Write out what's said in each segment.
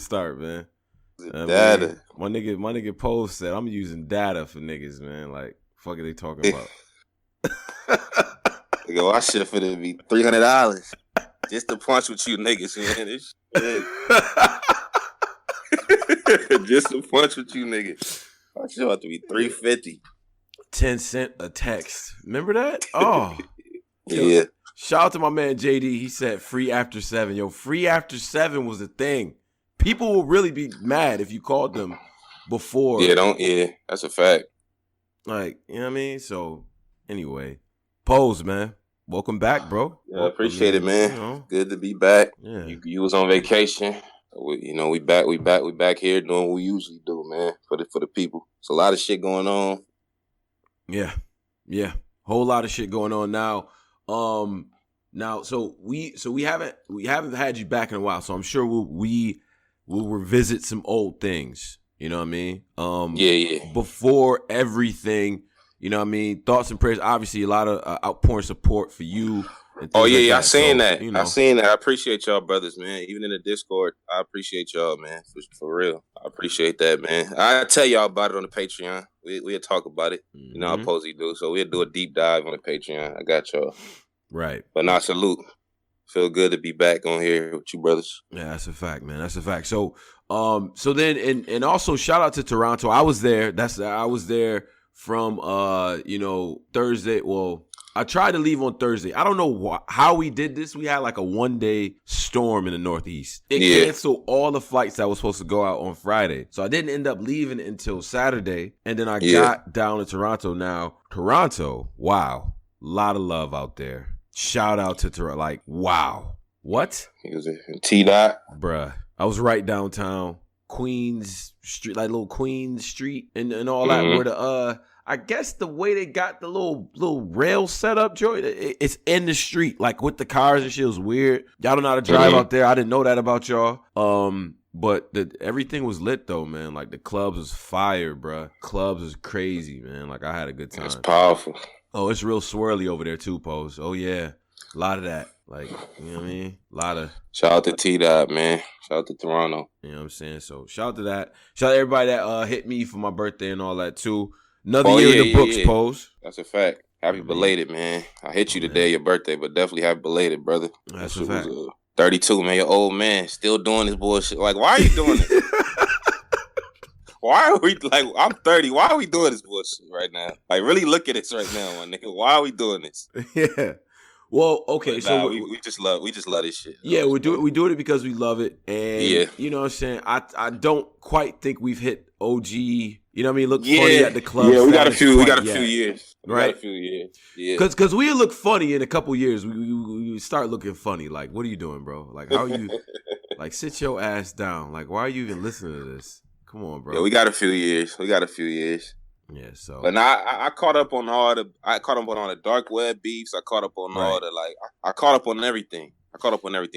start, man. Data. My nigga Pose said I'm using data for niggas, man. Like, fuck are they talking about? Nigga, I should finna be $300 just to punch with you niggas, man. This shit. Just to punch with you niggas. I should have to be $350. 10 cents a text. Remember that? Oh. Yeah. Shout out to my man JD. He said free after 7. Yo, free after 7 was a thing. People will really be mad if you called them before. Yeah, that's a fact. Like, you know what I mean? So, anyway. Pose, man. Welcome back, bro. Yeah, appreciate it, man. You know. Good to be back. Yeah. You was on vacation. We back here doing what we usually do, man, for the people. It's a lot of shit going on. Yeah. Whole lot of shit going on now. So we haven't had you back in a while, so I'm sure we'll revisit some old things. You know what I mean? Yeah. Before everything, you know what I mean? Thoughts and prayers. Obviously, a lot of outpouring support for you. Oh yeah, I seen that. You know. I seen that. I appreciate y'all, brothers, man. Even in the Discord, I appreciate y'all, man. For real, I appreciate that, man. I tell y'all about it on the Patreon. We'll talk about it. Mm-hmm. You know how Posey do. So we'll do a deep dive on the Patreon. I got y'all. Right. But not salute. Feel good to be back on here with you brothers. Yeah, that's a fact, man. That's a fact. So then and also shout out to Toronto. I was there. I was there from Thursday. Well, I tried to leave on Thursday. I don't know how we did this. We had like a 1-day storm in the Northeast. It canceled all the flights that was supposed to go out on Friday. So I didn't end up leaving until Saturday. And then I got down to Toronto. Now, Toronto, wow. A lot of love out there. Shout out to Toronto. Like, wow. What? He was in T-Dot. Bruh. I was right downtown. Queens Street, like little Queens Street and all that. Where the I guess the way they got the little rail set up, Joy, it's in the street, like with the cars and shit. It was weird. Y'all don't know how to drive out there. I didn't know that about y'all. But everything was lit though, man. Like the clubs was fire, bruh. Clubs was crazy, man. Like I had a good time. It's powerful. Oh, it's real swirly over there too, Pose. Oh yeah, a lot of that. Like, you know what I mean? A lot of. Shout out to T-Dot, man. Shout out to Toronto. You know what I'm saying? So shout out to that. Shout out to everybody that hit me for my birthday and all that too. Another year in the books, Pose. That's a fact. Happy belated, man. I hit you today, your birthday, but definitely happy belated, brother. That's a fact. 32, man. Your old man still doing this bullshit. Like, why are you doing this? Why are we, like, I'm 30. Why are we doing this bullshit right now? Like, really look at this right now, my nigga. Why are we doing this? Yeah. Well, okay, but so we just love this shit. Yeah, we do it because we love it, and you know what I'm saying. I don't quite think we've hit OG. You know what I mean? Look funny at the club. Yeah, we got a few years. Right? Got a few years. Yeah. Because we look funny in a couple years. We start looking funny. Like, what are you doing, bro? Like, how are you? Like, sit your ass down. Like, why are you even listening to this? Come on, bro. Yeah, we got a few years. Yeah, so. But now I caught up on all the dark web beefs. I caught up on all the I caught up on everything.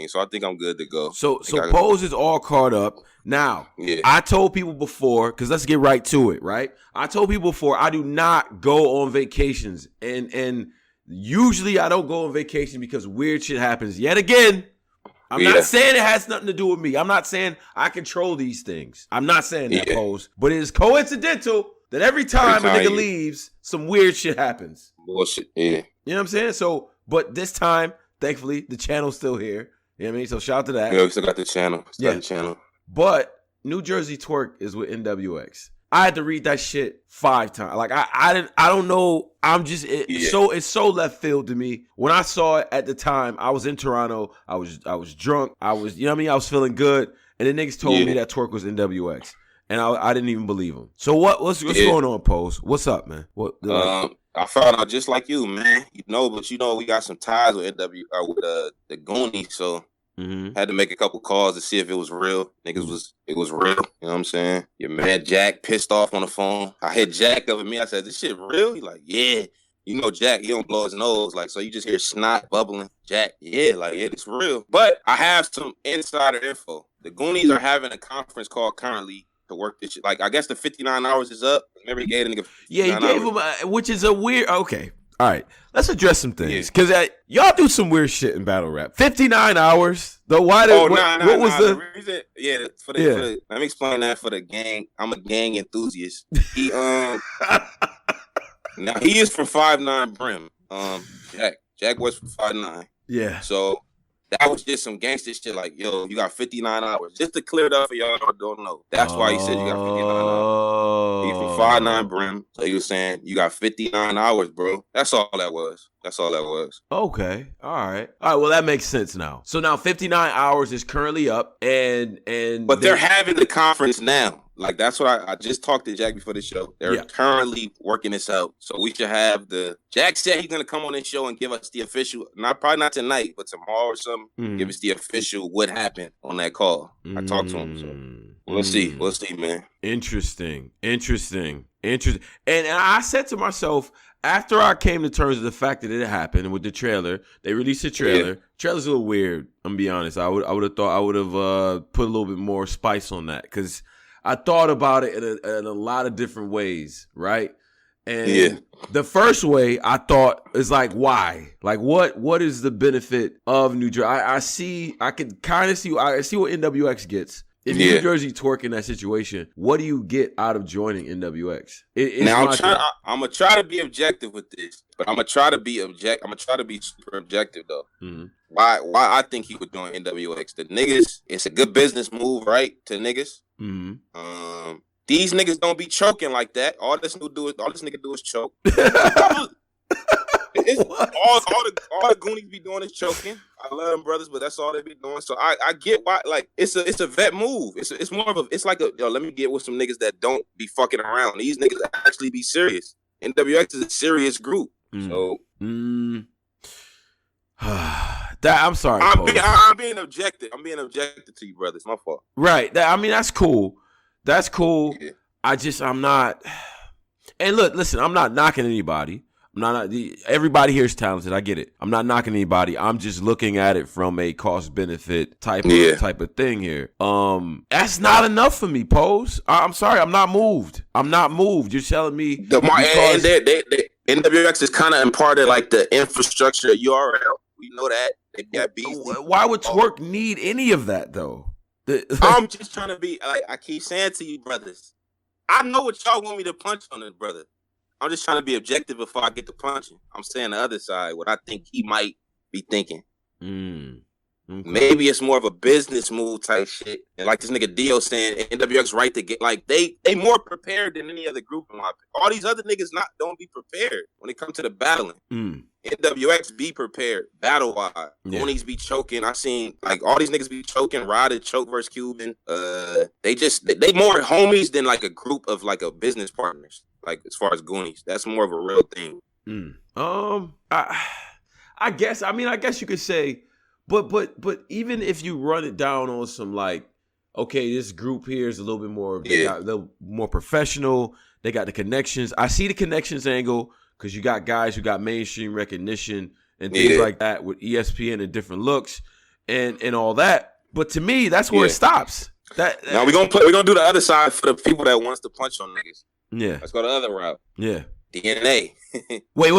So I think I'm good to go. So Pose is all caught up. Now, I told people before, because let's get right to it, right? I told people before I do not go on vacations. And usually I don't go on vacation because weird shit happens. Yet again, I'm not saying it has nothing to do with me. I'm not saying I control these things. I'm not saying that, Pose. But it is coincidental that every time a nigga leaves, some weird shit happens. Bullshit, yeah. You know what I'm saying? So, but this time, thankfully, the channel's still here. You know what I mean? So shout out to that. Yeah, we still got the channel. The channel. But New Jersey Twork is with NWX. I had to read that shit 5 times. Like I don't know. I'm just it's so left field to me. When I saw it at the time, I was in Toronto. I was drunk. I was, you know what I mean? I was feeling good. And the niggas told me that Twork was NWX. And I didn't even believe him. So what's going on, Pose? What's up, man? I found out just like you, man. But we got some ties with the Goonies, so had to make a couple calls to see if it was real. It was real. You know what I'm saying? Your man Jack pissed off on the phone. I hit Jack up at me. I said, "This shit real?" He like, "Yeah." You know, Jack, he don't blow his nose. Like, so you just hear snot bubbling. Jack, it's real. But I have some insider info. The Goonies are having a conference call currently to work this shit. Like, I guess the 59 hours is up. Remember, he gave the nigga 59 hours. Him, which is a weird. Okay, All right, let's address some things because y'all do some weird shit in battle rap. 59 hours. Though why did what was the reason? Let me explain that for the gang. I'm a gang enthusiast. He now he is from 5'9" Brim. Jack was from 5'9". Yeah. So that was just some gangster shit. Like, yo, you got 59 hours. Just to clear it up for y'all that don't know. That's why he said you got 59 hours. He's from 5'9" Brim. So he was saying you got 59 hours, bro. That's all that was. Okay. All right. Well, that makes sense now. So now 59 hours is currently up, but they're having the conference now. Like, that's what I just talked to Jack before the show. They're currently working this out. So we should have Jack said he's going to come on this show and give us the official, probably not tonight, but tomorrow or something, give us the official what happened on that call. I talked to him. So we'll see. We'll see, man. Interesting. And I said to myself, after I came to terms with the fact that it happened with the trailer, they released a trailer. Yeah. Trailer's a little weird, I'm gonna be honest. I would have thought I would have put a little bit more spice on that because I thought about it in a lot of different ways, right? And the first way I thought is like, why? Like, what is the benefit of New Jersey? I see what NWX gets. If you're Jerzey Twork in that situation, what do you get out of joining NWX? I'm gonna try to be objective with this, but I'm gonna try to be super objective though. Mm-hmm. Why I think he would join NWX? The niggas, it's a good business move, right? To niggas. Mm-hmm. These niggas don't be choking like that. All this nigga do is choke. All the Goonies be doing is choking. I love them brothers, but that's all they be doing. So I get why. Like, it's a vet move. It's more of a. It's like let me get with some niggas that don't be fucking around. These niggas actually be serious. NWX is a serious group. So. I'm sorry. I'm being objective. I'm being objective to you, brother. It's my fault. Right. That's cool. That's cool. Yeah. I'm not. And listen, I'm not knocking anybody. Everybody here is talented. I get it. I'm not knocking anybody. I'm just looking at it from a cost benefit type of thing here. That's not enough for me, Pose. I'm sorry. I'm not moved. You're telling me NWX is kind of imparted like the infrastructure URL. We know that. They got beastie. Why would Twork need any of that though? I'm just trying to be. I keep saying to you, brothers. I know what y'all want me to punch on this, brother. I'm just trying to be objective before I get to punching. I'm saying the other side, what I think he might be thinking. Okay. Maybe it's more of a business move type shit. And like this nigga Dio saying, NWX right to get, like, they more prepared than any other group in my opinion. All these other niggas don't be prepared when it comes to the battling. NWX be prepared, battle-wise. Goonies be choking. I seen, like, all these niggas be choking. Rod choke versus Cuban. They more homies than, like, a group of, like, a business partners. Like, as far as Goonies, that's more of a real thing. I guess you could say, but even if you run it down on some like, okay, this group here is a little bit more, they got a little more professional. They got the connections. I see the connections angle because you got guys who got mainstream recognition and things like that with ESPN and different looks and all that. But to me, that's where it stops. Now we're gonna do the other side for the people that wants to punch on niggas. Yeah. Let's go the other route. Yeah. DNA. Wait.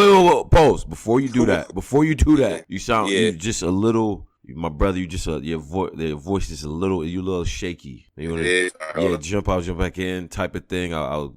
Pause. Before you do that, you sound you just a little, my brother, you just your voice is a little shaky. You wanna, jump back in type of thing. I'll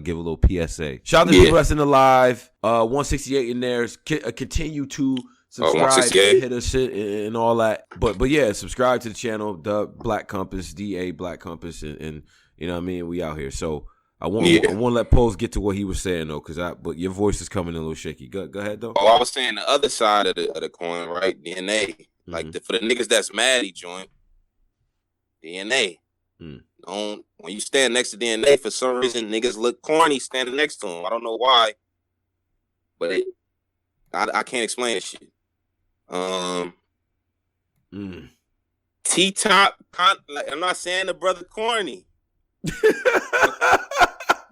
give a little PSA. Shout out to people that's in the live. 168 in there. Continue to subscribe, hit us and all that. But yeah, subscribe to the channel, the Black Compass, DA Black Compass, and you know what I mean. We out here. So I want to let Pose get to what he was saying though, but your voice is coming in a little shaky. Go ahead though. Oh, I was saying the other side of the coin, right? DNA, like for the niggas that's mad he joined. DNA. When you stand next to DNA, for some reason niggas look corny standing next to him. I don't know why, but I can't explain this shit. T-Top, like, I'm not saying the brother corny.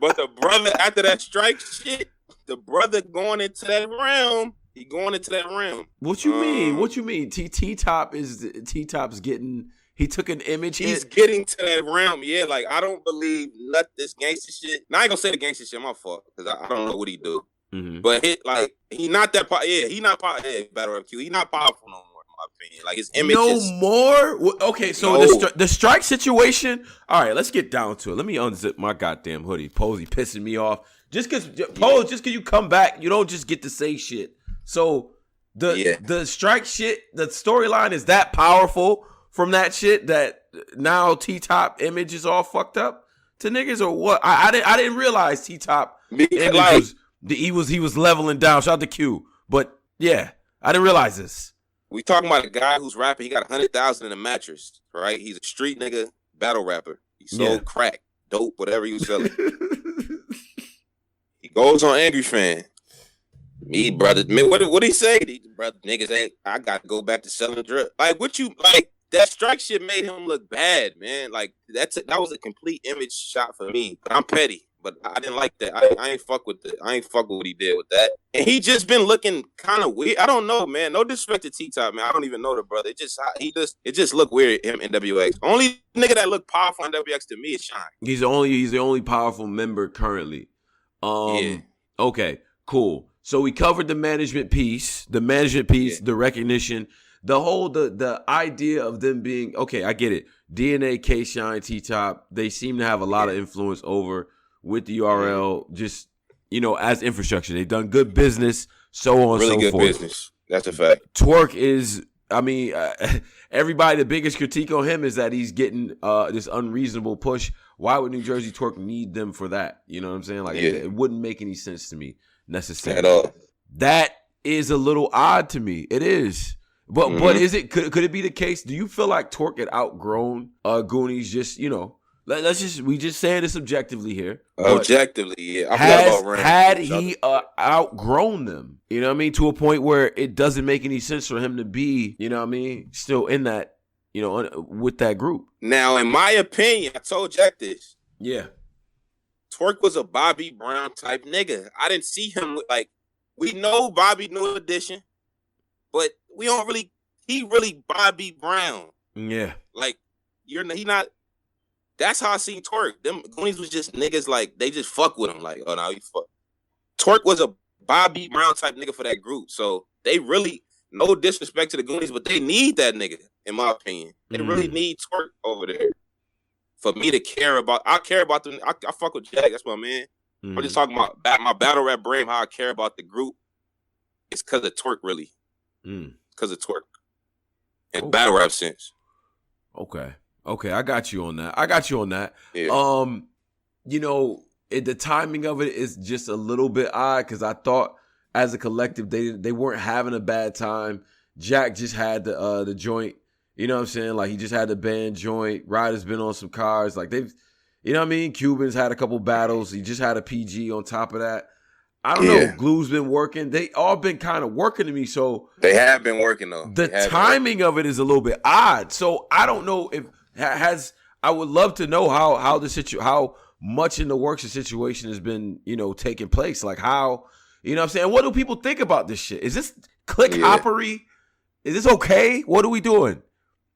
But the brother, after that strike shit, the brother going into that realm. He going into that realm. What you mean? What you mean? T-Top's getting. He took an image. He's getting to that realm. Yeah, like I don't believe this gangster shit. Now I ain't gonna say the gangster shit. My fault because I don't know what he do. But he not that he not battle rap Q. He not powerful no more, in my opinion. Like his image no is more. Okay, so no. the strike situation. All right, let's get down to it. Let me unzip my goddamn hoodie. Posey pissing me off. Just cause you come back, you don't just get to say shit. So the strike shit, the storyline is that powerful from that shit that now T-Top image is all fucked up to niggas or what? I didn't realize T-Top image he was leveling down. Shout out to Q. But yeah, I didn't realize this. We talking about a guy who's rapping. He got 100,000 in a mattress, right? He's a street nigga, battle rapper. He sold crack, dope, whatever he was selling. He goes on Angry Fan. Me, brother, what he say? Brother, niggas ain't. I got to go back to selling drugs. Like that strike shit made him look bad, man. Like that was a complete image shot for me. But I'm petty. But I didn't like that. I ain't fuck with it. I ain't fuck with what he did with that. And he just been looking kind of weird. I don't know, man. No disrespect to T-Top, man. I don't even know the brother. It just looked weird. Him NWX. Only nigga that look powerful NWX to me is Shine. He's the only powerful member currently. Okay, cool. So we covered the management piece, the recognition, the whole the idea of them being okay. I get it. DNA, K Shine, T-Top. They seem to have a lot of influence over. With the URL, just, as infrastructure. They've done good business, so on and so forth. Really good business. That's a fact. Twork is, everybody, the biggest critique on him is that he's getting this unreasonable push. Why would New Jerzey Twork need them for that? You know what I'm saying? Like, it wouldn't make any sense to me, necessarily. At all. That is a little odd to me. It is. But is it, could it be the case? Do you feel like Twork had outgrown Goonies just, we just saying this objectively here. Objectively, yeah. Had he outgrown them, to a point where it doesn't make any sense for him to be, still in that, with that group. Now, in my opinion, I told Jack this. Yeah. Twork was a Bobby Brown type nigga. I didn't see him we know Bobby New Edition, but he really Bobby Brown. Yeah. Like, he not. That's how I seen Twork. Them Goonies was just niggas they just fuck with him. Like, oh no, you fuck. Twork was a Bobby Brown type nigga for that group. So they really, no disrespect to the Goonies, but they need that nigga, in my opinion. They really need Twork over there. For me to care about, I care about them. I fuck with Jack. That's my man. I'm just talking about my battle rap brain, how I care about the group. It's because of Twork, really. Because of Twork. And battle rap sense. Okay, I got you on that. Yeah. The timing of it is just a little bit odd because I thought as a collective they weren't having a bad time. Jack just had the joint, you know what I'm saying? Like he just had the band joint. Ryder's been on some cars. Like they've, you know what I mean? Cubans had a couple battles. He just had a PG on top of that. I don't know. Glue's been working. They all been kind of working to me. So they have been working though. The timing of it is a little bit odd. So I don't know if I would love to know how much in the works the situation has been, taking place. Like how, you know what I'm saying? What do people think about this shit? Is this click hoppery? Is this okay? What are we doing?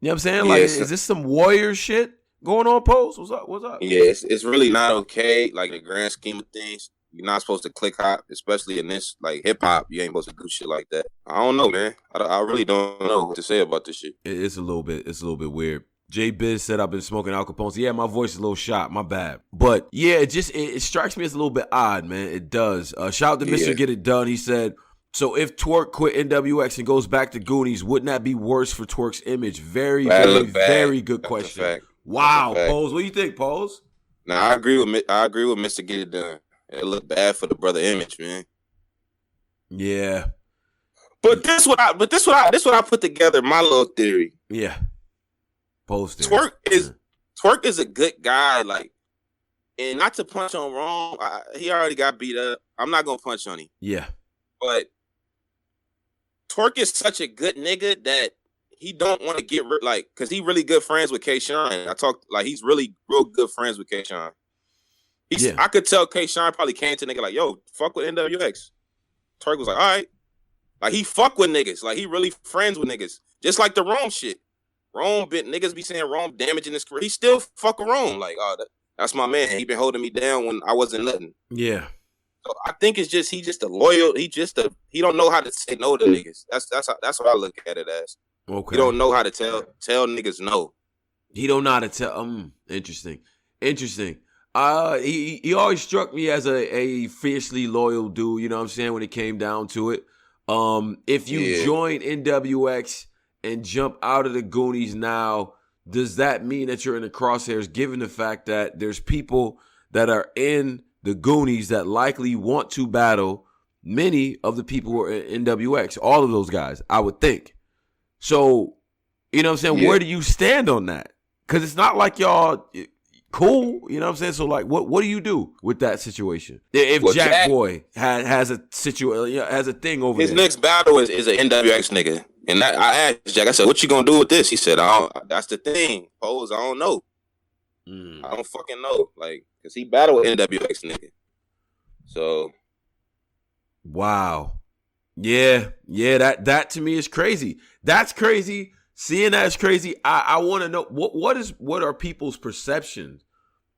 You know what I'm saying? Like, is this some warrior shit going on, Pose? What's up? Yeah, it's really not okay. Like, in the grand scheme of things, you're not supposed to click hop, especially in this, like, hip-hop. You ain't supposed to do shit like that. I don't know, man. I really don't know what to say about this shit. It's a little bit weird. J Biz said I've been smoking Al Capone. So yeah, my voice is a little shot. My bad. But yeah, it strikes me as a little bit odd, man. It does. Shout out to Mr. Get It Done. He said, so if Twork quit NWX and goes back to Goonies, wouldn't that be worse for Twork's image? Very good question. Wow, Pose. What do you think, Pose? Nah, I agree with Mr. Get It Done. It looked bad for the brother image, man. Yeah. But this what I put together, my little theory. Yeah. Twork is a good guy, like, and not to punch on Rome. He already got beat up. I'm not gonna punch on him. Yeah, but Twork is such a good nigga that he don't want to get because he really good friends with K Shine. He's really real good friends with K Shine. I could tell K Shine probably came to nigga like, yo, fuck with NWX. Twork was like, all right, like he fuck with niggas, like he really friends with niggas, just like the Rome shit. Rome niggas be saying Rome damaging his career. He still fuck with Rome. Like, oh, that's my man. He been holding me down when I wasn't nothing. Yeah. I think it's just he just a loyal. He don't know how to say no to niggas. That's what I look at it as. Okay. He don't know how to tell niggas no. He don't know how to tell. Interesting. He always struck me as a fiercely loyal dude. You know what I'm saying? When it came down to it, if you join NWX and jump out of the Goonies now, does that mean that you're in the crosshairs? Given the fact that there's people that are in the Goonies that likely want to battle many of the people who are in NWX, all of those guys, I would think. So, you know what I'm saying? Yeah. Where do you stand on that? Because it's not like y'all cool, you know what I'm saying? So, like, what do you do with that situation? If Jack Boy has a has a thing over his there. Next battle is an NWX nigga. And I asked Jack, I said, what you gonna do with this? He said, that's the thing. Pose, I don't know. I don't fucking know. Like, because he battled with NWX nigga. So. Wow. Yeah, that to me is crazy. That's crazy. Seeing that is crazy. I want to know what are people's perceptions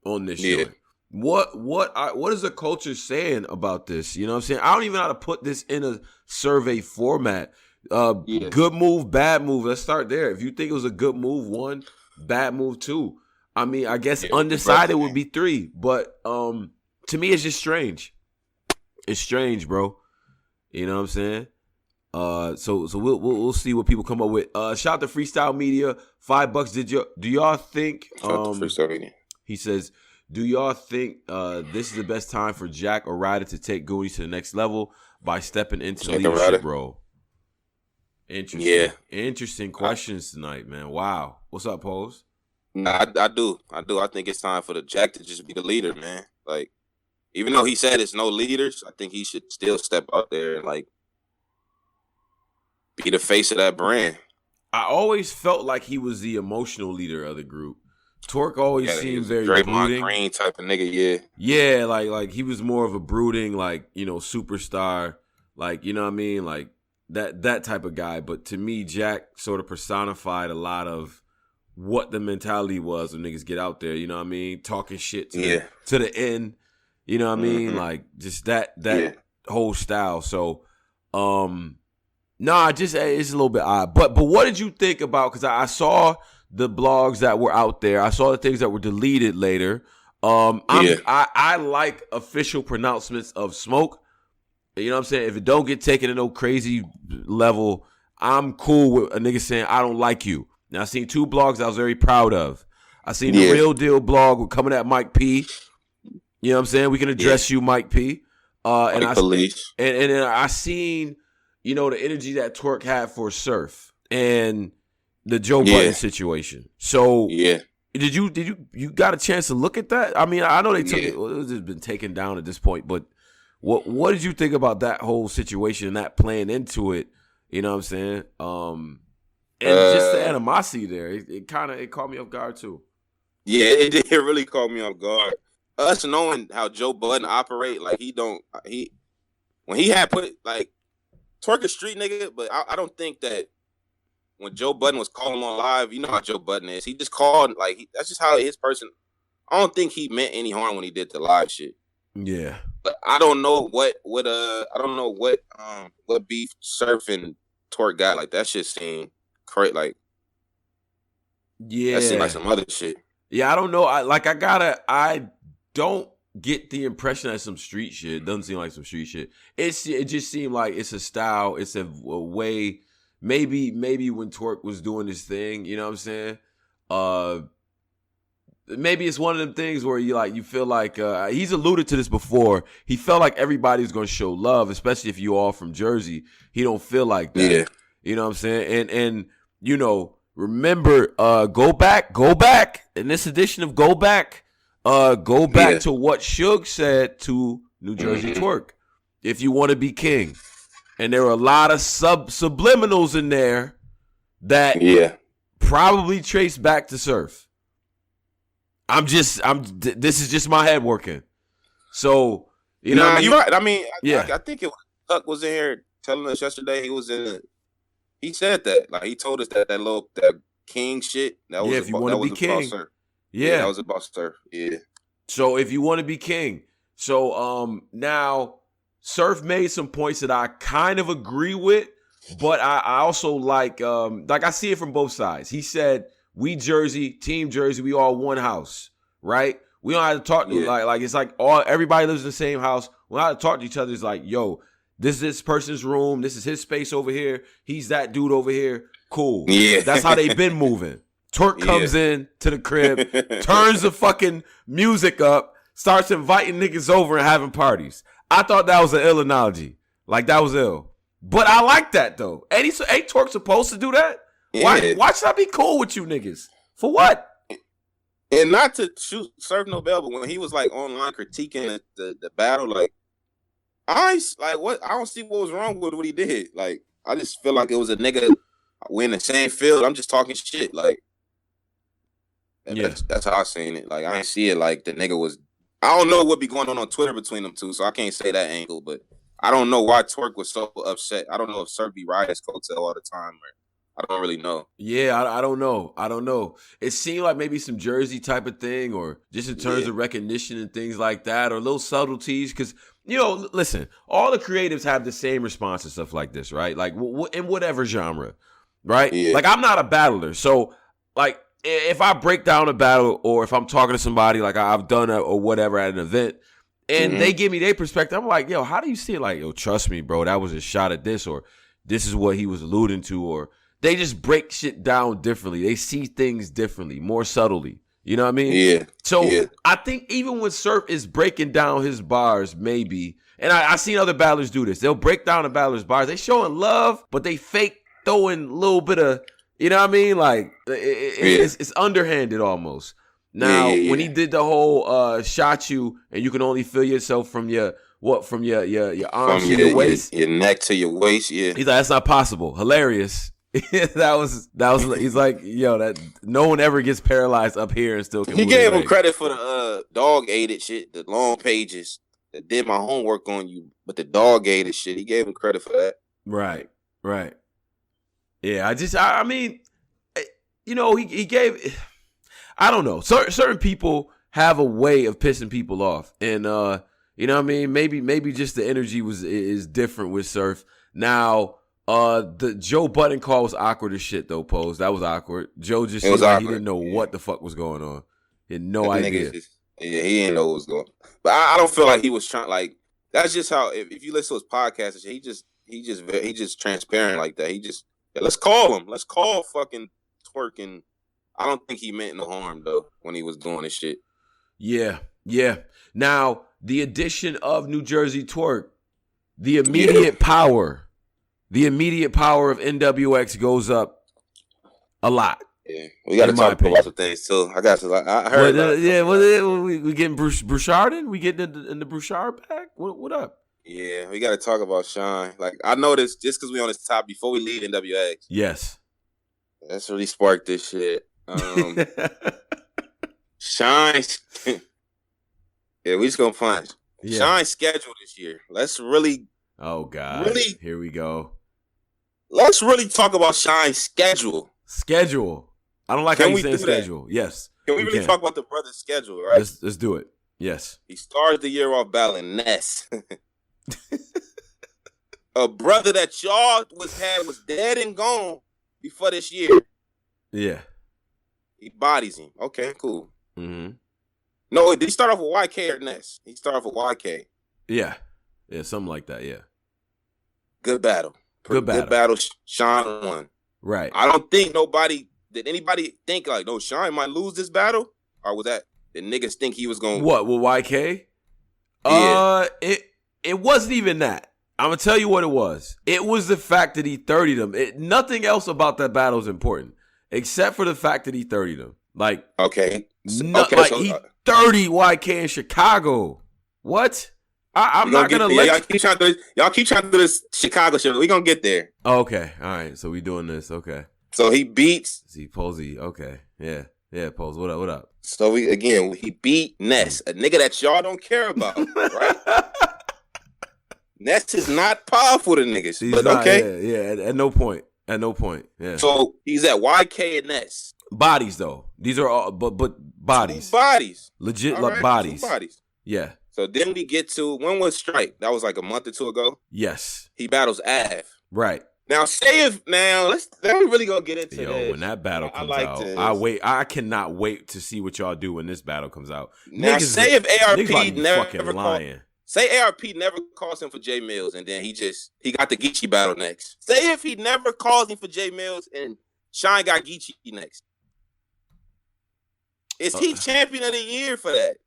on this show? What is the culture saying about this? You know what I'm saying? I don't even know how to put this in a survey format. Good move, bad move. Let's start there. If you think it was a good move, 1, bad move 2. I mean, I guess undecided would be 3. But to me, it's just strange. It's strange, bro. You know what I'm saying? So we'll see what people come up with. Shout out to Freestyle Media, $5. Do y'all think? Shout out to Freestyle Media. He says, do y'all think this is the best time for Jack or Ryder to take Goonies to the next level by stepping into the leadership role? Interesting. Yeah. Interesting questions tonight, man. Wow. What's up, Pose? Nah, I do. I think it's time for the Jack to just be the leader, man. Like, even though he said it's no leaders, I think he should still step out there and, like, be the face of that brand. I always felt like he was the emotional leader of the group. Twork always seemed very brooding. Green type of nigga, yeah. Yeah, like he was more of a brooding, like, you know, superstar, like, you know what I mean? Like that type of guy. But to me, Jack sort of personified a lot of what the mentality was when niggas get out there, you know what I mean? Talking shit to the end, you know what I mean? Like just that whole style. So, nah, just it's a little bit odd. But what did you think about? Because I saw the blogs that were out there. I saw the things that were deleted later. I like official pronouncements of smoke. You know what I'm saying? If it don't get taken to no crazy level, I'm cool with a nigga saying I don't like you. Now I seen 2 blogs I was very proud of. I seen the Real Deal blog with coming at Mike P. You know what I'm saying? We can address you, Mike P. And I seen, you know, the energy that Twork had for Surf and the Joe Budden situation. So did you got a chance to look at that? I mean, I know they took it. Well, it's been taken down at this point, but what did you think about that whole situation and that playing into it? You know what I'm saying? And just the animosity there, it caught me off guard too. Yeah, it did really caught me off guard. Us knowing how Joe Budden operate, like when he had put like Twork a street nigga, but I don't think that when Joe Budden was calling on live, you know how Joe Budden is. He just called that's just how his person. I don't think he meant any harm when he did the live shit. Yeah, but I don't know what beef Surf and Twork got. Like that shit seemed crazy. Like that seemed like some other shit. Yeah, I don't know. I don't get the impression that some street shit. It doesn't seem like some street shit. It just seemed like it's a style. It's a way. Maybe when Twork was doing this thing, you know what I'm saying? Maybe it's one of them things where you feel like he's alluded to this before. He felt like everybody's gonna show love, especially if you all from Jersey. He don't feel like that. Yeah. You know what I'm saying? And you know, remember, go back in this edition of Go Back to what Suge said to New Jersey Twork. If you want to be king. And there were a lot of subliminals in there that probably trace back to Surf. This is just my head working. So, you know, you're right. I mean, I think Tuck was in here telling us yesterday. He said that, like he told us that king shit. That was if you want to be king. Surf. Yeah, that was about Surf. Yeah. So if you want to be king, so now Surf made some points that I kind of agree with, but I also like I see it from both sides. He said, we Jersey, Team Jersey, we all one house, right? We don't have to talk to like it's like everybody lives in the same house. We don't have to talk to each other. It's like, yo, this is this person's room. This is his space over here. He's that dude over here. Cool. Yeah. That's how they been moving. Twork comes in to the crib, turns the fucking music up, starts inviting niggas over and having parties. I thought that was an ill analogy. Like, that was ill. But I like that, though. Ain't Twork supposed to do that? Yeah. Why should I be cool with you niggas? For what? And not to shoot Surf no bell, but when he was like online critiquing the battle, like I don't see what was wrong with what he did. Like, I just feel like it was a nigga. We in the same field. I'm just talking shit. Like, that's how I seen it. Like, I ain't see it like the nigga was. I don't know what be going on Twitter between them two, so I can't say that angle. But I don't know why Twork was so upset. I don't know if Surf be riding his coattail all the time, or I don't really know. Yeah, I don't know. It seemed like maybe some Jersey type of thing, or just in terms of recognition and things like that, or little subtleties. Because, listen, all the creatives have the same response to stuff like this, right? Like, in whatever genre, right? Yeah. Like, I'm not a battler. So, like, if I break down a battle, or if I'm talking to somebody, like I've done or whatever at an event, and they give me their perspective, I'm like, yo, how do you see it? Like, yo, trust me, bro, that was a shot at this, or this is what he was alluding to, or they just break shit down differently. They see things differently, more subtly. You know what I mean? Yeah. So I think even when Surf is breaking down his bars, maybe, and I've seen other battlers do this. They'll break down a battler's bars. They showing love, but they fake throwing a little bit of, you know what I mean? Like, it's underhanded almost. Now, when he did the whole shot you, and you can only feel yourself from your arms to your waist, your neck to your waist. Yeah. He's like, that's not possible. Hilarious. that was he's like, yo, that no one ever gets paralyzed up here and still can he move gave him credit for the dog aided shit, the long pages that did my homework on you, but the dog aided shit, he gave him credit for that. Right Yeah, I mean, he gave, I don't know, certain people have a way of pissing people off, and you know what I mean, maybe just the energy is different with Surf. Now the Joe Budden call was awkward as shit, though. Pose, that was awkward. Joe just seemed like he didn't know what the fuck was going on. He had no idea. He didn't know what was going on. But I don't feel like he was trying. Like, that's just how. If you listen to his podcast and shit, he just transparent like that. He just let's call him. Let's call fucking Twork. And I don't think he meant no harm though when he was doing this shit. Yeah. Now the addition of New Jersey Twork, the immediate power. The immediate power of NWX goes up a lot. Yeah, we got to talk about some things too. I heard. We getting Brouchard in? We getting in the Brouchard back? What up? Yeah, we got to talk about Shine. Like, I noticed just because we on this top before we leave NWX. Yes, that's really sparked this shit. Shine. Yeah, we just gonna punch. Yeah. Shine schedule this year. Let's really. Oh God! Really, here we go. Let's really talk about Shine's schedule. Schedule. I don't like how you say schedule. That? Yes. Can we really talk about the brother's schedule, right? Let's do it. Yes. He started the year off battling Ness. A brother that y'all was dead and gone before this year. Yeah. He bodies him. Okay, cool. Mm-hmm. No, did he start off with YK or Ness? He started off with YK. Yeah. Yeah, something like that, yeah. Good battle. Good battle. Shine won. Right. I don't think did anybody think like, no, Shine might lose this battle? Or was that the niggas think he was going to... What, with YK? Yeah. It wasn't even that. I'm going to tell you what it was. It was the fact that he 30'd him. Nothing else about that battle is important, except for the fact that he 30'd him. Like, okay. He 30 YK in Chicago. What? I'm not gonna let y'all keep trying to do this Chicago shit. We gonna get there. Okay, all right. So we doing this. Okay. So he beats. See Posey. Okay, yeah. Pose. What up? So he beat Ness, a nigga that y'all don't care about, right? Ness is not powerful to niggas, but not, okay. Yeah. At no point. Yeah. So he's at YK and Ness. Bodies though. These are all, but bodies. Two bodies. Legit right, bodies. Two bodies. Yeah. So then we get to, when was Strike? That was like a month or two ago. Yes. He battles Av. Right. Now, let's really go get into this. When that battle comes like out, this. I cannot wait to see what y'all do when this battle comes out. Now, say if ARP never calls him for J Mills, and then he got the Geechi battle next. Say if he never calls him for J Mills, and Shine got Geechi next. Is he champion of the year for that?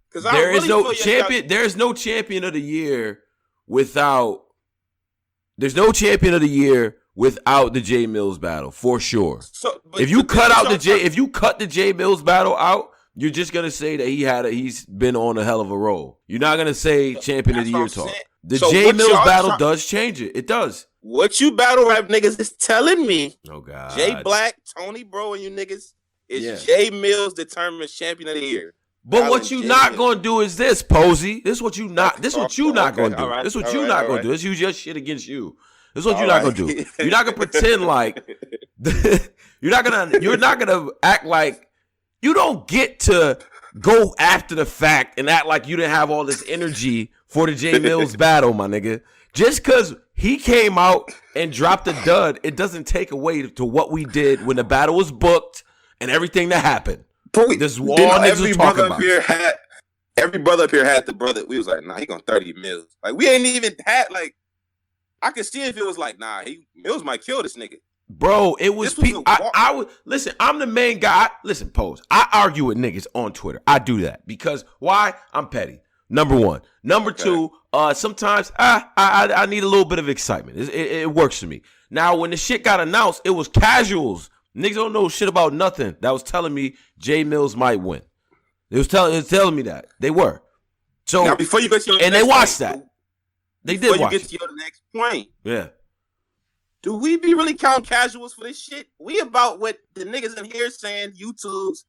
Because there is no champion. There's no champion of the year without. There's no champion of the year without the J Mills battle for sure. So, if you cut the J Mills battle out, you're just gonna say that he's been on a hell of a roll. You're not gonna say champion of the year talk. The J Mills battle does change it. It does. What you battle rap niggas is telling me? Oh God. J Black, Tony Bro, and you niggas is J Mills determined champion of the year. But what you not gonna do is this, Posey. This is what you not. This is what you not gonna do. This is what you not gonna do. This use your shit against you. This is what you're not gonna do. You're not gonna pretend like you're not gonna act like you don't get to go after the fact and act like you didn't have all this energy for the J Mills battle, my nigga. Just because he came out and dropped a dud, it doesn't take away to what we did when the battle was booked and everything that happened. This is all niggas was talking about. Every brother up here had the brother. We was like, nah, he gonna 30 Mills. Like, we ain't even had, like, I could see if it was like, nah, Mills might kill this nigga. Bro, it was people. I would listen. I'm the main guy. Listen, Pose. I argue with niggas on Twitter. I do that because why? I'm petty. Number one. Number two. Sometimes I need a little bit of excitement. It works for me. Now, when the shit got announced, it was casuals. Niggas don't know shit about nothing. That was telling me J Mills might win. It was telling me that they were. So now, before you get to your and next they watched point, that. They did watch. Before you get to your next point, yeah. Do we be really counting casuals for this shit? We about what the niggas in here saying, YouTubes.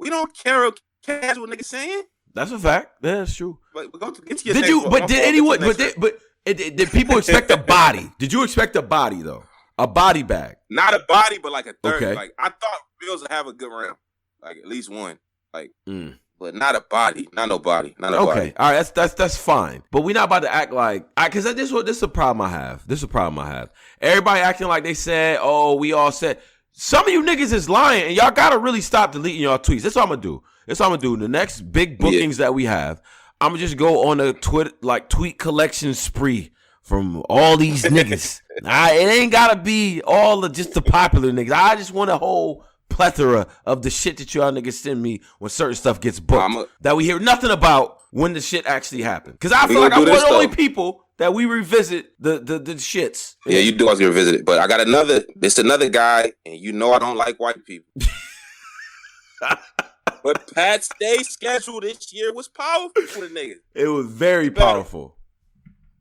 We don't care what casual niggas saying. That's a fact. Yeah, that's true. But we're going to get to your did next you? one. But did anyone? Did people expect a body? Did you expect a body though? A body bag? Not a body, but like a third. Okay. Like I thought Bills would have a good round, like at least one. Like, but not a body, not no body, not a body. Okay, all right, that's fine. But we're not about to act like because this is a problem I have. This is a problem I have. Everybody acting like they said, oh, we all said. Some of you niggas is lying, and y'all gotta really stop deleting y'all tweets. That's what I'm gonna do. That's what I'm gonna do. The next big bookings that we have, I'm gonna just go on a tweet collection spree from all these niggas. It ain't gotta be all just the popular niggas. I just want a whole plethora of the shit that y'all niggas send me when certain stuff gets booked that we hear nothing about when the shit actually happened. Because I feel like I'm one of the only people that we revisit the shits. Yeah, you do always revisit it. But I got another guy, and you know I don't like white people. But Pat Stay's schedule this year was powerful for the nigga. It was very powerful.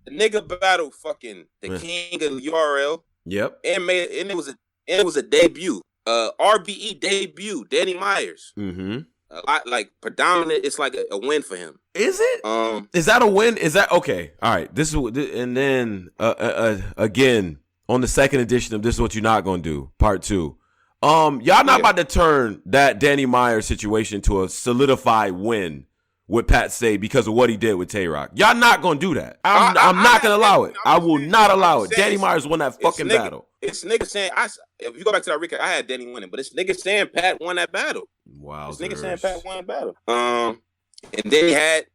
The nigga battled fucking the king of URL. Yep. And it was a debut. RBE debut, Danny Myers. Mm-hmm. A lot like predominant. It's like a win for him. Is it? Is that a win? Is that okay? All right. This is and then again on the second edition of This Is What You're Not Gonna Do, Part 2. Y'all not about to turn that Danny Myers situation to a solidified win with Pat Stay because of what he did with Tay-Rock. Y'all not gonna do that. I'm not gonna allow it. I will not allow it. Danny Myers won that fucking battle. It's niggas saying if you go back to that recap, I had Danny winning, but it's niggas saying Pat won that battle. Wow. It's niggas saying Pat won that battle. And then he had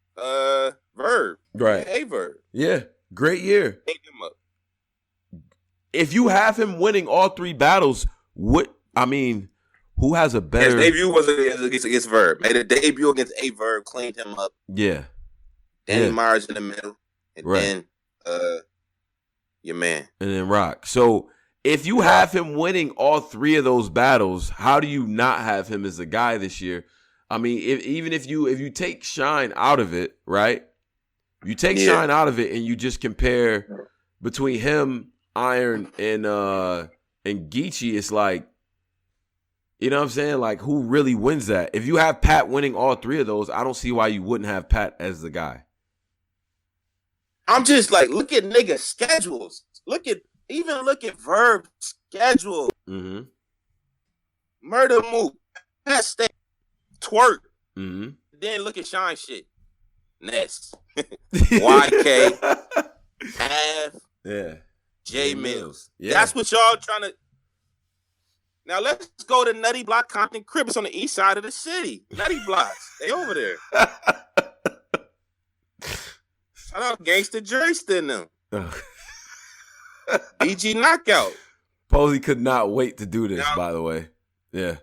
Verb. Right. Hey Verb. Yeah. Great year. If you have him winning all three battles, who has a better? His debut was against Verb. Made a debut against A Verb, cleaned him up. Yeah. Danny Myers in the middle, and then your man, and then Rock. So if you have him winning all three of those battles, how do you not have him as a guy this year? I mean, even if you take Shine out of it, right? You take Shine out of it, and you just compare between him, Iron, and Geechi. It's like, you know what I'm saying? Like, who really wins that? If you have Pat winning all three of those, I don't see why you wouldn't have Pat as the guy. I'm just like, look at nigga schedules. Look at Verb schedule. Mm-hmm. Murder Mook, Pat Stay, Twork. Mm-hmm. then look at Shine shit. Ness. YK. Av. Yeah. J Mills. Yeah. That's what y'all trying to. Now let's go to Nutty Block Compton Crib. It's on the east side of the city. Nutty Blocks. They over there. Shout out Gangsta Jerzey and them. BG Knockout. Posey could not wait to do this, by the way. Yeah.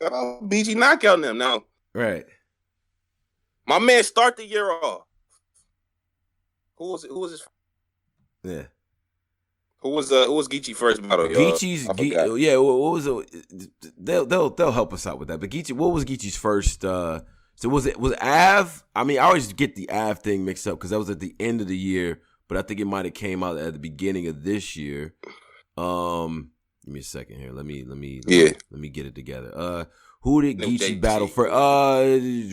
Shout out BG Knockout and them. Now, right. My man start the year off. Who was his? Yeah. Who was Geechi first battle? Geechi's yeah. What was it? They'll help us out with that. But Geechi, what was Geechi's first? So was Av? I mean, I always get the Av thing mixed up because that was at the end of the year, but I think it might have came out at the beginning of this year. Give me a second here. Let me get it together. Who did Geechi battle for?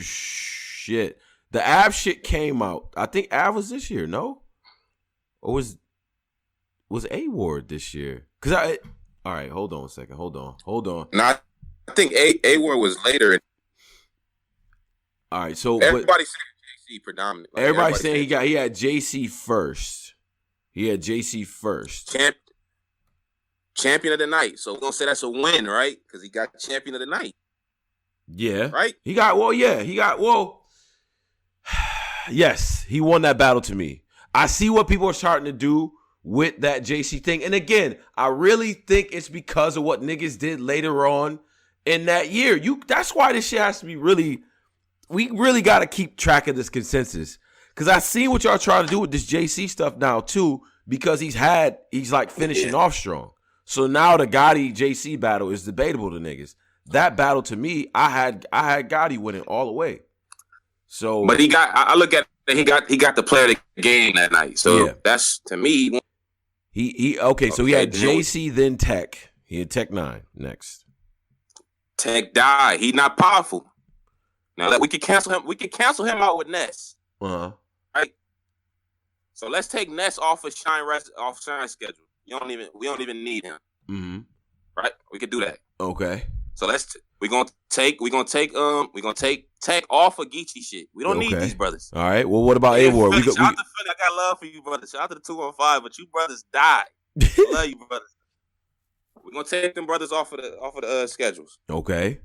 Shit. The Av shit came out. I think Av was this year, no? Or was A-Ward this year? All right, hold on a second. Hold on. No, I think A-Ward was later. All right, so everybody saying JC predominantly. Everybody saying he had JC first. He had JC first. Champion of the night. So we're gonna say that's a win, right? Because he got champion of the night. Yeah. Right? Yes, he won that battle to me. I see what people are starting to do with that JC thing. And again, I really think it's because of what niggas did later on in that year. That's why this shit has to be we really got to keep track of this consensus. Because I see what y'all trying to do with this JC stuff now too, because he's like finishing off strong. So now the Gotti JC battle is debatable to niggas. That battle to me, I had Gotti winning all the way. So, but I look at it, he got the player of the game that night. So yeah. That's to me. So he had JC then Tech. He had Tech 9 next. Tech died. He's not powerful. Now that we can cancel him, out with Ness. Uh-huh. Right. So let's take Ness off of Shine schedule. We don't even need him. Mm-hmm. Right? We could do that. Okay. So we're gonna take Tech off of Geechi shit. We don't need these brothers. All right. Well, what about A-Ward? Shout out to Philly. I got love for you, brothers. Shout out to the 215, but you brothers died. I love you, brothers. We're gonna take them brothers off of the schedules. Okay.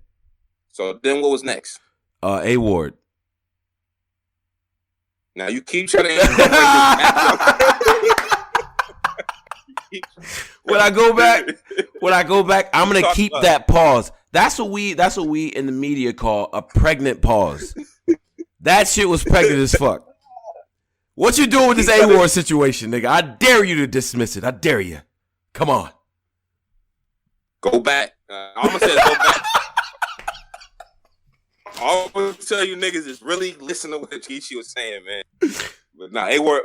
So then, what was next? A-Ward. Now you keep trying to. When I go back, I'm gonna keep that pause. That's what we in the media call a pregnant pause. That shit was pregnant as fuck. What you doing with this A-Ward situation, nigga? I dare you to dismiss it. I dare you. Come on. Go back. I'm gonna say go back. All I'm gonna tell you niggas is really listen to what Geechi was saying, man. But nah, A-Ward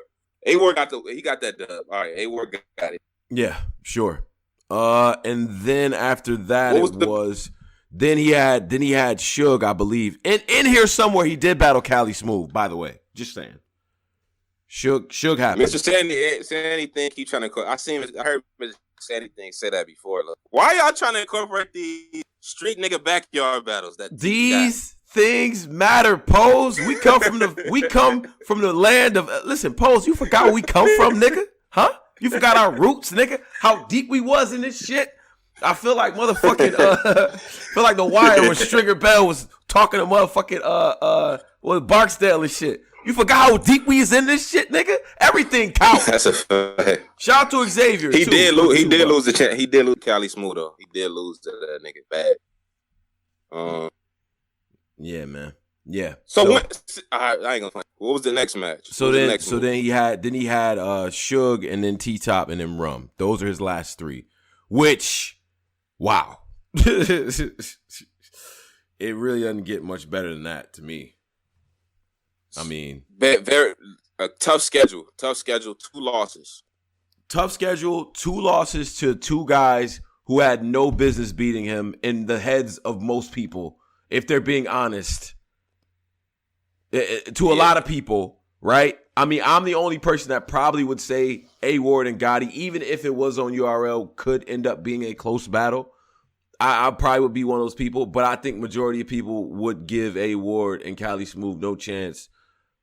got that dub. All right, A-Ward got it. Yeah, sure. And then after that, then he had Suge, I believe. In here somewhere, he did battle Cali Smooth. By the way, just saying. Suge happened. Mr. Sandy think he trying to. I heard Mr. Sandy think say that before. Look, why y'all trying to incorporate these street nigga backyard battles? These things matter, Pose. We come from the land of. Listen, Pose. You forgot where we come from, nigga? Huh? You forgot our roots, nigga? How deep we was in this shit? I feel like motherfucking feel like The Wire when Stringer Bell was talking to motherfucking with Barksdale and shit. You forgot how deep we is in this shit, nigga? Everything counts. That's a fact. Shout out to Xavier. He did lose the chance. He did lose Cali Smooth though. He did lose to that nigga bad. Yeah, man. Yeah. So I ain't gonna find. What was the next match? Then he had Suge and then T-Top and then Rum. Those are his last three. Which, wow. It really doesn't get much better than that to me. I mean, very tough schedule. 2 losses. Tough schedule. 2 losses to 2 guys who had no business beating him in the heads of most people, if they're being honest. To a lot of people, right? I mean, I'm the only person that probably would say A-Ward and Gotti, even if it was on URL, could end up being a close battle. I probably would be one of those people, but I think majority of people would give A Ward and Cali Smooth no chance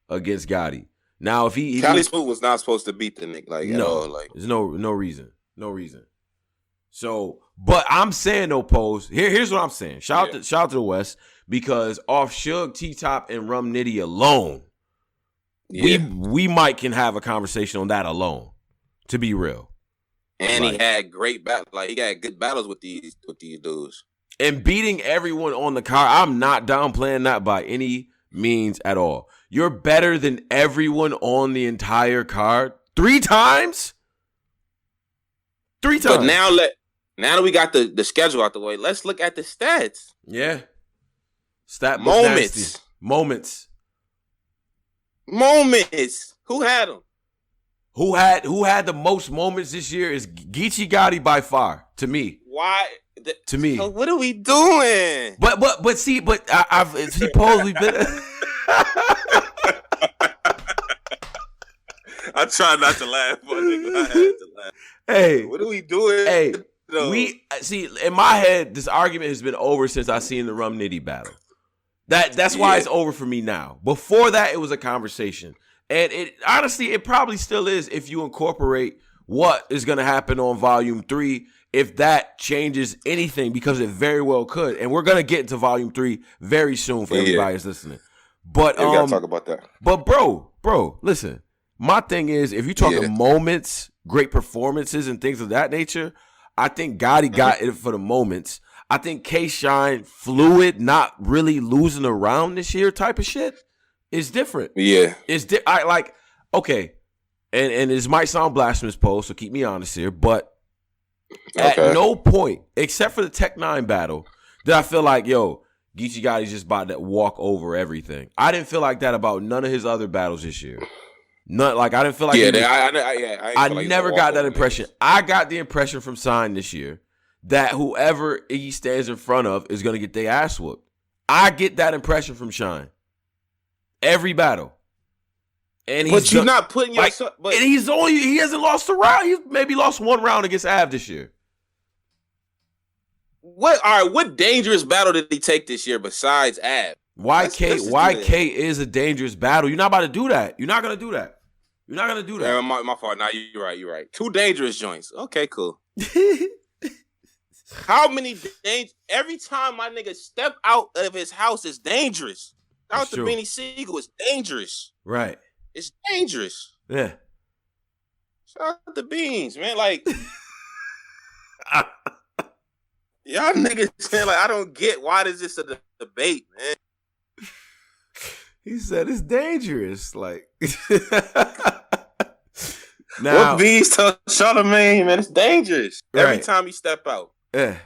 against Gotti. Now, if Cali Smooth was not supposed to beat the nigga at all. Like, there's no reason. So, but I'm saying though, Pose. Here's what I'm saying. Shout out to the West, because off Suge, T-Top, and Rum Nitty alone, we might can have a conversation on that alone. To be real, and he had great battle. Like, he got good battles with these dudes, and beating everyone on the card. I'm not downplaying that by any means at all. You're better than everyone on the entire card 3 times. 3 times. But now that we got the schedule out the way, let's look at the stats. Yeah. Stat moments. Who had them? Who had the most moments this year is Geechi Gotti by far, to me. Why? To me. So what are we doing? But I've supposedly been. I try not to laugh, but I had to laugh. Hey, what are we doing? Hey, we see, in my head, this argument has been over since I seen the Rum Nitty battle. That's why it's over for me now. Before that, it was a conversation, and it honestly, it probably still is if you incorporate what is going to happen on Volume 3. If that changes anything, because it very well could, and we're gonna get into Volume 3 very soon for everybody who's listening. But we gotta talk about that. But bro, listen. My thing is, if you're talking moments, great performances, and things of that nature, I think Gotti got it for the moments. I think K-Shine fluid, not really losing around this year type of shit is different. Yeah, it's okay, and this might sound blasphemous, Poe, so keep me honest here, but. At no point, except for the Tech 9 battle, did I feel like, Geechi Gotti's just about to walk over everything. I didn't feel like that about none of his other battles this year. I didn't feel like I never got that impression. I got the impression from Sign this year that whoever he stands in front of is going to get their ass whooped. I get that impression from Shine. Every battle. And you're not putting yourself. And he hasn't lost a round. He's maybe lost 1 round against Av this year. What dangerous battle did he take this year besides Av? YK is a dangerous battle. You're not about to do that. You're not gonna do that. Yeah, my fault. Nah, you're right. 2 dangerous joints. Okay, cool. How many every time my nigga step out of his house is dangerous. Out the Beanie Siegel is dangerous. Right. It's dangerous. Yeah. Shout out the Beans, man. Like, y'all niggas saying, like, I don't get why is this a debate, man. He said it's dangerous. Like, now, what Beans tell Charlamagne, man, it's dangerous. Every time you step out. Yeah.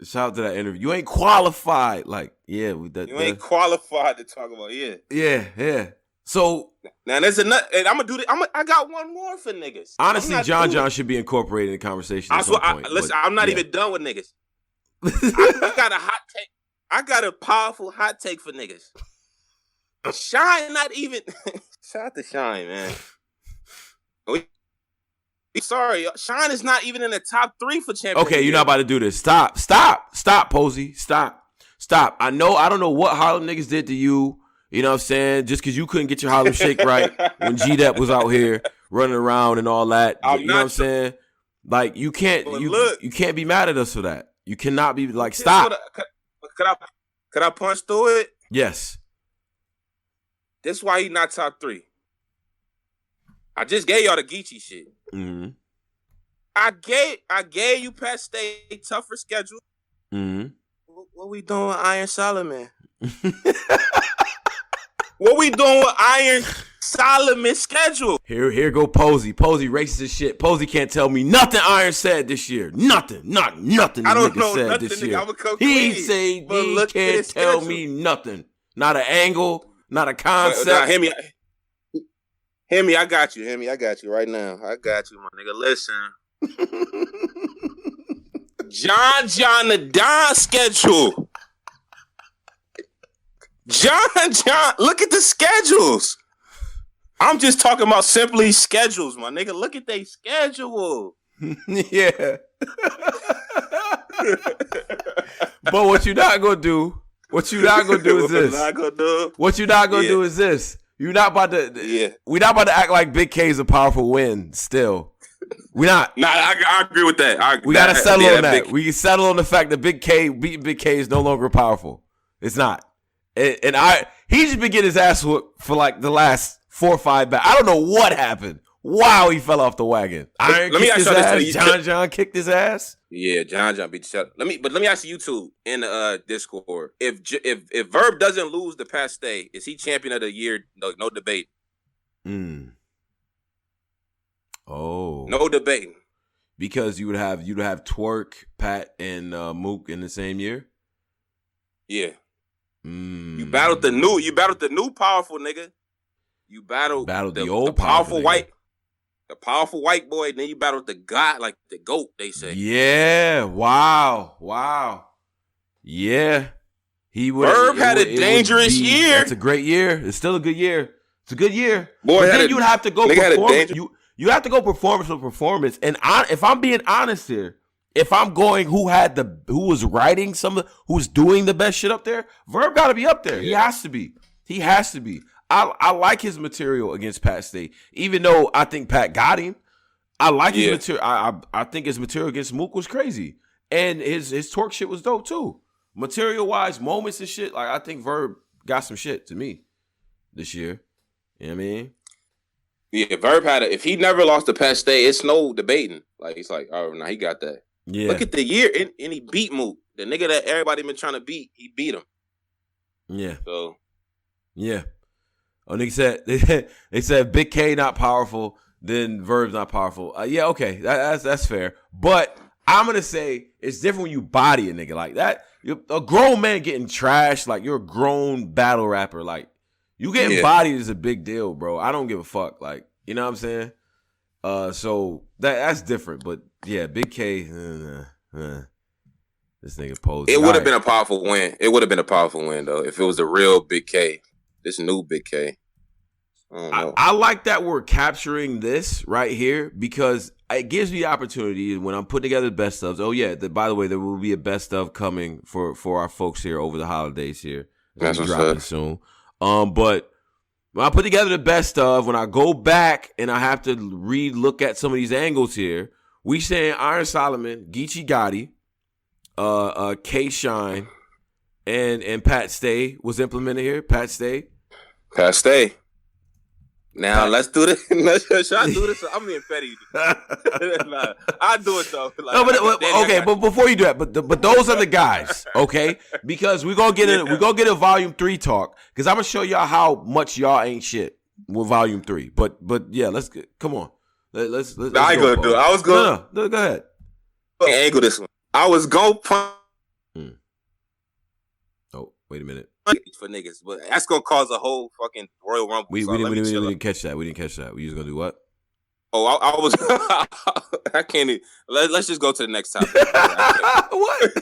Shout out to that interview. You ain't qualified. Like, you ain't qualified to talk about, Yeah. So now there's another, and I'm gonna do this. I got one more for niggas. Honestly, John should be incorporated in the conversation. I'm not even done with niggas. I got a hot take. I got a powerful hot take for niggas. Shine not even. Shout out to Shine, man. Sorry, Shine is not even in the top 3 for championship. Okay, you're not about to do this. Stop, Posey. Stop. I don't know what Harlem niggas did to you. You know what I'm saying? Just because you couldn't get your Harlem Shake right when G-Dep was out here running around and all that. You know what I'm saying? Like, you can't you can't be mad at us for that. You cannot be like, stop. Could I punch through it? Yes. This is why he's not top 3. I just gave y'all the Geechi shit. Mm-hmm. I gave you Pat State tougher schedule. Mm-hmm. What we doing with Iron Solomon? What we doing with Iron Solomon's schedule? Here go Posey. Posey racist as shit. Posey can't tell me nothing Iron said this year. Nothing. Nothing. I don't know said nothing. This nigga, year. He can't tell me nothing. Not an angle. Not a concept. Hear me. I got you. I got you right now. I got you, my nigga. Listen. John the Don schedule. John, look at the schedules. I'm just talking about simply schedules, my nigga. Look at their schedule. Yeah. But what you not gonna do? What you not gonna do is this. What you not gonna do is this. You're not about to. Yeah. We're not about to act like Big K is a powerful win. Still, we're not. Nah, I agree with that. We gotta settle on that. We can settle on the fact that beating Big K is no longer powerful. It's not. And he just been getting his ass whooped for like the last 4 or 5 battles. I don't know what happened. Wow, he fell off the wagon. Let me ask you this. John kicked his ass. Yeah, John beat the shit. Let me ask you two in the Discord. If Verb doesn't lose the past day, is he champion of the year? No debate. Oh, no debating. Because you'd have Twork, Pat, and Mook in the same year. Yeah. You battled the new powerful nigga. You battled the old powerful white. The powerful white boy, then you battled the god, like the GOAT, they say. Yeah, wow. Yeah. Verb had a dangerous year. That's a great year. It's still a good year. It's a good year. Boy, but then you'd have to go performance. You have to go performance for performance. And if I'm being honest here, if I'm going who was writing who's doing the best shit up there, Verb gotta be up there. Yeah. He has to be. I like his material against Pat Stay, even though I think Pat got him. I like his material. I think his material against Mook was crazy, and his Twork shit was dope too. Material wise, moments and shit. Like I think Verb got some shit to me this year. You know what I mean? Yeah, Verb if he never lost to Pat Stay, it's no debating. Like he's like, oh, now he got that. Yeah. Look at the year, and he beat Mook, the nigga that everybody been trying to beat. He beat him. Yeah. So. Yeah. Oh, they said Big K not powerful, then Verb's not powerful. Yeah, okay, that's fair. But I'm gonna say it's different when you body a nigga like that. You're a grown man getting trashed, like you're a grown battle rapper. Like you getting bodied is a big deal, bro. I don't give a fuck. Like you know what I'm saying. So that's different. But yeah, Big K. This nigga Posey. It would have been a powerful win. It would have been a powerful win though if it was the real Big K. This new Big K. I like that we're capturing this right here because it gives me the opportunity when I'm putting together the best ofs. Oh yeah, by the way, there will be a best of coming for our folks here over the holidays here. That's dropping soon. But when I put together the best of, when I go back and I have to look at some of these angles here, we saying Iron Solomon, Geechi Gotti, K Shine, and Pat Stay was implemented here. Pat Stay. Now let's do this. Should I do this? I'm being petty. Nah, I do it though. Like, no, but before you do that, but those are the guys, okay? Because we're gonna get a volume 3 talk. Because I'm gonna show y'all how much y'all ain't shit with volume 3. But yeah, come on. Let's I ain't gonna do it. I was gonna no, go ahead. Angle this one. I was gonna punch. Oh, wait a minute. For niggas, but that's gonna cause a whole fucking Royal Rumble. We didn't catch that. We just gonna do what? Oh, I was. I can't even. Let's just go to the next topic. What?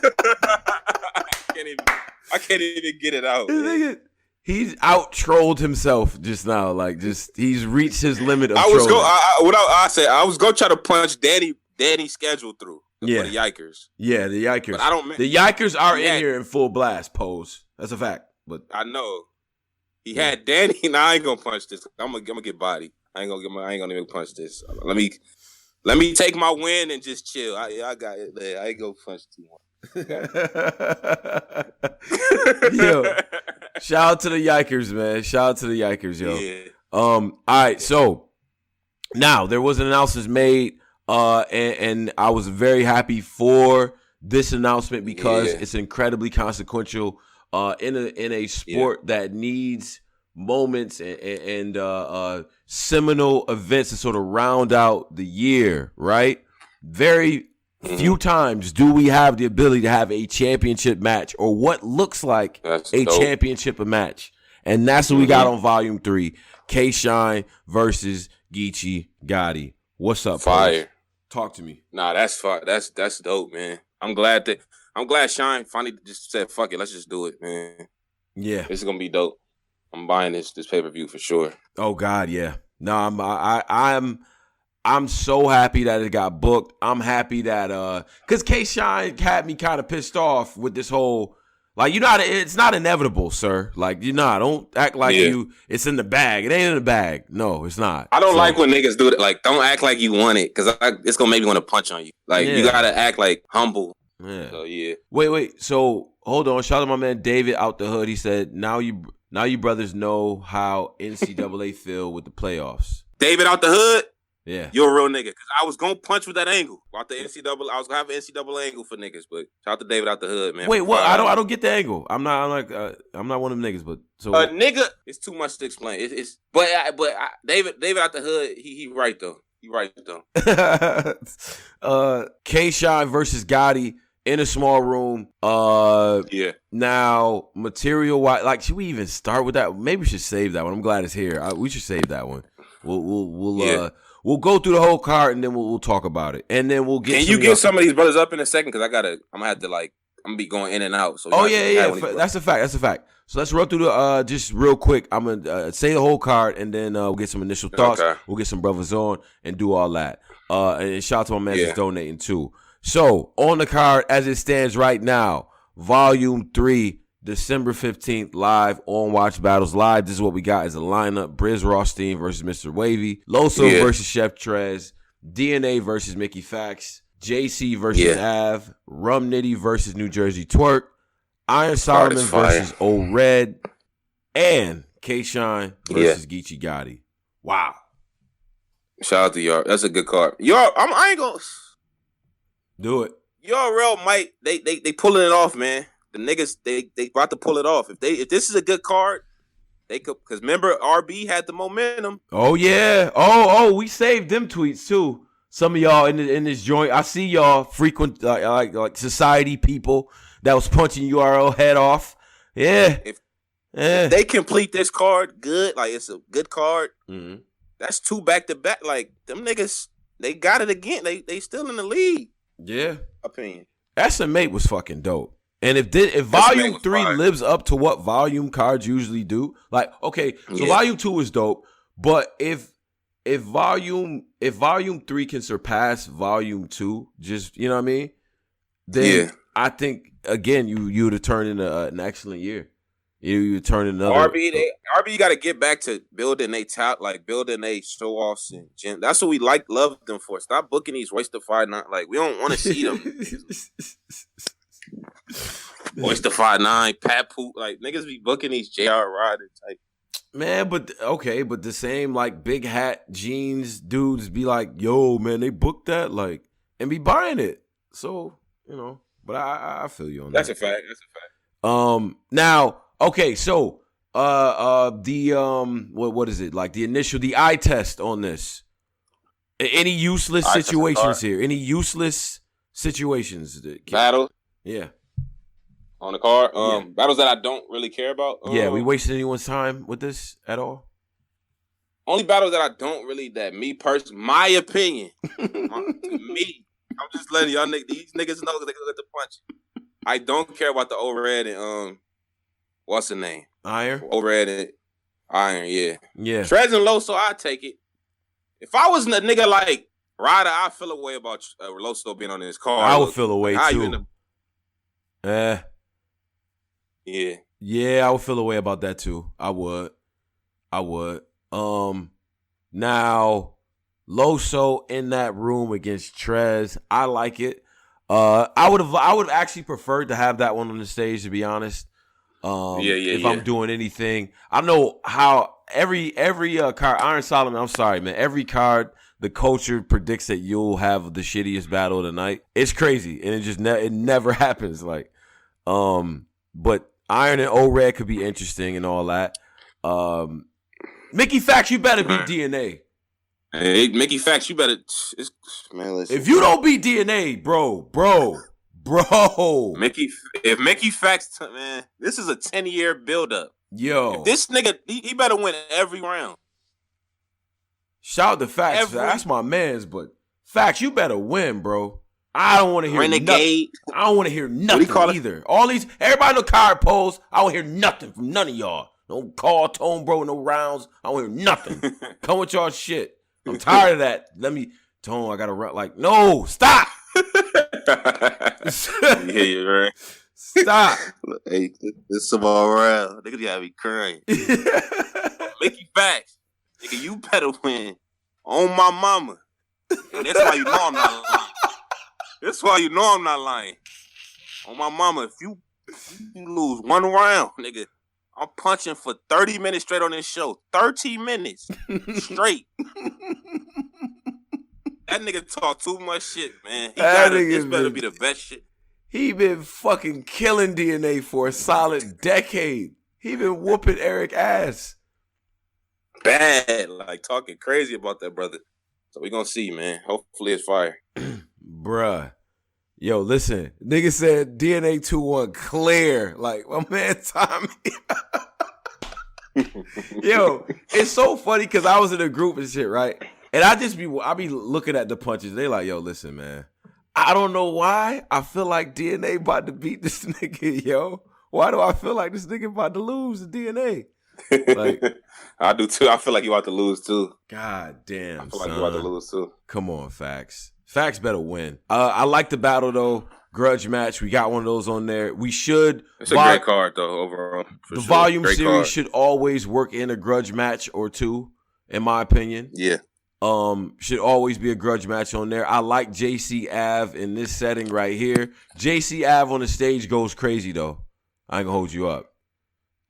I can't even get it out. He's out trolled himself just now. Like he's reached his limit of I was gonna try to punch Danny's schedule through. For the Yikers. Yeah, the Yikers. But I don't. The Yikers are in here in full blast. Pose. That's a fact. But I know he had Danny. Now I ain't gonna punch this. I'm gonna get body. I ain't gonna even punch this. Let me take my win and just chill. I got it. I ain't gonna punch too much. Yo, shout out to the Yikers, man. Shout out to the Yikers, yo. Yeah. All right. So now there was an announcement made, and I was very happy for this announcement because it's incredibly consequential. In a sport that needs moments and seminal events to sort of round out the year, right? Very few times do we have the ability to have a championship match or what looks like championship match. And that's what we got on volume 3. K Shine versus Geechi Gotti. What's up, Fire? Folks? Talk to me. Nah, that's fire. That's dope, man. I'm glad Shine finally just said, fuck it, let's just do it, man. Yeah. This is gonna be dope. I'm buying this pay-per-view for sure. Oh God, yeah. No, I'm so happy that it got booked. I'm happy that because K-Shine had me kind of pissed off with this whole like it's not inevitable, sir. Like don't act like it's in the bag. It ain't in the bag. No, it's not. I don't like when niggas do that. Like, don't act like you want it because it's gonna make me want to punch on you. Like you gotta act like humble. Yeah. So yeah. Wait. So hold on. Shout out to my man David out the hood. He said now you brothers know how NCAA feel with the playoffs. David out the hood. Yeah, you're a real nigga. Because I was gonna punch with that angle about the NCAA. I was gonna have an NCAA angle for niggas, but shout out to David out the hood, man. Wait, what? I don't get the angle. I'm not one of them niggas, but so nigga, it's too much to explain. David out the hood. He right though. He right though. K-Shine versus Gotti in a small room. Yeah. Now, material wise, like, should we even start with that? Maybe we should save that one. I'm glad it's here. We should save that one. We'll go through the whole card and then we'll talk about it, and then we'll get. Can you get some of these brothers up in a second? Because I'm gonna have to I'm gonna be going in and out. So that's a fact. So let's run through the just real quick. I'm gonna say the whole card and then we'll get some initial thoughts. Okay. We'll get some brothers on and do all that. And shout out to my man that's donating too. So on the card as it stands right now, Volume 3. December 15th, live on Watch Battles Live. This is what we got as a lineup. Briz Rothstein versus Mr. Wavy. Loso versus Chef Trez. DNA versus Mickey Fax. JC versus Av. Rum Nitty versus New Jerzey Twork. Iron Solomon versus Old Red. And K-Shine versus Geechi Gotti. Wow. Shout out to y'all. That's a good card. Y'all, I ain't gonna do it. Y'all real might they pulling it off, man. The niggas, they about to pull it off. If this is a good card, they could, because remember RB had the momentum. Oh yeah. Oh, we saved them tweets too. Some of y'all in this joint, I see y'all frequent like society people that was punching URL head off. Yeah. If they complete this card good, like it's a good card. Mm-hmm. That's 2 back-to-back. Like them niggas, they got it again. They still in the lead. Yeah. Opinion. SMA was fucking dope. And if Volume 3 lives up to what volume cards usually do, like, okay, so Volume 2 is dope, but if Volume 3 can surpass Volume 2, just, you know what I mean? Then I think, again, you would have turned in an excellent year. You would turn another. RB got to get back to building they top, like building they show offs and gym. That's what we love them for. Stop booking these wasted five. Not like we don't want to see them. Oyster 5'9", Pat Poop, like niggas be booking these JR Ryder type. Man, but the same like big hat jeans dudes be like, yo, man, they booked that, like, and be buying it. So, you know, but I feel you on that. That's a fact. Now, okay, so what is it? Like the eye test on this. Any useless situations here? Any useless situations? Battle? Yeah. On the card? Battles that I don't really care about. We wasting anyone's time with this at all? Only battles that I don't really, that me personally, my opinion, me, I'm just letting y'all these niggas know they can get the punch. I don't care about the overhead and what's the name? Iron? Overhead and Iron, yeah. Yeah. Trez and Loso, I take it. If I was a nigga like Ryder, I'd feel a way about Loso being on this card. I would feel a way too. Yeah. Yeah, I would feel a way about that too. I would. Now, Loso in that room against Trez, I like it. I would have actually preferred to have that one on the stage, to be honest. If I'm doing anything, I know how every card. Iron Solomon, I'm sorry, man. Every card, the culture predicts that you'll have the shittiest battle of the night. It's crazy, and it never happens. Like, but Iron and O-Red could be interesting and all that. Mickey Fax, you better beat DNA. Hey, Mickey Fax, you better. Man, listen. If you don't beat DNA, bro. If Mickey Fax, man, this is a 10-year buildup. Yo. If this nigga, he better win every round. Shout out to Fax. That's my man's, but Fax, you better win, bro. I don't want to hear Renegade. Nothing. I don't want to hear nothing either. Everybody no card polls. I don't hear nothing from none of y'all. No call, Tone Bro, no rounds. I don't hear nothing. Come with y'all shit. I'm tired of that. Let me, Tone, I got to run. Like, no, stop. Yeah, you're right. Stop. Hey, this some all around. Nigga, you gotta be crying. Mickey facts. Nigga, you better win on my mama. And that's why you know I'm not lying. That's why you know I'm not lying. On my mama, if you lose one round, nigga, I'm punching for 30 minutes straight on this show. 30 minutes straight. That nigga talk too much shit, man. This better be the best shit. He been fucking killing DNA for a solid decade. He been whooping Eric ass. Bad. Like, talking crazy about that, brother. So we gonna see, man. Hopefully it's fire. Bruh. Yo, listen. Nigga said DNA 2-1 clear. Like, my man Tommy. Yo, it's so funny because I was in a group and shit, right? And I be looking at the punches. They like, yo, listen, man. I don't know why. I feel like DNA about to beat this nigga, yo. Why do I feel like this nigga about to lose the DNA? Like, I do too. I feel like you about to lose too. God damn, I feel like you about to lose too. Come on, Facts. Facts better win. I like the battle though. Grudge match. We got one of those on there. We should. It's a great card though overall. The volume series should always work in a grudge match or two, in my opinion. Yeah. Should always be a grudge match on there. I like JC Ave in this setting right here. JC Ave on the stage goes crazy though. I ain't gonna hold you up.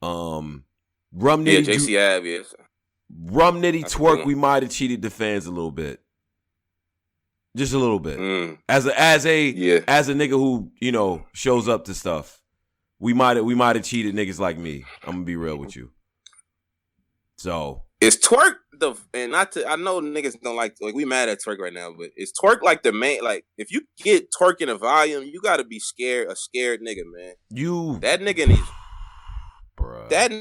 Rum Nitty, yeah, JC Ave, yes. Rum Nitty Twork, we might have cheated the fans a little bit. Just a little bit. As a nigga who, you know, shows up to stuff. We might have cheated niggas like me. I'm gonna be real with you. So is Twork I know niggas don't like we mad at Twork right now, but is Twork like the main, like if you get Twork in a volume, you gotta be a scared nigga, man. That nigga needs bruh. That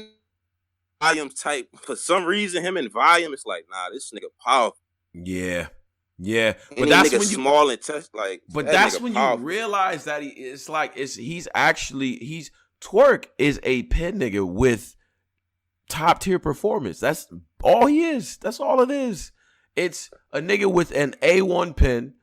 volume type, for some reason, him in volume, it's like, nah, this nigga powerful. Yeah. Yeah. But that's when you small and touch like. But that's when you realize that Twork is a pen nigga with top tier performance. That's all he is. That's all it is. It's a nigga with an A1 pen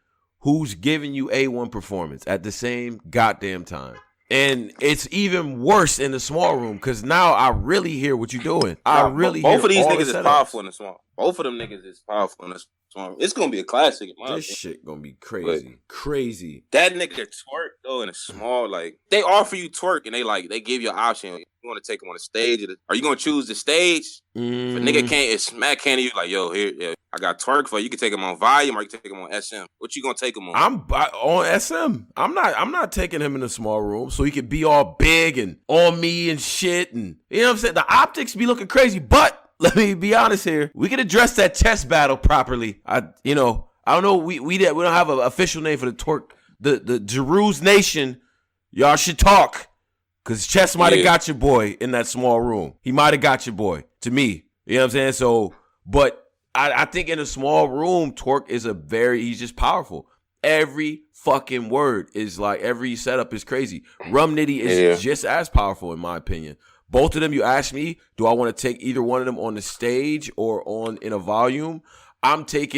who's giving you A1 performance at the same goddamn time. And it's even worse in the small room because now I really hear what you're doing. Both of these niggas is powerful in the small. Both of them niggas is powerful in the small room. It's gonna be a classic. This shit gonna be crazy. Crazy. That nigga Twork though in a small, like they offer you Twork and they give you an option. You want to take him on the stage? Are you gonna choose the stage? If a nigga can't, it's Matt Candy. You like, yo, here, yeah, I got Twork for you. You can take him on volume or you can take him on SM. What you gonna take him on? I'm on SM. I'm not taking him in a small room so he could be all big and on me and shit. And you know what I'm saying? The optics be looking crazy, but let me be honest here. We can address that chess battle properly. I don't know. We don't have an official name for the Twork. The Jeru's Nation. Y'all should talk. Because Chess might have got your boy in that small room. He might have got your boy, to me. You know what I'm saying? So, but I think in a small room, Twork is he's just powerful. Every fucking word is like, every setup is crazy. Rum Nitty is just as powerful, in my opinion. Both of them, you ask me, do I want to take either one of them on the stage or in a volume? I would take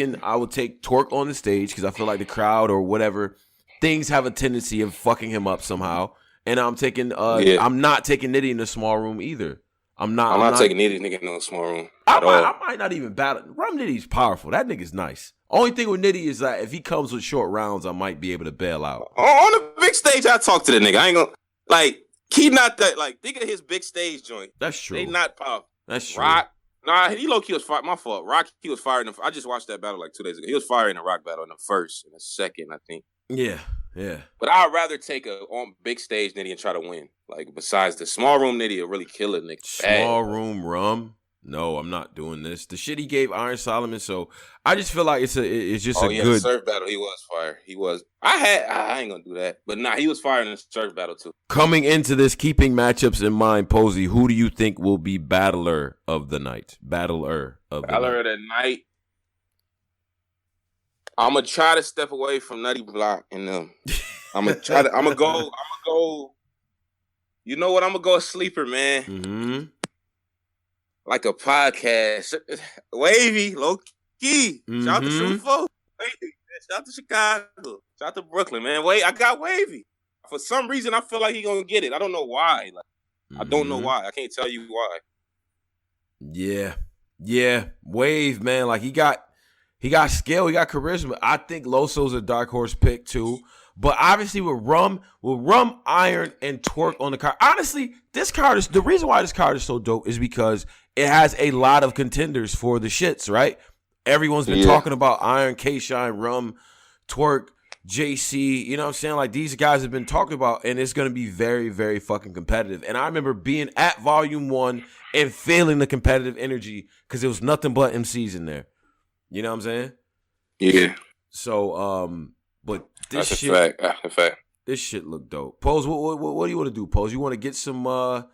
Twork on the stage because I feel like the crowd or whatever, things have a tendency of fucking him up somehow. And I'm taking I'm not taking Nitty in the small room either. I'm not taking Nitty nigga in the small room. I might not even battle. Rum Nitty's powerful. That nigga's nice. Only thing with Nitty is that if he comes with short rounds, I might be able to bail out. On the big stage, I talk to the nigga. I ain't gonna he not that think of his big stage joint. That's true. They not powerful. That's true. Rock. Nah, he low key was fired. My fault. Rock, he was fired. I just watched that battle like 2 days ago. He was fired in a Rock battle in the first and the second, I think. Yeah. But I'd rather take on big stage Nitty and try to win. Like, besides the small room Nitty, will really kill a nigga. Small room Rum? No, I'm not doing this. The shit he gave Iron Solomon, so I just feel like it's just a good. The surf battle, he was fired. He was. I ain't gonna do that. But nah, he was fired in the surf battle too. Coming into this, keeping matchups in mind, Posey, who do you think will be battler of the night? Battler of the night. I'm gonna try to step away from Nutty Block and them. I'm gonna go. You know what? I'm gonna go a sleeper, man. Mm-hmm. Like a podcast, wavy, low Key. Shout out to True Folk. Shout out to Chicago. Shout out to Brooklyn, man. Wait, I got Wavy. For some reason, I feel like he's gonna get it. I don't know why. Like, I don't know why. I can't tell you why. Yeah. Wave, man. Like he got skill, he got charisma. I think Loso's a dark horse pick too. But obviously with Rum, Iron, and Twork on the card. Honestly, the reason why this card is so dope is because it has a lot of contenders for the shits, right? Everyone's been talking about Iron, K-Shine, Rum, Twork, JC. You know what I'm saying? Like, these guys have been talking about, and it's going to be very, very fucking competitive. And I remember being at Volume 1 and feeling the competitive energy because it was nothing but MCs in there. You know what I'm saying? Yeah. So, but this That's shit, That's a fact. This shit look dope. Pose, what do you want to do, Pose? You want to get some of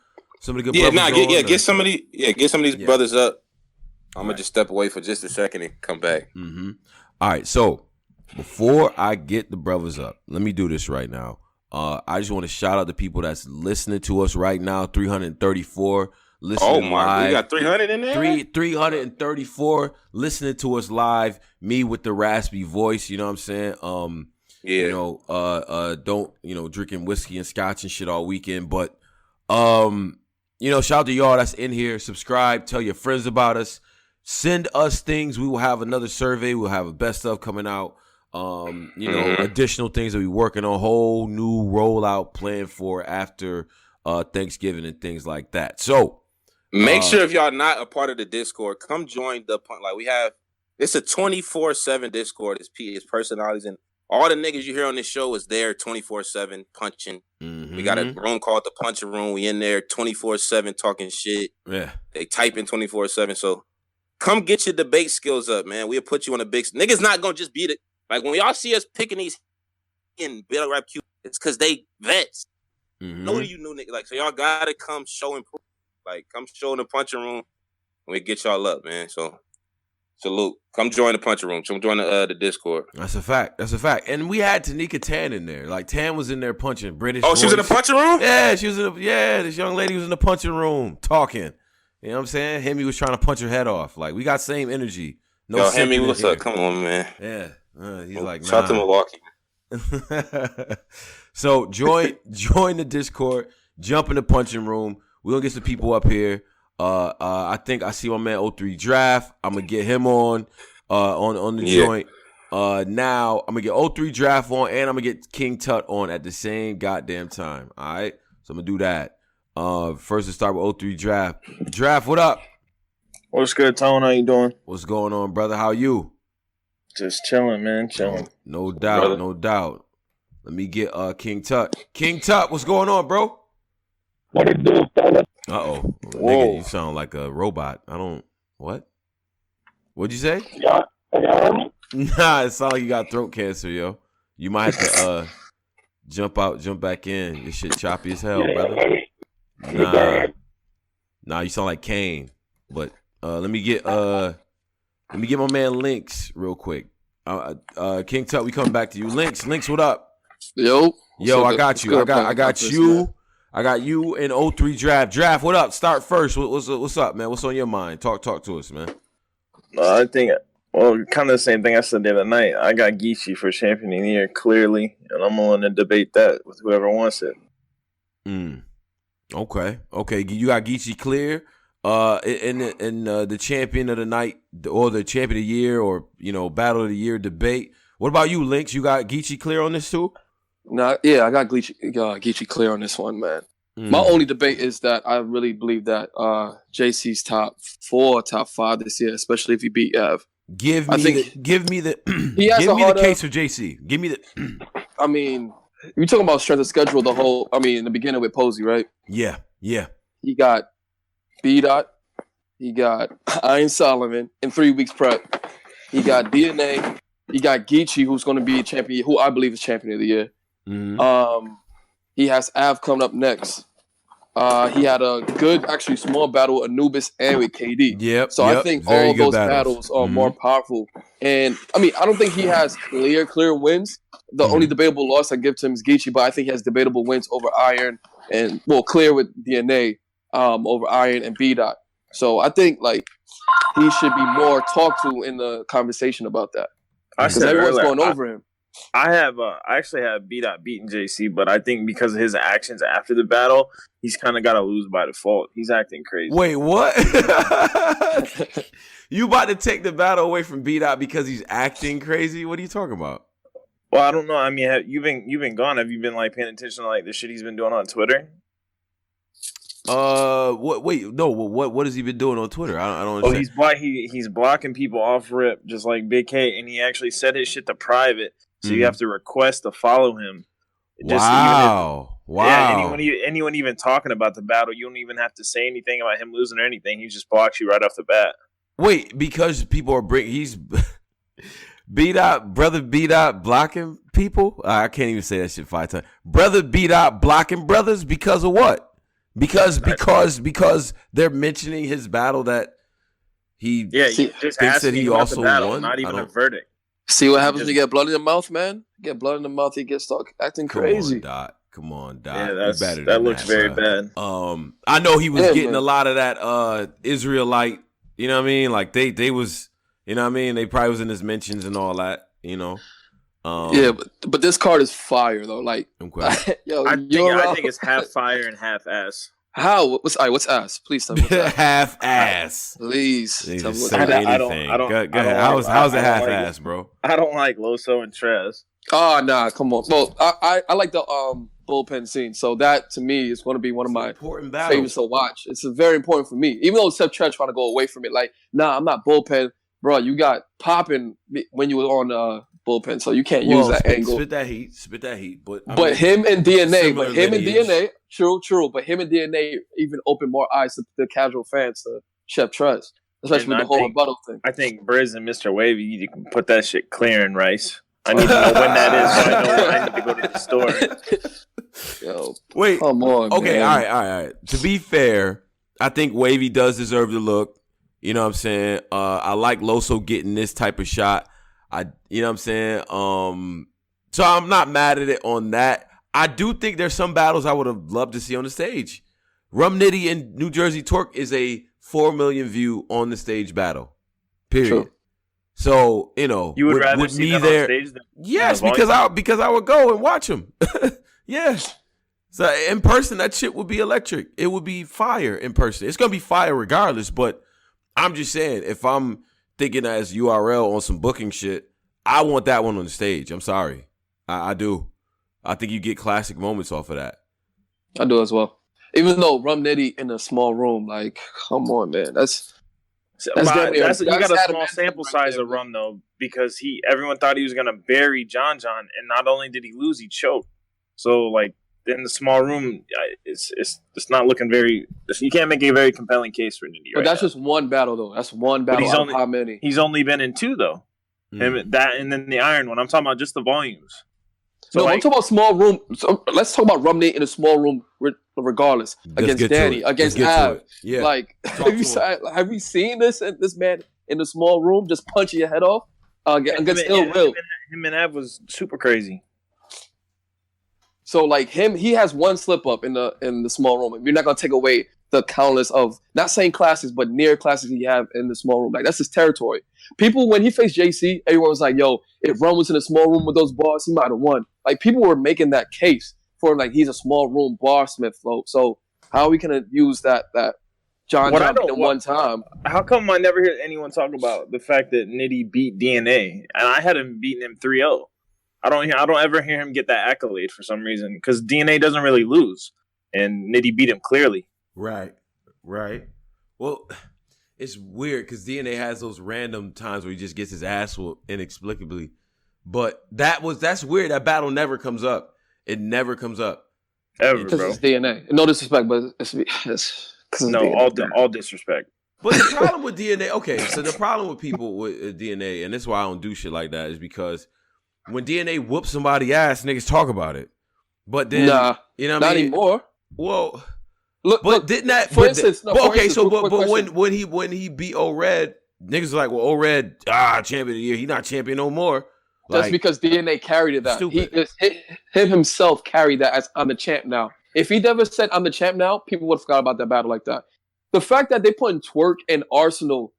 the good brothers get some of these brothers up. I'm gonna just step away for just a second and come back. Mm-hmm. All right, so before I get the brothers up, let me do this right now. I just want to shout out the people that's listening to us right now. 334 listening live. We got 300 in there. 334 listening to us live. Me with the raspy voice. You know what I'm saying? You know, don't drinking whiskey and scotch and shit all weekend, but shout out to y'all that's in here. Subscribe. Tell your friends about us. Send us things. We will have another survey. We'll have a best stuff coming out. Additional things that we're working on. Whole new rollout plan for after Thanksgiving and things like that. So make sure if y'all not a part of the Discord, come join it's a 24/7 Discord. It's personalities and all the niggas you hear on this show is there 24/7 punching. We got a room called the Punching Room. We in there 24/7 talking shit. Yeah, they type in 24/7. So come get your debate skills up, man. We'll put you on a big. Niggas not gonna just beat it. Like when y'all see us picking these in battle rap Q, it's because they vets. No, you new niggas. Like, so y'all gotta come show and prove. Like, come show in the Punching Room, and we get y'all up, man. So salute. Come join the Punching Room. Come join the Discord. That's a fact. And we had Tanika Tan in there. Like, Tan was in there punching British. Oh, she was in the Punching Room? Yeah, she was this young lady was in the Punching Room talking. You know what I'm saying? Hemi was trying to punch her head off. Like, we got same energy. No, yo, Hemi, what's up? Come on, man. Yeah. He's like, nah. Shout out to Milwaukee. So join the Discord. Jump in the Punching Room. We're going to get some people up here. I think I see my man 03 Draft. I'm going to get him on the joint. Now, I'm going to get 03 Draft on, and I'm going to get King Tut on at the same goddamn time. All right? So I'm going to do that. First, let's start with 03 Draft. Draft, what up? What's good, Tone? How you doing? What's going on, brother? How you? Just chilling, man. Chilling. No doubt, brother. No doubt. Let me get King Tut. King Tut, what's going on, bro? What it do, fella? Uh-oh. Nigga, you sound like a robot. What? What'd you say? Yeah, Nah, it sounds like you got throat cancer, yo. You might have to jump back in. This shit choppy as hell, brother. Nah, you sound like Kane. But let me get my man Lynx real quick. King Tut, we coming back to you. Lynx, what up? Yo, I got you. I got you. I got you and 03 Draft. Draft, what up? Start first. What's up, man? What's on your mind? Talk to us, man. I think, kind of the same thing I said the other night. I got Geechi for champion of the year, clearly, and I'm willing to debate that with whoever wants it. Okay. You got Geechi clear. In the champion of the night or the champion of the year or battle of the year debate. What about you, Lynx? You got Geechi clear on this too? I got Geechi clear on this one, man. My only debate is that I really believe that JC's top 4, top 5 this year, especially if he beat Ev. Give me the case for JC. Give me the. I mean, you're talking about strength of schedule. In the beginning with Posey, right? Yeah. He got B-Dot. He got Iron Solomon in 3 weeks prep. He got DNA. He got Geechi, who's going to be a champion, who I believe is champion of the year. He has Av coming up next. He had a good, actually small battle with Anubis and with KD. Yep. I think all those battles are more powerful. And I don't think he has clear wins. The only debatable loss I give to him is Geechi, but I think he has debatable wins over Iron and clear with DNA over Iron and B-Dot. So I think like he should be more talked to in the conversation about that. Because everyone's going over him. I actually have B-Dot beating JC, but I think because of his actions after the battle, he's kind of got to lose by default. He's acting crazy. Wait, what? You about to take the battle away from B-Dot because he's acting crazy? What are you talking about? Well, I don't know. I mean, you've been gone. Have you been like paying attention to like the shit he's been doing on Twitter? What? Wait, no. What has he been doing on Twitter? I don't understand. Oh, he's blocking people off rip, just like Big K, and he actually set his shit to private. So you have to request to follow him. Wow. Yeah, anyone even talking about the battle, you don't even have to say anything about him losing or anything. He just blocks you right off the bat. Wait, because people are he's brother B-Dot blocking people? I can't even say that shit 5 times. Brother B-Dot blocking brothers because of what? Because they're mentioning his battle that he just thinks that he also battle, won. Not even a verdict. See what happens when you get blood in the mouth, man? Get blood in the mouth, he gets stuck acting crazy. Come on, Dot. Yeah, that looks very bad. I know he was getting a lot of that Israelite, you know what I mean? Like they was, you know what I mean? They probably was in his mentions and all that, you know. Yeah, but this card is fire though. Like, yo, I think it's half fire and half ass. How? What's ass? Please tell me. Half ass. Please. Tell me I don't. Go ahead. How's it half ass, bro? I don't like Loso and Trez. Oh nah, come on. Well, I like the bullpen scene. So that to me is going to be one of my favorites to watch. It's very important for me. Even though Seth Trez trying to go away from it, like, nah, I'm not bullpen, bro. You got popping when you were on bullpen, so you can't use that angle. Spit that heat. But him and DNA, true. But him and DNA even open more eyes to the casual fans to Chef Trez, especially with the whole rebuttal thing. I think Briz and Mr. Wavy, you can put that shit clearing Rice. I need to know when that is, so I know when I need to go to the store. Yo, wait, come on. Okay, man. all right. To be fair, I think Wavy does deserve the look. You know what I'm saying? I like Loso getting this type of shot. You know what I'm saying? So I'm not mad at it on that. I do think there's some battles I would have loved to see on the stage. Rum Nitty and Jerzey Twork is a 4 million view on the stage battle. Period. True. So, you know, you would rather see me there? On stage than yes, because I would go and watch him. Yeah. So in person, that shit would be electric. It would be fire in person. It's gonna be fire regardless. But I'm just saying, if I'm thinking as URL on some booking shit, I want that one on the stage. I'm sorry, I do. I think you get classic moments off of that. I do as well. Even though Rum Nitty in a small room, like, come on, man, you got a small sample size of Rum though, because everyone thought he was gonna bury John, and not only did he lose, he choked. So like in the small room, it's not looking very. You can't make a very compelling case for Nitty. But that's just one battle though. That's one battle. How many? He's only been in 2 though. And then the Iron one. I'm talking about just the volumes. So I'm talking about small room. So let's talk about Rum Nitty in a small room, regardless, against Danny, against Av. Yeah. Like, have you seen this man in the small room just punching your head off against Ill Will? Him and Av was super crazy. So like he has one slip up in the small room. You're not gonna take away the countless of not saying classics, but near classics he have in the small room. Like that's his territory. People when he faced JC, everyone was like, "Yo, if Rum was in a small room with those bars, he might have won." Like people were making that case for like he's a small room barsmith float. So how are we gonna use that John one time? How come I never hear anyone talk about the fact that Nitty beat DNA and I had him beating him 3-0? I don't ever hear him get that accolade for some reason because DNA doesn't really lose and Nitty beat him clearly. Right. Well, it's weird because DNA has those random times where he just gets his ass whooped inexplicably. But that's weird. That battle never comes up. It never comes up. Ever, because bro. It's DNA. No disrespect, but it's no, DNA. all disrespect. But the problem with DNA, okay, so the problem with people with DNA, and this is why I don't do shit like that, is because when DNA whoops somebody's ass, niggas talk about it. But then, you know what I mean? Not anymore. Well, look, didn't that? For instance, when he beat O-Red, niggas were like, well, O-Red, champion of the year. He not champion no more. Just because DNA carried it that. Him himself carried that as I'm the champ now. If he never said I'm the champ now, people would have forgot about that battle like that. the fact that they putting Twork and Arsenal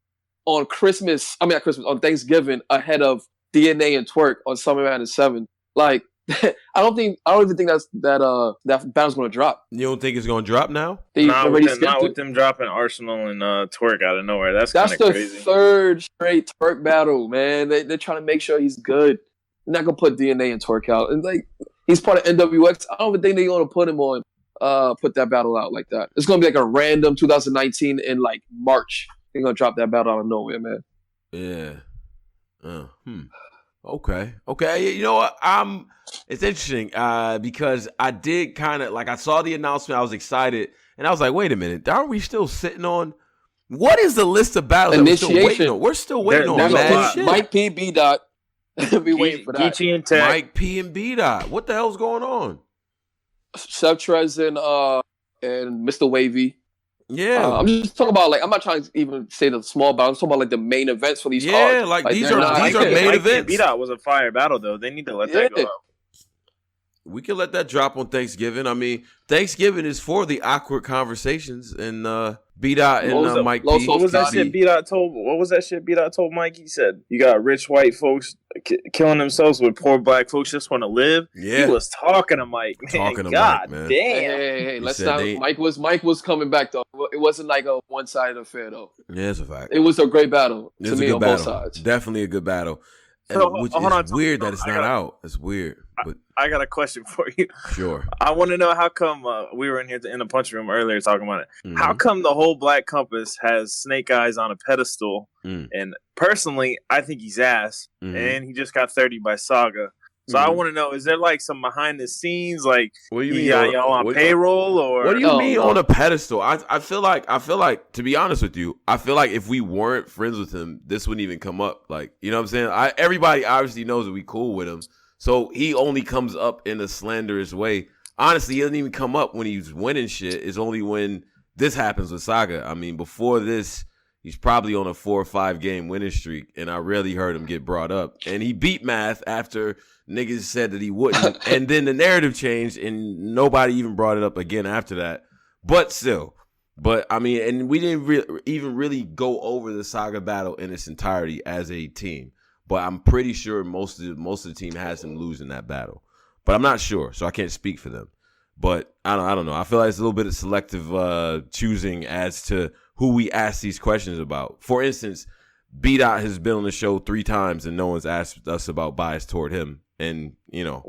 on on Thanksgiving ahead of DNA and Twork on Summer Madness 7, like I don't even think that battle's gonna drop. You don't think it's gonna drop now? Not with them dropping Arsenal and Twork out of nowhere. That's the crazy. Third straight Twork battle, man. They're trying to make sure he's good. They're not gonna put DNA and Twork out, and like he's part of NWX. I don't even think they're gonna put him on. Put that battle out like that. It's gonna be like a random 2019 in like March. They're gonna drop that battle out of nowhere, man. Yeah. Okay. You know what? It's interesting because I did kind of like I saw the announcement. I was excited, and I was like, "Wait a minute, aren't we still sitting on what is the list of battles initiation? We're still waiting on mad shit. Mike P, B Dot. Be waiting for that. Geechi and Tech. Mike P and B Dot. What the hell's going on? Chef Trez and Mr. Wavy. Yeah, I'm just talking about like I'm not trying to even say the small battles. I'm talking about like the main events for these cards. Yeah, like these are main events. B-Dot was a fire battle though. They need to let that go out. We can let that drop on Thanksgiving. I mean, Thanksgiving is for the awkward conversations, and B-Dot and Mike P. What was that shit B-Dot told Mike? He said, you got rich white folks killing themselves with poor black folks just want to live. Yeah. He was talking to Mike, man. God damn. Hey, let's not. Mike was coming back, though. It wasn't like a one-sided affair, though. Yeah, it's a fact. It was a great battle to me on both sides. Definitely a good battle. So, which is weird that it's not out. It's weird. But I got a question for you. Sure. I want to know how come we were in here in the punch room earlier talking about it. Mm-hmm. How come the whole Black Compass has Snake Eyes on a pedestal? And personally, I think he's ass. And he just got 30 by Saga. So I want to know, is there like some behind the scenes, like what do you mean, y'all on payroll or what do you mean on a pedestal? I feel like to be honest with you, I feel like if we weren't friends with him, this wouldn't even come up. Like, you know what I'm saying? Everybody obviously knows that we cool with him. So he only comes up in a slanderous way. Honestly, he doesn't even come up when he's winning shit. It's only when this happens with Saga. I mean, before this, he's probably on a 4 or 5 game winning streak, and I rarely heard him get brought up. And he beat Math after niggas said that he wouldn't, and then the narrative changed, and nobody even brought it up again after that. But still, I mean, and we didn't even really go over the Saga battle in its entirety as a team. But I'm pretty sure most of the team has him losing that battle. But I'm not sure, so I can't speak for them. But I don't know. I feel like it's a little bit of selective choosing as to who we ask these questions about. For instance, B-Dot has been on the show 3 times and no one's asked us about bias toward him. And, you know,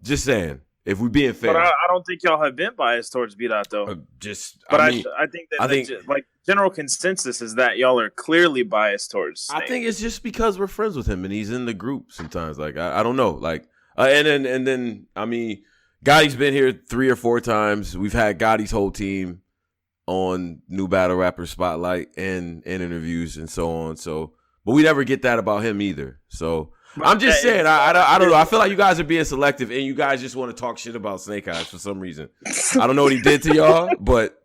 just saying, if we're being fair. But I don't think y'all have been biased towards B-Dot, though. I think like general consensus is that y'all are clearly biased towards Snake. I think it's just because we're friends with him and he's in the group sometimes. Like, I don't know. Like, and then, I mean, Gotti's been here 3 or 4 times. We've had Gotti's whole team on New Battle Rapper Spotlight and interviews and so on. So, but we never get that about him either. So I'm just saying, I don't know. I feel like you guys are being selective and you guys just want to talk shit about Snake Eyes for some reason. I don't know what he did to y'all, but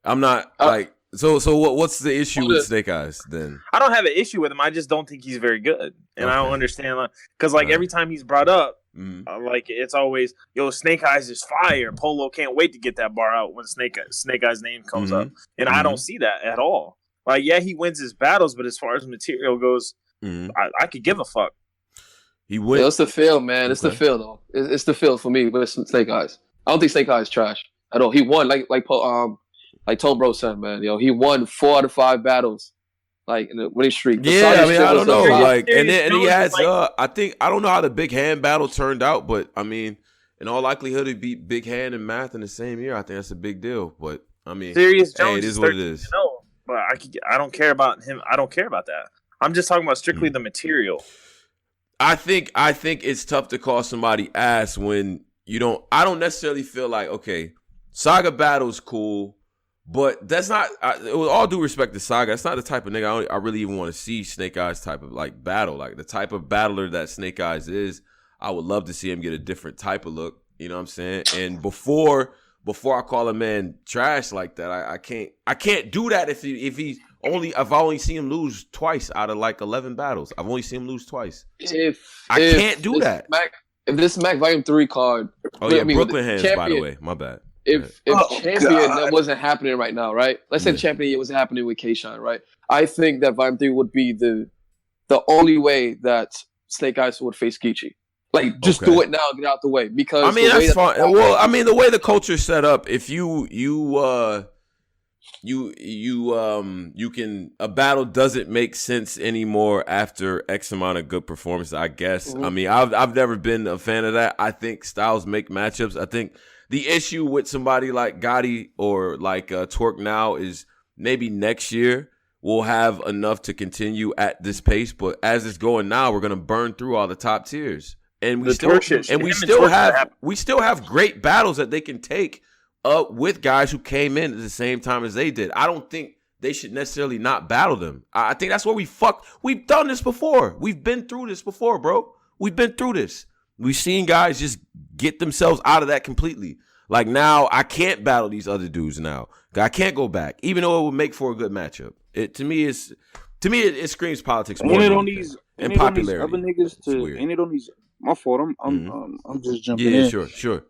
I'm not like. So what's the issue with Snake Eyes then? I don't have an issue with him. I just don't think he's very good, and I don't understand because every time he's brought up, like it's always Snake Eyes is fire. Polo can't wait to get that bar out when Snake Eyes name comes up, and I don't see that at all. Like, yeah, he wins his battles, but as far as material goes, I could give a fuck. He wins. Yeah, it's the feel, man. It's the feel though. It's the feel for me with Snake Eyes. I don't think Snake Eyes trash at all. He won like Tone Bro said, man. He won 4 out of 5 battles, like in the winning streak. Yeah, I mean, I don't know. Like, and he has. I don't know how the Big Hand battle turned out, but I mean, in all likelihood, he beat Big Hand and Math in the same year. I think that's a big deal. But I mean, Serious Jones, it is what it is. No, but I don't care about him. I don't care about that. I'm just talking about strictly the material. I think it's tough to call somebody ass when you don't. I don't necessarily feel like, okay, Saga battle's cool. But that's not, with all due respect to Saga, that's not the type of nigga I really even want to see Snake Eyes type of like battle. Like the type of battler that Snake Eyes is, I would love to see him get a different type of look. You know what I'm saying? And before I call a man trash like that, I can't do that if I only see him lose twice out of like 11 battles. I've only seen him lose twice. I can't do that. If this Mac Volume 3 card. Oh yeah, Brooklyn Hands, by the way. My bad. if champion that wasn't happening right now, right? Let's say champion wasn't happening with K-Shine, right? I think that Volume 3 would be the only way that Snake Eyes would face Geechi. Like, just do it now, get out the way. Because I mean, that's fine. Well, I mean, the way the culture is set up, if you can, a battle doesn't make sense anymore after X amount of good performances, I guess. I mean, I've never been a fan of that. I think styles make matchups. I think the issue with somebody like Gotti or like Twork now is maybe next year we'll have enough to continue at this pace. But as it's going now, we're gonna burn through all the top tiers, and we still have great battles that they can take with guys who came in at the same time as they did. I don't think they should necessarily not battle them. I think that's where we've done this before. We've been through this before, bro. We've been through this. We've seen guys just get themselves out of that completely. Like, now I can't battle these other dudes now. I can't go back, even though it would make for a good matchup. It screams politics more and popularity. Other niggas ain't it on these? My fault. I'm just jumping in. Yeah, sure.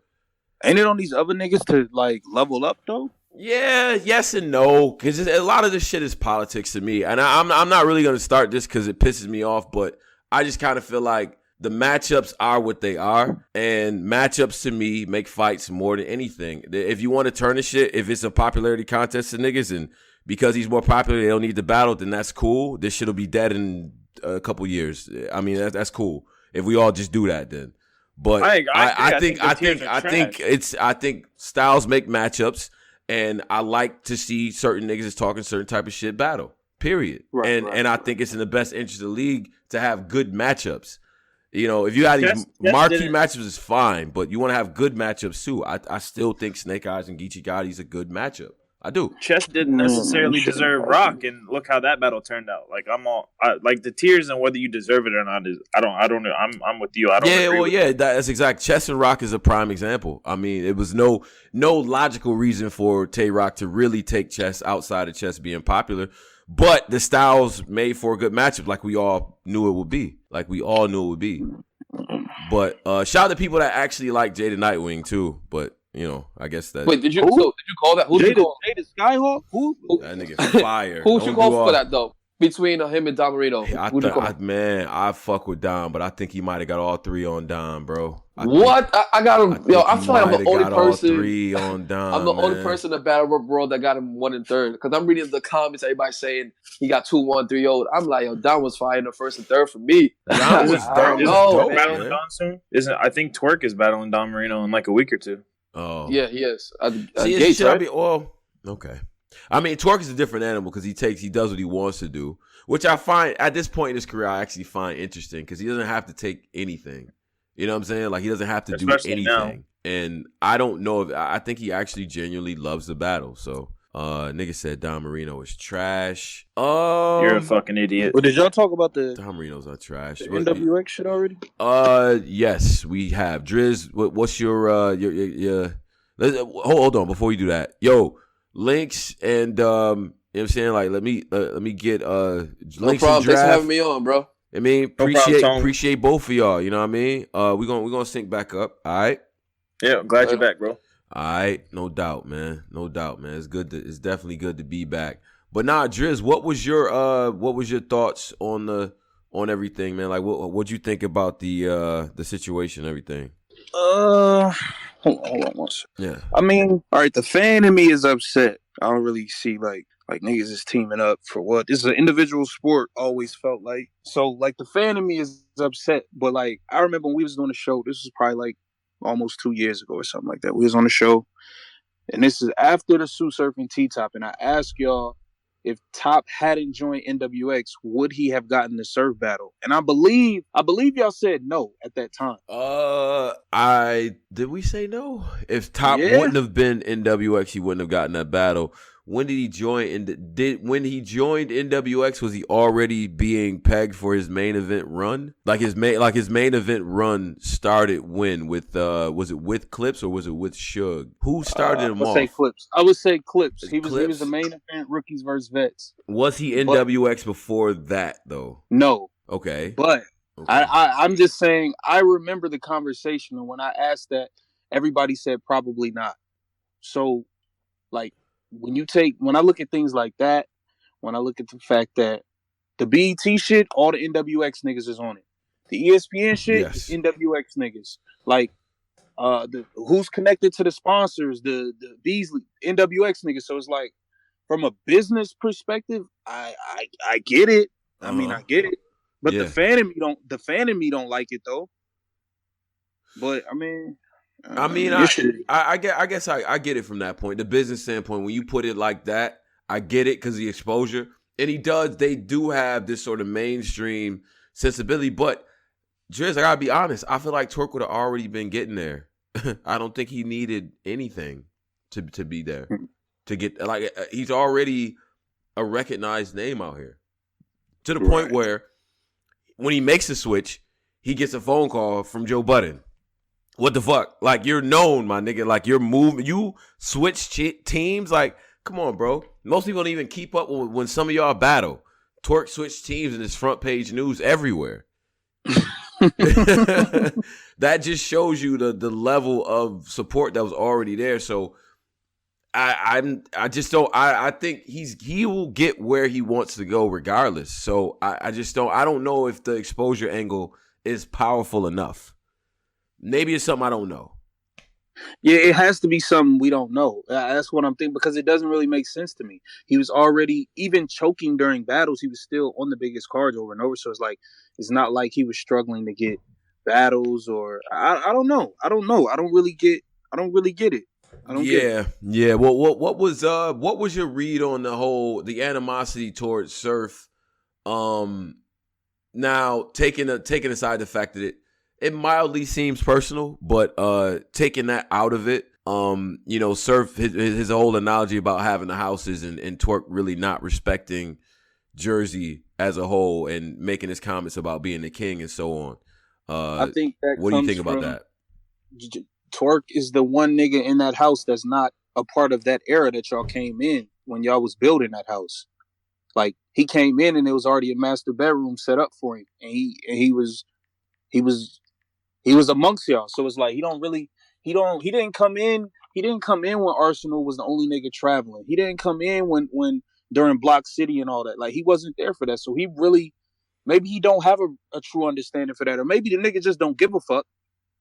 Ain't it on these other niggas to like level up though? Yeah, yes and no, because a lot of this shit is politics to me, and I'm not really gonna start this because it pisses me off, but I just kind of feel like the matchups are what they are, and matchups to me make fights more than anything. If you want to turn the shit, if it's a popularity contest to niggas, and because he's more popular, they don't need to battle, then that's cool. This shit'll be dead in a couple years. I mean, that's cool if we all just do that then. But I think styles make matchups, and I like to see certain niggas is talking certain type of shit battle. Period. And I think it's in the best interest of the league to have good matchups. You know, if you have these marquee matchups, it's fine, but you want to have good matchups too. I still think Snake Eyes and Geechi Gotti is a good matchup. I do. Chess didn't necessarily deserve Rock, and look how that battle turned out. Like, like the tiers and whether you deserve it or not is I don't know. I'm with you. I don't. That's exact. Chess and Rock is a prime example. I mean, it was no logical reason for Tay Rock to really take Chess outside of Chess being popular, but the styles made for a good matchup, like we all knew it would be. But shout out to people that actually like Jada Nightwing too. But you know, I guess that. Wait, did you call that? Who did you call? Jada Skyhawk? Who? That nigga fire. Who would you call for that though? Between him and Dom Marino. I fuck with Dom, but I think he might have got all three on Dom, bro. I got him. I feel like I'm the only person. All three on Dom. I'm the only person in the Battle Rap world that got him 1 and 3rd. Because I'm reading the comments, everybody saying he got 2-1, 3-0. I'm like, yo, Dom was fire in the 1st and 3rd for me. Dom was dope, battling Dom soon? I think Twork is battling Dom Marino in like a week or two. Oh yeah, he is. Gates, right? Okay. I mean, Twork is a different animal because he does what he wants to do, which I find at this point in his career I actually find interesting because he doesn't have to take anything. You know what I'm saying? Like, he doesn't have to do anything. Now. And I don't know I think he actually genuinely loves the battle. So, nigga said Dom Marino is trash. You're a fucking idiot. Well, did y'all talk about the Dom Marino's not trash? The NWX shit already? Yes, we have. Driz, what's your hold on before you do that. Yo, links and you know what I'm saying? Like, let me get links. No problem. Thanks for having me on, bro. I mean, appreciate both of y'all. You know what I mean? We're gonna sync back up. All right. Yeah, I'm glad you're back, bro. All right, no doubt, man. It's definitely good to be back. But nah, Driz, what was your thoughts on everything, man? Like, what'd you think about the situation and everything? Hold on one second. Yeah. I mean, all right, the fan in me is upset. I don't really see like niggas is teaming up for what? This is an individual sport, always felt like. So like the fan in me is upset. But like I remember when we was doing a show, this was probably like almost 2 years ago or something like that. We was on the show. And this is after the Sue Surf and T-Top. And I asked y'all, if Top hadn't joined NWX, would he have gotten the surf battle? And I believe y'all said no at that time. Did we say no? If Top wouldn't have been NWX, he wouldn't have gotten that battle. When did he join? When he joined NWX, was he already being pegged for his main event run? Like his main event run started when? With was it with Clips or was it with Suge? Who started him off? I would say Clips. He was the main event, rookies versus vets. Was he NWX before that though? No. Okay. But I'm just saying, I remember the conversation, and when I asked that, everybody said probably not. So, like, when I look at things like that, when I look at the fact that the BET shit, all the NWX niggas is on it. The ESPN shit, Yes. NWX niggas. Like, the who's connected to the sponsors, the Beasley, NWX niggas. So it's like, from a business perspective, I get it. I mean, I get it. But the fan in me don't like it though. But I mean, I guess I get it from that point. The business standpoint, when you put it like that, I get it because the exposure. And they do have this sort of mainstream sensibility. But Driz, I gotta be honest, I feel like Twork would have already been getting there. I don't think he needed anything to be there. To get, like, he's already a recognized name out here. To the point where when he makes the switch, he gets a phone call from Joe Budden. What the fuck? Like, you're known, my nigga. Like, you're moving. You switch teams. Like, come on, bro. Most people don't even keep up when some of y'all battle. Twork switched teams and it's front page news everywhere. That just shows you the level of support that was already there. So I think he will get where he wants to go regardless. So I don't know if the exposure angle is powerful enough. Maybe it's something I don't know. Yeah, it has to be something we don't know. That's what I'm thinking, because it doesn't really make sense to me. He was already, even choking during battles, he was still on the biggest cards over and over. So it's like, it's not like he was struggling to get battles, or I don't know. I don't really get it. Yeah. Well, what was your read on the animosity towards Surf? Now taking aside the fact that it mildly seems personal, but taking that out of it, Surf, his whole analogy about having the houses and Twork really not respecting Jerzey as a whole and making his comments about being the king and so on. I think that. What do you think about that? Twork is the one nigga in that house that's not a part of that era that y'all came in when y'all was building that house. Like, he came in and there was already a master bedroom set up for him, and he was amongst y'all. So it's like, he didn't come in when Arsenal was the only nigga traveling. He didn't come in when during Block City and all that. Like, he wasn't there for that. So he really, maybe he don't have a true understanding for that, or maybe the nigga just don't give a fuck.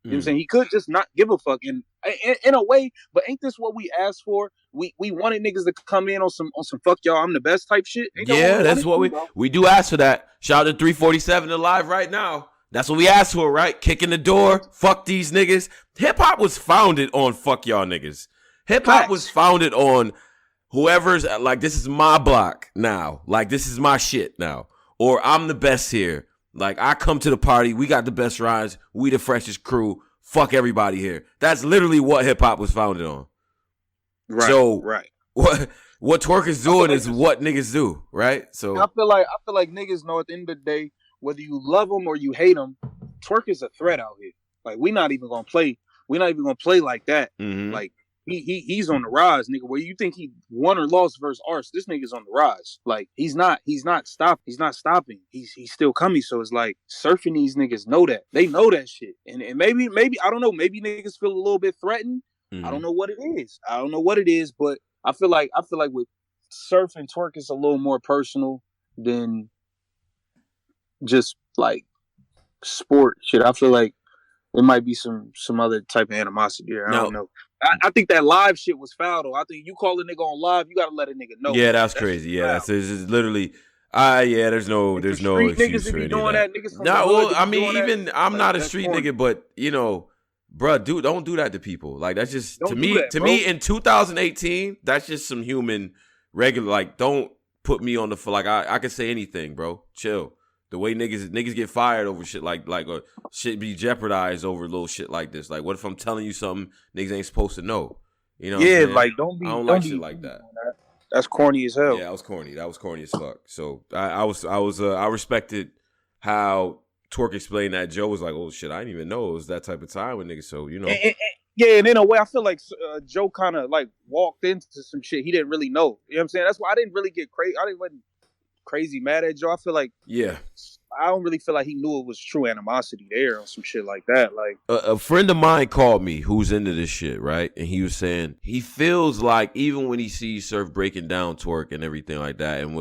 You know what I'm saying? He could just not give a fuck in a way, but ain't this what we asked for? We wanted niggas to come in on some fuck y'all, I'm the best type shit. That's what we do ask for that. Shout out to 347 Alive right now. That's what we asked for, right? Kicking the door, fuck these niggas. Hip hop was founded on fuck y'all niggas. Hip hop was founded on whoever's like, this is my block now. Like, this is my shit now. Or I'm the best here. Like, I come to the party, we got the best rhymes, we the freshest crew, fuck everybody here. That's literally what hip hop was founded on. Right. So right. What Twork is doing is what nggers do, right? So I feel like niggas know at the end of the day, whether you love them or you hate them, Twork is a threat out here. Like, we're not even gonna play like that. Mm-hmm. Like, he's on the rise, nigga. Where you think he won or lost versus Ars, this nigga's on the rise. Like, he's not stopping. He's still coming. So it's like, surfing these niggas know that. They know that shit. And maybe I don't know, maybe niggas feel a little bit threatened. Mm-hmm. I don't know what it is, but I feel like with Surf and Twork, it's a little more personal than just like sport shit. I feel like there might be some other type of animosity there. I don't know. I think that live shit was foul though. I think you call a nigga on live, you gotta let a nigga know. Yeah, that's crazy. Yeah, that's literally. There's no excuse for any of that. I'm not a street nigga, but bruh, dude, don't do that to people. Like, that's just to me in 2018. That's just some human regular. Like, don't put me on the like. I could say anything, bro. Chill. The way niggas get fired over shit like or shit be jeopardized over little shit like this. Like, what if I'm telling you something niggas ain't supposed to know? You know? Yeah, like don't like shit like that. That's corny as hell. Yeah, that was corny. That was corny as fuck. So I respected how Twork explained that. Joe was like, oh shit, I didn't even know it was that type of time with niggas. So and in a way, I feel like Joe kind of like walked into some shit he didn't really know. You know what I'm saying? That's why I didn't really get crazy. crazy mad at Joe. I feel like I don't really feel like he knew it was true animosity there or some shit like that. Like a friend of mine called me who's into this shit, right? And he was saying he feels like even when he sees Surf breaking down Twork and everything like that, and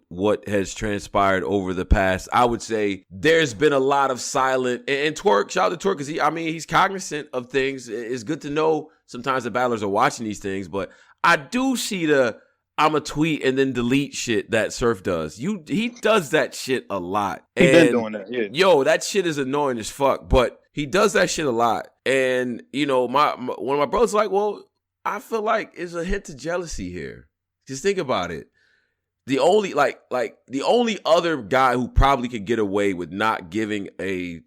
what has transpired over the past, I would say there's been a lot of silent. And Twork, shout out to Twork, because he's cognizant of things. It's good to know sometimes the battlers are watching these things, but I do see I'm a tweet and then delete shit that Surf does. He does that shit a lot. He been doing that, yeah. Yo, that shit is annoying as fuck, but he does that shit a lot. And, you know, one of my brothers like, well, I feel like there's a hint of jealousy here. Just think about it. The only the only other guy who probably could get away with not giving a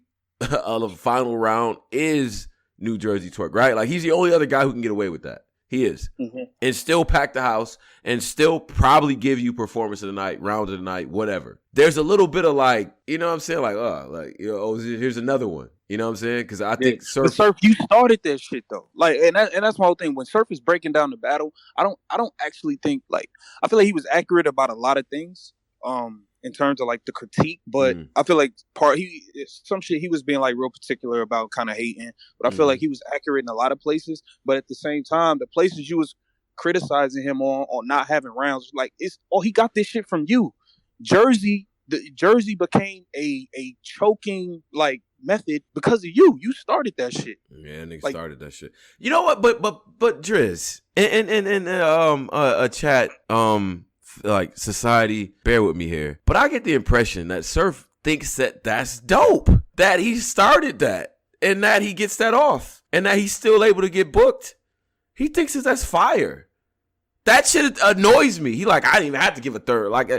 final round is New Jerzey Twork, right? Like, he's the only other guy who can get away with that. He is. Mm-hmm. And still pack the house and still probably give you performance of the night, round of the night, whatever. There's a little bit of like, you know what I'm saying? Like, here's another one. You know what I'm saying? Because I think Surf, you started that shit though. Like, and that's my whole thing. When Surf is breaking down the battle, I don't actually think, like, I feel like he was accurate about a lot of things. In terms of like the critique, but I feel like some shit he was being like real particular about, kind of hating, but I feel like he was accurate in a lot of places. But at the same time, the places you was criticizing him on not having rounds, like he got this shit from you. Jerzey became a choking like method because of you. You started that shit. Yeah, nigga started that shit. You know what? But Driz and a chat like society, bear with me here, but I get the impression that Surf thinks that that's dope, that he started that, and that he gets that off, and that he's still able to get booked. He thinks that's fire. That shit annoys me. He like, I didn't even have to give a third. Like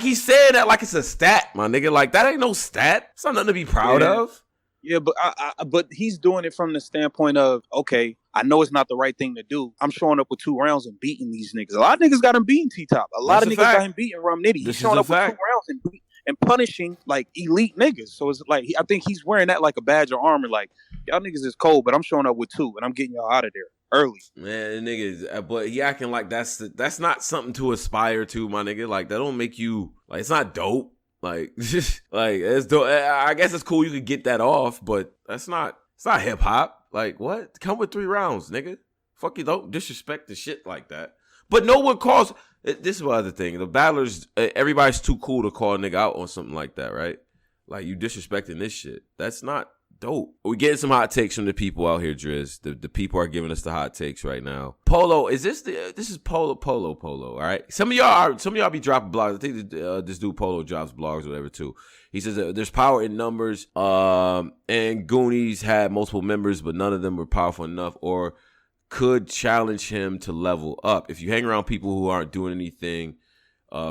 he's saying that like it's a stat, my nigga. Like, that ain't no stat. It's not nothing to be proud of. Yeah, but he's doing it from the standpoint of, okay, I know it's not the right thing to do. I'm showing up with 2 rounds and beating these niggas. A lot of niggas got him beating T-Top. A lot of niggas got him beating Rum Nitty. He's showing up with 2 rounds and punishing like elite niggas. So it's like, I think he's wearing that like a badge of armor. Like, y'all niggas is cold, but I'm showing up with 2 and I'm getting y'all out of there early. Man, niggas, but he acting like that's not something to aspire to, my nigga. Like, that don't make you, like, it's not dope. Like, like, it's dope. I guess it's cool you could get that off, but it's not hip hop. Like, what? Come with 3 rounds, nigga. Fuck you, don't disrespect the shit like that. But no one calls. This is the other thing. The battlers, everybody's too cool to call a nigga out on something like that, right? Like, you disrespecting this shit. That's not dope. We're getting some hot takes from the people out here, Driz. The people are giving us the hot takes right now. Polo, this is Polo, all right? Some of y'all be dropping blogs. I think this dude Polo drops blogs or whatever too. He says there's power in numbers, and Goonies had multiple members, but none of them were powerful enough or could challenge him to level up. If you hang around people who aren't doing anything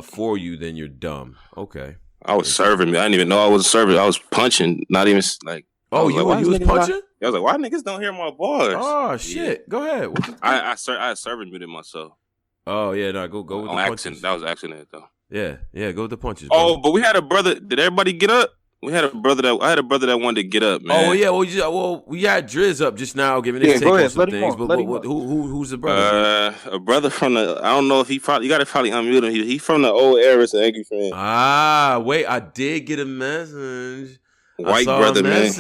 for you, then you're dumb. Okay. I was serving. I didn't even know I was serving. I was punching, not even like. Oh, you was punching? I was like, why niggas don't hear my bars? Oh, shit. Yeah. Go ahead. I servant muted myself. Oh, yeah. No, go with the punches. That was accident, though. Yeah. Go with the punches, bro. Oh, but we had a brother. Did everybody get up? I had a brother that wanted to get up, man. Oh, yeah. Well, we had Driz up just now giving his take on some things. But who's the brother? A brother from the, I don't know if he probably, you got to probably unmute him. He from the old era, so Angry Fan. Wait. I did get a message. White brother, man.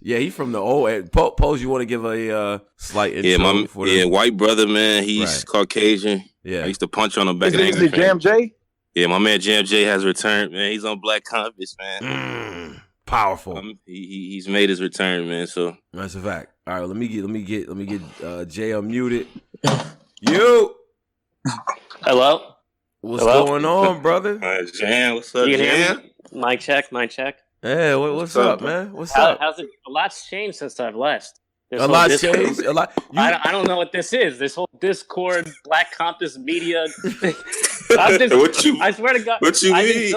Yeah, he from the old. Pose, you want to give a slight intro? White brother, man. He's Caucasian. Yeah, I used to punch on him back in the day. Jam J? Yeah, my man Jam J has returned, man. He's on Black Compass, man. Powerful. He's made his return, man. So that's a fact. All right, let me get Jay unmuted. You. Hello. What's going on, brother? Jam, what's up, Jam? Mic check. Hey, what's up, man? What's up? How's it? A lot's changed since I've left. A lot's changed. A lot. I don't know what this is. This whole Discord, Black Compass media. I swear to God. What you mean?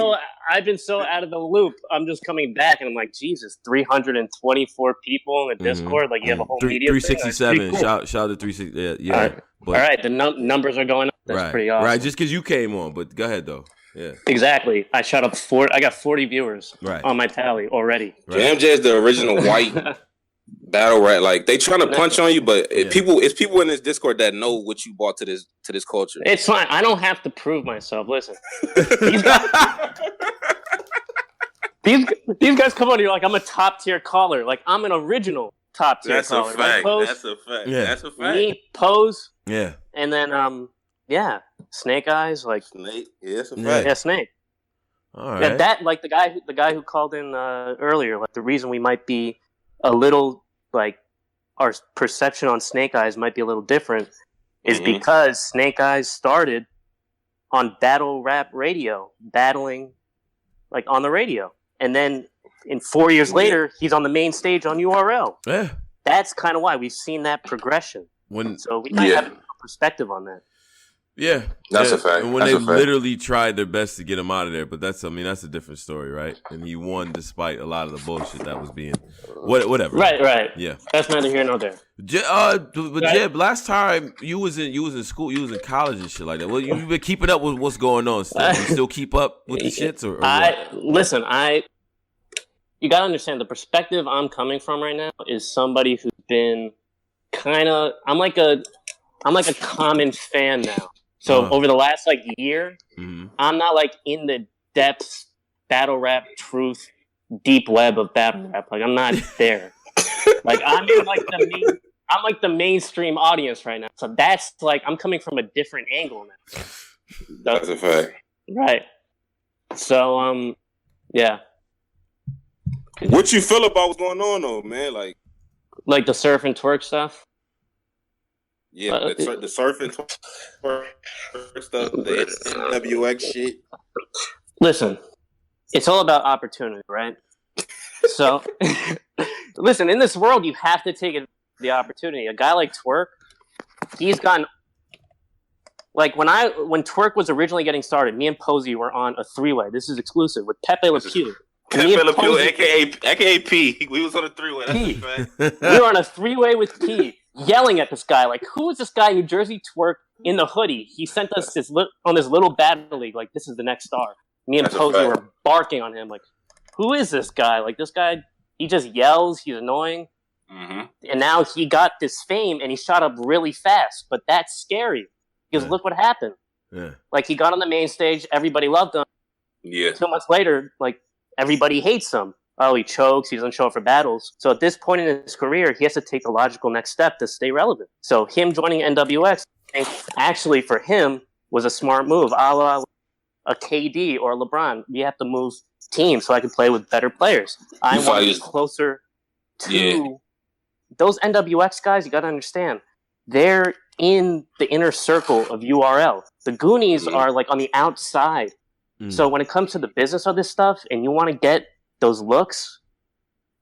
I've been so out of the loop. I'm just coming back, and I'm like, Jesus, 324 people in the Discord. Like, you have a whole media. 367. Cool. Shout out to 360. Yeah. All right. The numbers are going up. That's pretty awesome. Right. Just because you came on, but go ahead though. Yeah. Exactly. I shot up I got 40 viewers on my tally already. Jam J is the original white battle rap. Like they trying to punch on you, but it's people in this Discord that know what you brought to this culture. It's fine. I don't have to prove myself. Listen, these guys come on here like I'm a top tier caller. Like I'm an original top tier caller. That's a fact. Right, That's a fact. Yeah. That's a fact. Me, Pose. Yeah. And then Snake Eyes. Like Snake. Yeah, that's a fact. Yeah, Snake. All right. Yeah, that like the guy who called in earlier. Like the reason we might be a little like our perception on Snake Eyes might be a little different is because Snake Eyes started on battle rap radio, battling like on the radio, and then in 4 years later, he's on the main stage on URL. Yeah. That's kind of why we've seen that progression. So we might have a perspective on that. Yeah, that's a fact. And when they literally tried their best to get him out of there, but that's a different story, right? And he won despite a lot of the bullshit that was being, whatever. Right. Yeah, that's neither here nor there. Jeb, last time you was in school, you was in college and shit like that. Well, you've been keeping up with what's going on. Still, you still keep up with the shits, or what? Listen, you gotta understand the perspective I'm coming from right now is somebody who's been kind of. I'm like a common fan now. So over the last like year, I'm not like in the depths, battle rap, truth, deep web of battle rap. Like I'm not there. Like I'm in like the mainstream audience right now. So that's like I'm coming from a different angle now. That's a fact. Right. So yeah. What you feel about what's going on though, man? Like the Surf and Twork stuff? Yeah, the Surf and Twork stuff, the NWX shit. Listen, it's all about opportunity, right? So, listen, in this world, you have to take the opportunity. A guy like Twork, he's gotten... Like, when Twork was originally getting started, me and Posey were on a three-way. This is exclusive, with Pepe Le Pew. Pepe Le Pew, a.k.a. P. We was on a three-way. P. We were on a three-way with P. Yelling at this guy, like, who is this guy who Jerzey Twork in the hoodie? He sent us on this little battle league, like, this is the next star. Me and Posey were barking on him, like, who is this guy? Like, this guy, he just yells, he's annoying. And now he got this fame, and he shot up really fast, but that's scary, because look what happened. Yeah. Like, he got on the main stage, everybody loved him. Yeah. 2 months later, like, everybody hates him. Oh, he chokes, he doesn't show up for battles. So at this point in his career, he has to take the logical next step to stay relevant. So him joining NWX, I think actually for him, was a smart move. A la a KD or a LeBron. We have to move teams so I can play with better players. I want to be closer to those NWX guys. You got to understand, they're in the inner circle of URL. The Goonies are like on the outside. So when it comes to the business of this stuff and you want to get those looks,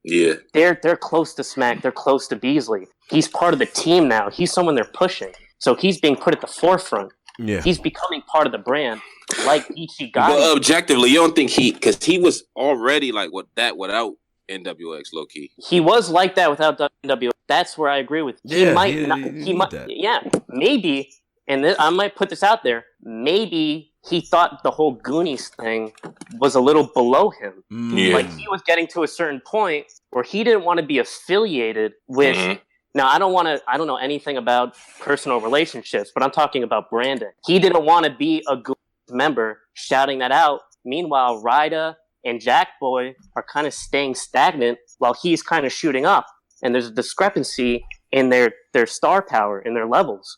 they're close to Smack. They're close to Beasley. He's part of the team now. He's someone they're pushing. So he's being put at the forefront. Yeah. He's becoming part of the brand, like Geechi Gotti. But objectively, you don't think because he was already like without NWX, low key. He was like that without NWX. That's where I agree with you. Yeah, He might. Yeah, maybe. And I might put this out there. Maybe he thought the whole Goonies thing was a little below him. Like he was getting to a certain point where he didn't want to be affiliated with. Now, I don't know anything about personal relationships, but I'm talking about branding. He didn't want to be a Goonies member shouting that out. Meanwhile, Ryda and Jackboy are kind of staying stagnant while he's kind of shooting up. And there's a discrepancy in their star power, in their levels.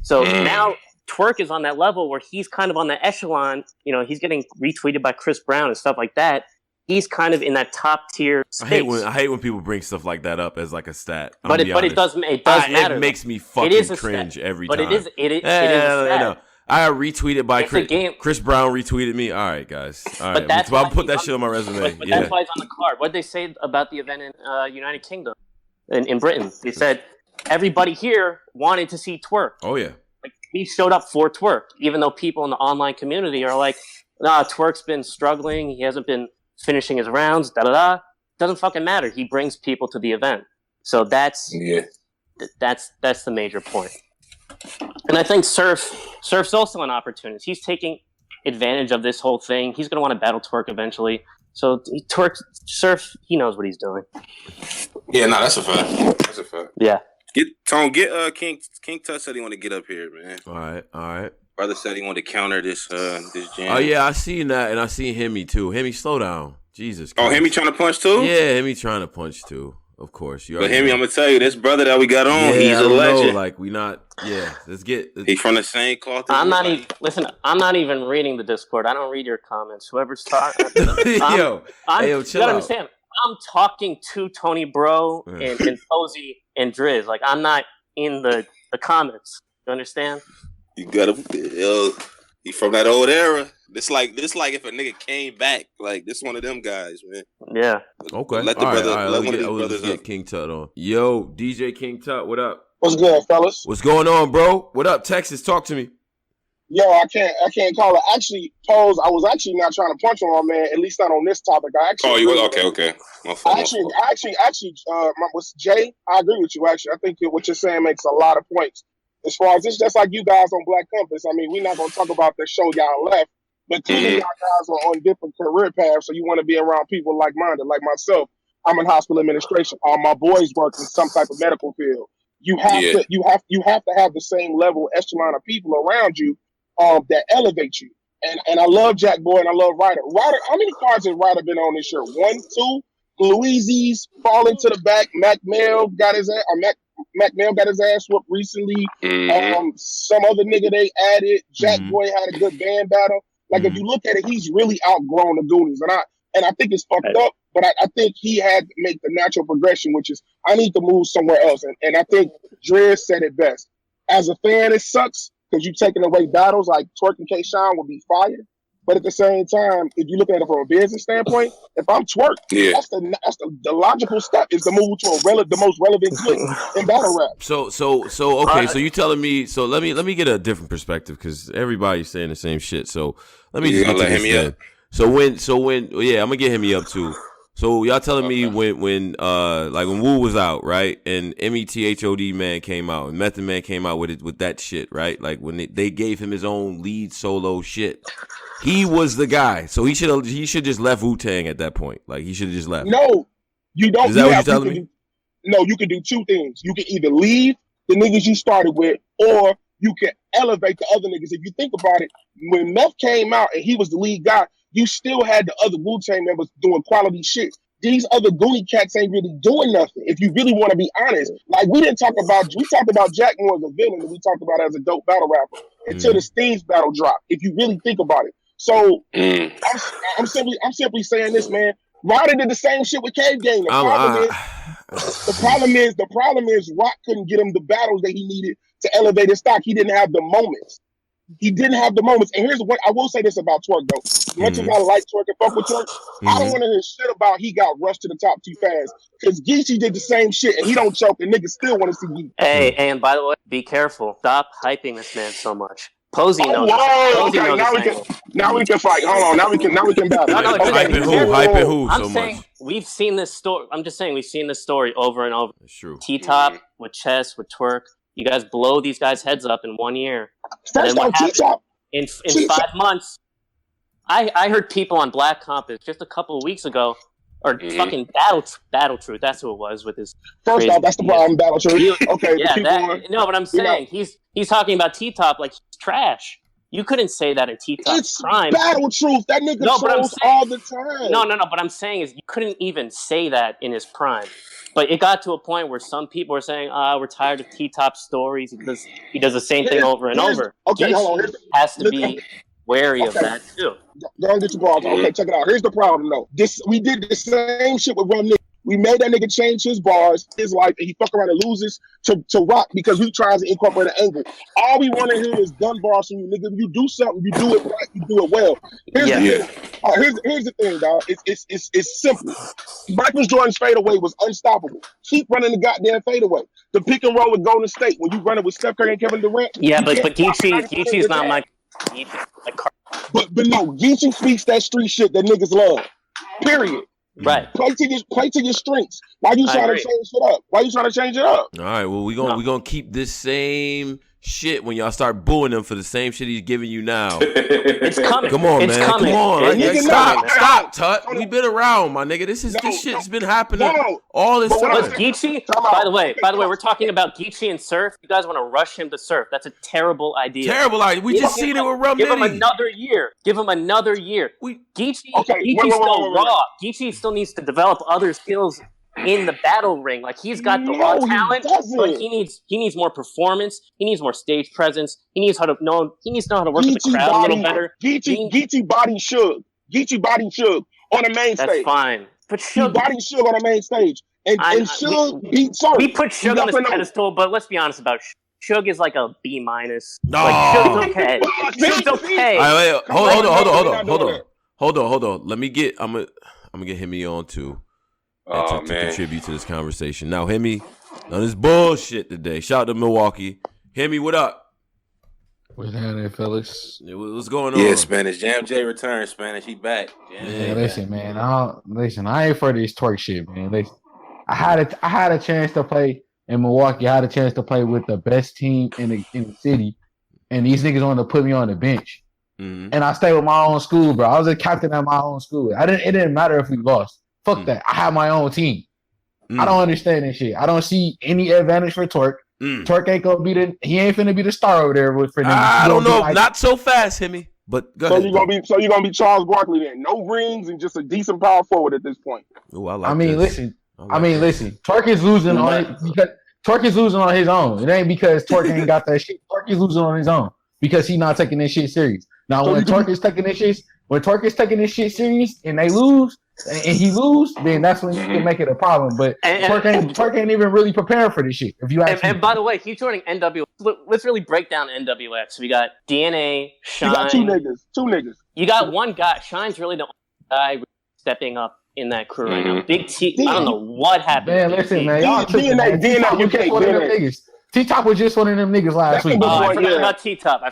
So now Twork is on that level where he's kind of on the echelon. You know, he's getting retweeted by Chris Brown and stuff like that. He's kind of in that top tier space. I hate when people bring stuff like that up as like a stat. But it does matter. It makes me fucking cringe every time. But it is a stat. I retweeted by Chris Brown retweeted me. All right, guys. All right, I'll put that shit on my resume. But that's why it's on the card. What did they say about the event in United Kingdom, in Britain? They said everybody here wanted to see Twork. Oh yeah. Like he showed up for Twork, even though people in the online community are like, "Nah, Twork's been struggling. He hasn't been finishing his rounds." Doesn't fucking matter. He brings people to the event. So that's the major point. And I think Surf's also an opportunist. He's taking advantage of this whole thing. He's going to want to battle Twork eventually. So Surf, he knows what he's doing. Yeah, no, that's a fact. That's a fact. Yeah. Get King Tut said he want to get up here, man. All right. Brother said he wanted to counter this jam. Oh yeah, I seen that, and I seen Hemi too. Hemi, slow down, Jesus Christ. Oh, Hemi trying to punch too? Yeah, Hemi trying to punch too. Of course, but Hemi, I'm gonna tell you, this brother that we got on, he's a legend. Like we not, let's get. He's from the same cloth. I'm not even. Listen, I'm not even reading the Discord. I don't read your comments. Whoever's talking, yo, chill you gotta understand. I'm talking to Tony Bro and Posey and Driz. Like I'm not in the comments. You understand? You gotta, he from that old era. This like if a nigga came back, like this one of them guys, man. Yeah. Okay. Let the brother. Let one of these brothers get King Tut on. Yo, DJ King Tut, what up? What's good, fellas? What's going on, bro? What up, Texas? Talk to me. Yo, I can't call it. Actually, Pose, I was actually not trying to punch on my man, at least not on this topic. You were okay. With Jay, I agree with you. Actually, I think what you're saying makes a lot of points. As far as it's just like you guys on Black Compass. I mean, we're not gonna talk about the show y'all left, but clearly y'all guys are on different career paths, so you want to be around people like-minded, like myself. I'm in hospital administration. All my boys work in some type of medical field. You have to have the same level echelon of people around you that elevate you. And I love Jack Boy and I love Ryder. Ryder, how many cards has Ryder been on this year? 1, 2. Louisi's falling to the back. Mac Mel got his ass whooped recently. Some other nigga they added. Jack Boy had a good band battle. Like if you look at it, he's really outgrown the Goonies, and I think it's fucked up. But I think he had to make the natural progression, which is I need to move somewhere else. And I think Drez said it best. As a fan, it sucks because you're taking away battles like Twork and K-Shine would be fire. But at the same time, if you look at it from a business standpoint, if I'm Twork, that's the logical step is to move to the most relevant clip in battle rap. So okay, so you telling me? So let me get a different perspective because everybody's saying the same shit. So let me just get to this then. So when I'm gonna get Hemi up too. So y'all telling me when Wu was out, right, and METHOD man came out and Method Man came out with that shit, right? Like when they gave him his own lead solo shit, he was the guy. So he should just left Wu-Tang at that point. Like he should have just left. No, you don't. Is that what you're telling me? No, you can do two things. You can either leave the niggas you started with, or you can elevate the other niggas. If you think about it, when Meth came out and he was the lead guy, you still had the other Wu-Tang members doing quality shit. These other Goonie cats ain't really doing nothing. If you really want to be honest, like we talked about Jack more as a villain than we talked about as a dope battle rapper until the Steams battle dropped. If you really think about it, so I'm simply saying this, man. Ryder did the same shit with Cave Gang. The problem is Rock couldn't get him the battles that he needed to elevate his stock. He didn't have the moments. And here's what I will say this about Twork though. As much as I like Twork and fuck with Twork, I don't want to hear shit about he got rushed to the top too fast. Because Geechi did the same shit and he don't choke and niggas still want to see Geechi. Hey, and by the way, be careful. Stop hyping this man so much. Posey knows. Now we can fight. Hold on. Now we can battle. Hyping who I'm so saying much? we've seen this story. I'm just saying we've seen this story over and over. It's true. T-Top with Chess with Twork. You guys blow these guys' heads up in 1 year. First off, T-Top. In 5 months, I heard people on Black Compass just a couple of weeks ago, or fucking Battle Truth. That's who it was with his. First off, that's the problem, Battle Truth. Okay, but I'm saying he's talking about T-Top like he's trash. You couldn't say that in T-Top's prime. Battle Truth. That nigga trolls all the time. No. But I'm saying is you couldn't even say that in his prime. But it got to a point where some people were saying, we're tired of T-Top stories because he does the same thing over and over. Okay, hold on. Has to be wary of that too. Don't get your balls. Okay, check it out. Here's the problem though. We did the same shit with Rum Nigga. We made that nigga change his bars, his life, and he fuck around and loses to Rock because he tries to incorporate an angle. All we want to hear is gun bars from you, nigga. You do something, you do it right, you do it well. Here's the thing, dog. It's simple. Michael Jordan's fadeaway was unstoppable. Keep running the goddamn fadeaway. The pick and roll with Golden State when you run it with Steph Curry and Kevin Durant. Yeah, but Geechi's not my. But no, Geechi speaks that street shit that niggas love. Period. Right. Play to your strengths. Why you trying to change it up? All right. Well, we're gonna keep this same shit when y'all start booing him for the same shit he's giving you now. It's coming. Come on, it's man. Coming. Come on. It's Stop, Tut. We been around, my nigga. This shit's been happening all this time. But Geechi, by the way, we're talking about Geechi and Surf. You guys want to rush him to Surf? That's a terrible idea. Terrible idea. We just seen it with Rum Give him Nitty. another year. Geechi, Geechi's wait, still raw. Geechi still needs to develop other skills in the battle ring. Like, he's got the raw talent, but he needs more performance. He needs more stage presence. He needs to know how to work with the crowd a little better. Geechi body Suge. Geechi body Suge on the main stage. That's fine. But Suge, he body Suge on the main stage. And Suge beat Surf. We put Suge on this pedestal, but let's be honest about Suge is like a B-. No. Like, Suge's okay. Suge's okay. Right, hold on. I'm gonna get Hemi on too. To contribute to this conversation. Now, Hemi, on this bullshit today. Shout out to Milwaukee. Hemi, what up? What's happening, fellas? What's going on? Yeah, Spanish. Jam J returns, Spanish. He back. Listen, man. I ain't for this twerk shit, man. Listen, I had a chance to play in Milwaukee. I had a chance to play with the best team in the city, and these niggas wanted to put me on the bench. Mm-hmm. And I stayed with my own school, bro. I was a captain at my own school. It didn't matter if we lost. Fuck that. I have my own team. I don't understand this shit. I don't see any advantage for Twork. Twork ain't gonna he ain't finna be the star over there for them. I don't know. Not so fast, Hemi. But go ahead. You're gonna be Charles Barkley then. No rings and just a decent power forward at this point. Ooh, listen. Twork is losing on it because Twork is losing on his own. It ain't because Twork ain't got that shit. Twork is losing on his own because he's not taking this shit serious. Now when Twork is taking this shit serious and they lose, and he lose, then that's when you can make it a problem. But Twork ain't even really prepared for this shit. If you ask me. And by the way, he's joining NWX. Let's really break down NWX. We got DNA, Shine. You got two niggas. You got one guy. Shine's really the only guy stepping up in that crew right now. Big T. I don't know what happened. Man, listen, man. Y'all DNA. T-Top was just one of them niggas last week. I forgot about T-Top.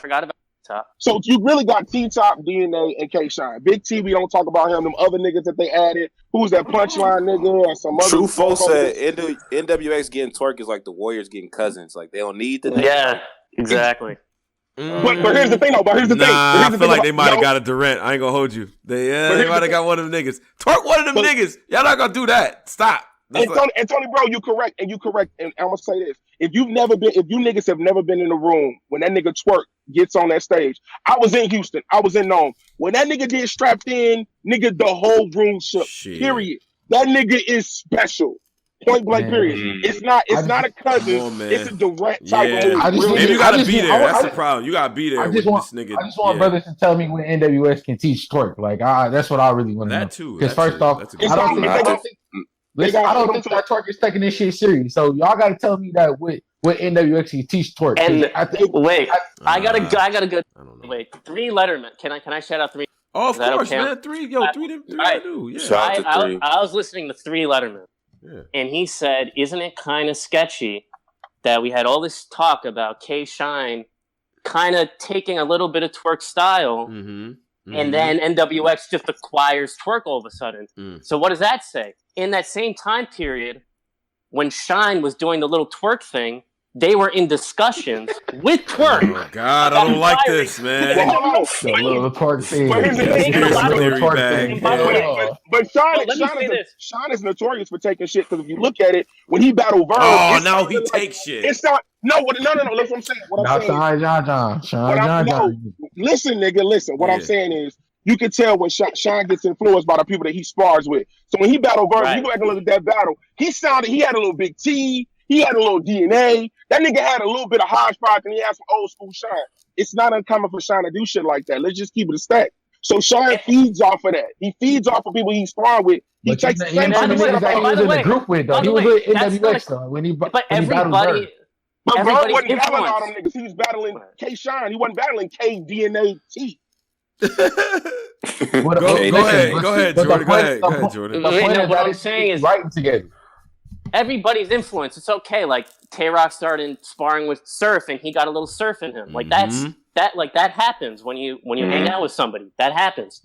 Top. So you really got T-Top, DNA, and K-Shine. Big T, we don't talk about him. Them other niggas that they added. Who's that punchline nigga or some other? True folks said NWX getting Twork is like the Warriors getting Cousins. Like, they don't need the name. Yeah, exactly. But here's the thing, though. I feel like they might have got a Durant. I ain't gonna hold you. They might have got one of them niggas. Twork one of them niggas. Y'all not gonna do that. Stop. And Tony, bro, you correct. And I'm gonna say this: if you niggas have never been in the room when that nigga Twork gets on that stage. I was in Houston. I was in Nome. When that nigga get strapped in, nigga, the whole room shook. Shit. Period. That nigga is special. Point blank. Period. It's not a cousin. It's a direct type of movie. Maybe you gotta be there. That's the problem. You gotta be there. I just want brothers to tell me when NWX can teach Twork. Like, that's what I really want to know. That too. Because first off, I don't think that Twork is taking this shit serious. So y'all gotta tell me that with NWX can teach Twork. And I got a good. Wait, 3 Letterman. Can I shout out 3? Oh, of course, man. 3. Yo, 3 I do. Yeah. I was listening to 3 Letterman. Yeah. And he said, isn't it kind of sketchy that we had all this talk about K-Shine kind of taking a little bit of Twork style, and then NWX just acquires Twork all of a sudden? So what does that say? In that same time period, when Shine was doing the little Twork thing, they were in discussions with Twork. Oh, God, I don't like this, man. The little Twork thing. But Sean is notorious for taking shit, because if you look at it, when he battled Verb... now he takes shit. It's not... No, that's what I'm saying. John. Listen, nigga, listen. What I'm saying is, you can tell when Sean gets influenced by the people that he spars with. So when he battled Verb, you go back and look at that battle, he had a little Big T, he had a little DNA. That nigga had a little bit of hodgepodge, and he had some old school Shine. It's not uncommon for Shine to do shit like that. Let's just keep it a stack. So Shine feeds off of that. He feeds off of people he's sparring with. He takes the same shit that he was in the group with, though. He was with NWX, though. But everybody... But Verb wasn't battling all them niggas. He was battling K-Shine. He wasn't battling K-DNA-T. Go ahead, Jordan. What I'm saying is... writing together. Everybody's influence. It's okay. Like, Tay-Rock started sparring with Surf, and he got a little Surf in him. Like, that happens when you hang out with somebody. That happens.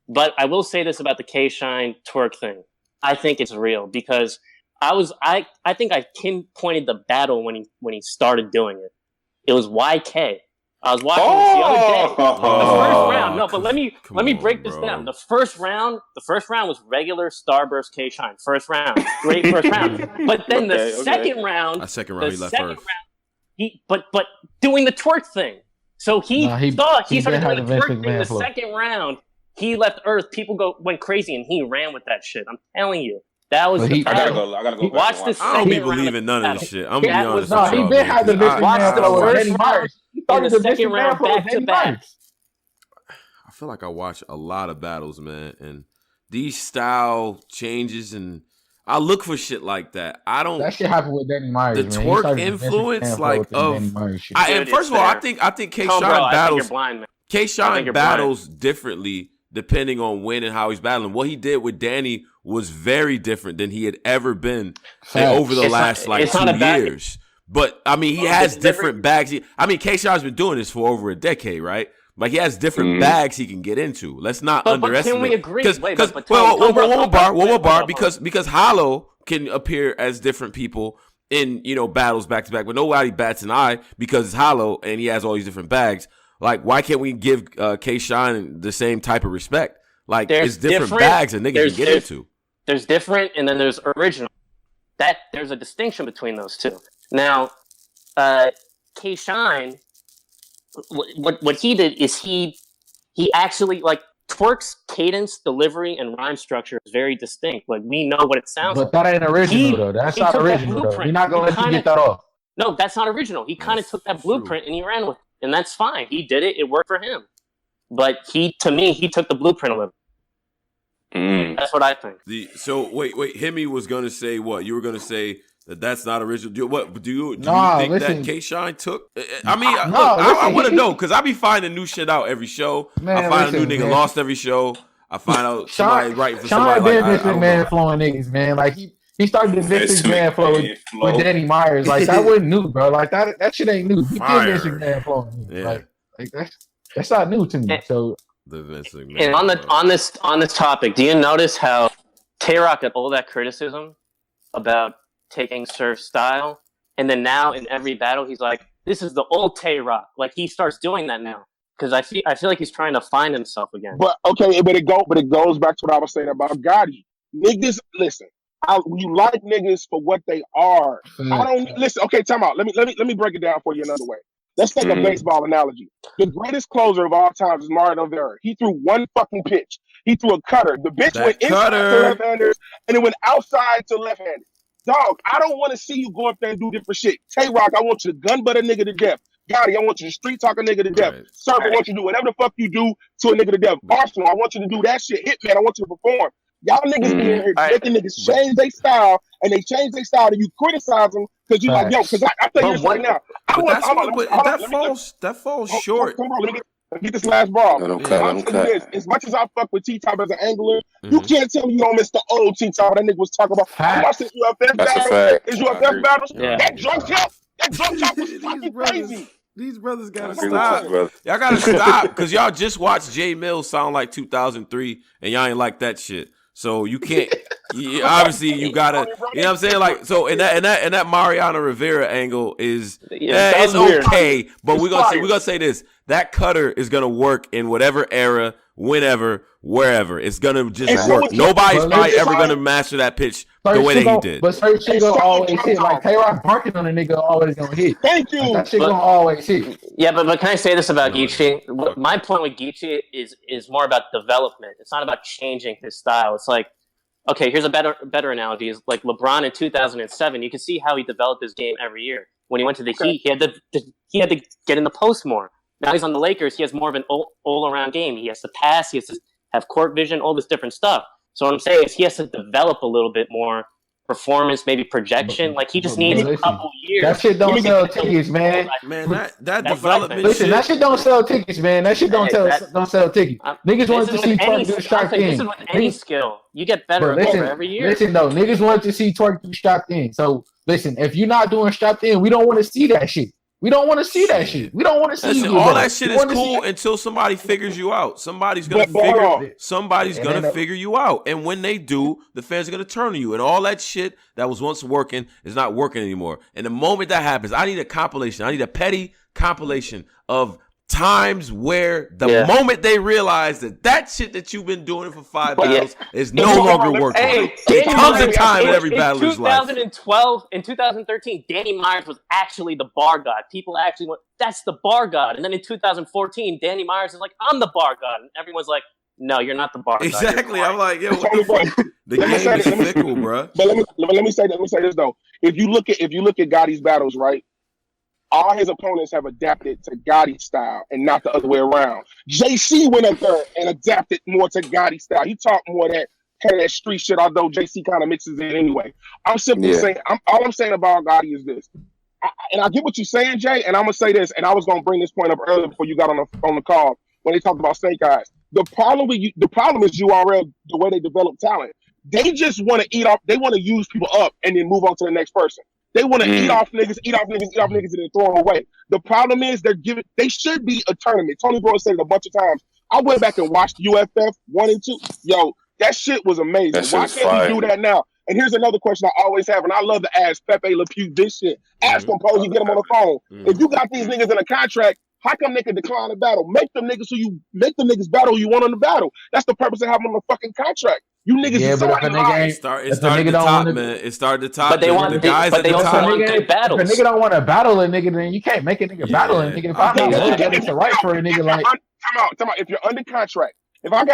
But I will say this about the K-Shine Twork thing. I think it's real, because I think I pinpointed the battle when he started doing it. It was YK. I was watching this the other day. The first round. No, but let me break this down. The first round was regular Starburst K Shine. First round. Great first round. But then the second round. He left first. But doing the twerk thing. So he started doing the twerk thing in the second round. He left Earth. People went crazy, and he ran with that shit. I'm telling you. That was I gotta go. Watch this. I don't be believing none of this shit. I'm gonna be honest. No, he been had the Vince McMahon flow with Danny Myers. He started the second round back to back. I feel like I watch a lot of battles, man, and these style changes, and I look for shit like that. I don't. That shit happened with Danny Myers. The twerk influence, like and first of all, I think K Shine battles differently depending on when and how he's battling. What he did with Danny was very different than he had ever been over the last 2 years. But I mean, he has different bags. K-Shot's been doing this for over a decade, right? Like he has different bags he can get into. Let's not underestimate. But can we agree? One more bar, because Hollow can appear as different people in battles back to back, but nobody bats an eye because it's Hollow and he has all these different bags. Like, why can't we give K-Shine the same type of respect? Like, it's different bags a nigga can get into. There's different, and then there's original. There's a distinction between those two. Now, K-Shine, what he did is he actually, like, Twork's cadence, delivery, and rhyme structure is very distinct. Like, we know what it sounds like. But that ain't original, though. That's not original, though. You're not going to let you get that off. No, that's not original. He kind of took that blueprint and he ran with it. And that's fine. He did it. It worked for him. But he took the blueprint a little. That's what I think. So wait. Hemi was gonna say what? You were gonna say that's not original. Do you think that K-Shine took? I mean, I want to know because I be finding new shit out every show. Man, I find a new nigga lost every show. I find out somebody writing for somebody. Sean been Vince McMahon flowing niggas, man. Like he started the Vince McMahon flow with Danny Myers. Like that wasn't new, bro. Like that shit ain't new. He did Vince McMahon flowing. Yeah. Like that's not new to me. So the Vince McMahon. And on this topic, do you notice how Tay-Rock got all that criticism about taking Surf style, and then now in every battle he's like, "This is the old Tay-Rock." Like he starts doing that now because I feel like he's trying to find himself again. But it goes back to what I was saying about Gotti. Niggas, listen. You like niggas for what they are. I don't listen. Okay, time out. Let me break it down for you another way. Let's take a baseball analogy. The greatest closer of all time is Mario Rivera. He threw one fucking pitch. He threw a cutter. The bitch went inside to left-handers and it went outside to left-handers. Dog, I don't want to see you go up there and do different shit. Tay-Rock, I want you to gun butt a nigga to death. Gotti, I want you to street talk a nigga to death. Right. Surf, I want you to do whatever the fuck you do to a nigga to death. Arsenal, I want you to do that shit. Hitman, I want you to perform. Y'all niggas be in here making niggas change their style, and they change their style, and you criticize them because you like, yo, because I tell you this right now. That falls short. Let me get this last ball. As much as I fuck with T-Top as an angler, you can't tell me you don't miss the old T-Top that nigga was talking about. I watched this UFF battle. His UFF battles. That drunk chop was fucking crazy. These brothers gotta stop. Y'all gotta stop because y'all just watched J Mills sound like 2003, and y'all ain't like that shit. So you can't. Obviously, you gotta. You know what I'm saying? Like so, and that Mariano Rivera angle is it's okay, but we're gonna say this. That cutter is gonna work in whatever era, whenever, wherever. It's gonna just work. Nobody's probably ever gonna master that pitch the way that he did. But certain shit gonna always hit. Like Tay-Rock barking on a nigga always gonna hit. Thank you. Like, that shit gonna always hit. Yeah, but can I say this about Geechi? My point with Geechi is more about development. It's not about changing his style. It's like, okay, here's a better analogy. Is like LeBron in 2007. You can see how he developed his game every year. When he went to the Heat, he had to get in the post more. Now he's on the Lakers. He has more of an all-around game. He has to pass. He has to have court vision, all this different stuff. So what I'm saying is he has to develop a little bit more performance, maybe projection. Like he just needs a couple years. That shit don't sell tickets, man. Man, that development. Listen, that shit don't sell tickets, man. That shit don't sell tickets. Niggas wanted to see Twork do strapped in. This is with any skill. You get better every year. Listen though, niggas wanted to see Twork do strapped in. So listen, if you're not doing strapped in, we don't want to see that shit. We don't want to see that shit. We don't want to see you. All that shit is cool until somebody figures you out. Somebody's gonna figure you out, and when they do, the fans are gonna turn on you. And all that shit that was once working is not working anymore. And the moment that happens, I need a compilation. I need a petty compilation of times where the moment they realize that shit that you've been doing for 5 battles is no longer working. Hey, it comes a time in every battler's life. In 2012, in 2013, Danny Myers was actually the bar god. People actually went, that's the bar god. And then in 2014, Danny Myers is like, I'm the bar god. And everyone's like, no, you're not the bar god. Exactly. I'm like, yo, what the fuck? The game is fickle, bro. But let me say this though. If you look at Gotti's battles, right? All his opponents have adapted to Gotti's style and not the other way around. JC went up there and adapted more to Gotti's style. He talked more that street shit, although JC kind of mixes it anyway. I'm simply saying, all I'm saying about Gotti is this. And I get what you're saying, Jay, and I'm going to say this, and I was going to bring this point up earlier before you got on the call when they talked about Snake Eyes. The problem is URL, the way they develop talent. They just want to eat off, they want to use people up and then move on to the next person. They want to eat off niggas, and then throw them away. The problem is they should be a tournament. Tony Bro said it a bunch of times. I went back and watched UFF 1 and 2. Yo, that shit was amazing. Why can't we do that now? And here's another question I always have, and I love to ask Pepe Le Pew this shit. Ask them, Posey, get them on the phone. If you got these niggas in a contract, how come they can decline the battle? Make them niggas battle who you want on the battle. That's the purpose of having them on a fucking contract. You niggas, yeah, but if a nigga ain't, it started at the top, man. It started at the top. But they want the guys at the top. Battles. If a nigga don't want to battle a nigga, then you can't make a nigga battle a nigga. If I'm not looking, it's a right for a nigga like. Come out. If you're under contract, if y'all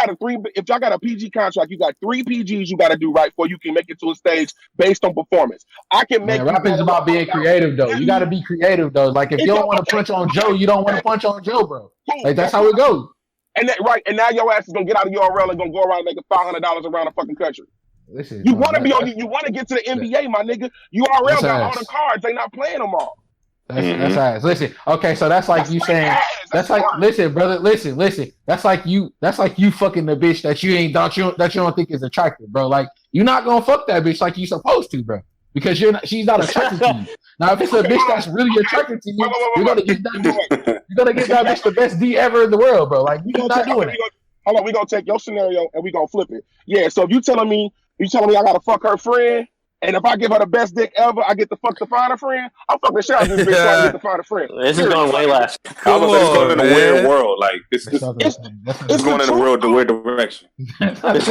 got a PG contract, you got 3 PGs you got to do right before you can make it to a stage based on performance. I can make. Rapping is about being creative, though. You got to be creative, though. Like if you don't want to punch on Joe, you don't want to punch on Joe, bro. Like that's how it goes. And now your ass is gonna get out of URL and gonna go around and make $500 around the fucking country. Listen, you want to be on. You want to get to the NBA, my nigga. URL got all the cards. They not playing them all. That's ass. Listen, okay, so that's like you saying. That's like listen, brother. Listen. That's like you fucking the bitch that you don't think is attractive, bro. Like you're not gonna fuck that bitch like you supposed to, bro. Because she's not attracted to you. Now, if it's a bitch that's really attracted to you, you're gonna get that bitch. You're gonna get that bitch the best D ever in the world, bro. Like you're not doing it. Hold on, we're gonna take your scenario and we're gonna flip it. Yeah, so if you telling me I gotta fuck her friend, and if I give her the best dick ever, I get to fuck to find a friend, I'm fucking shit out this bitch so I get to find a friend. This is going way left. I was it's going in a weird world. Like this is going in a weird direction. I don't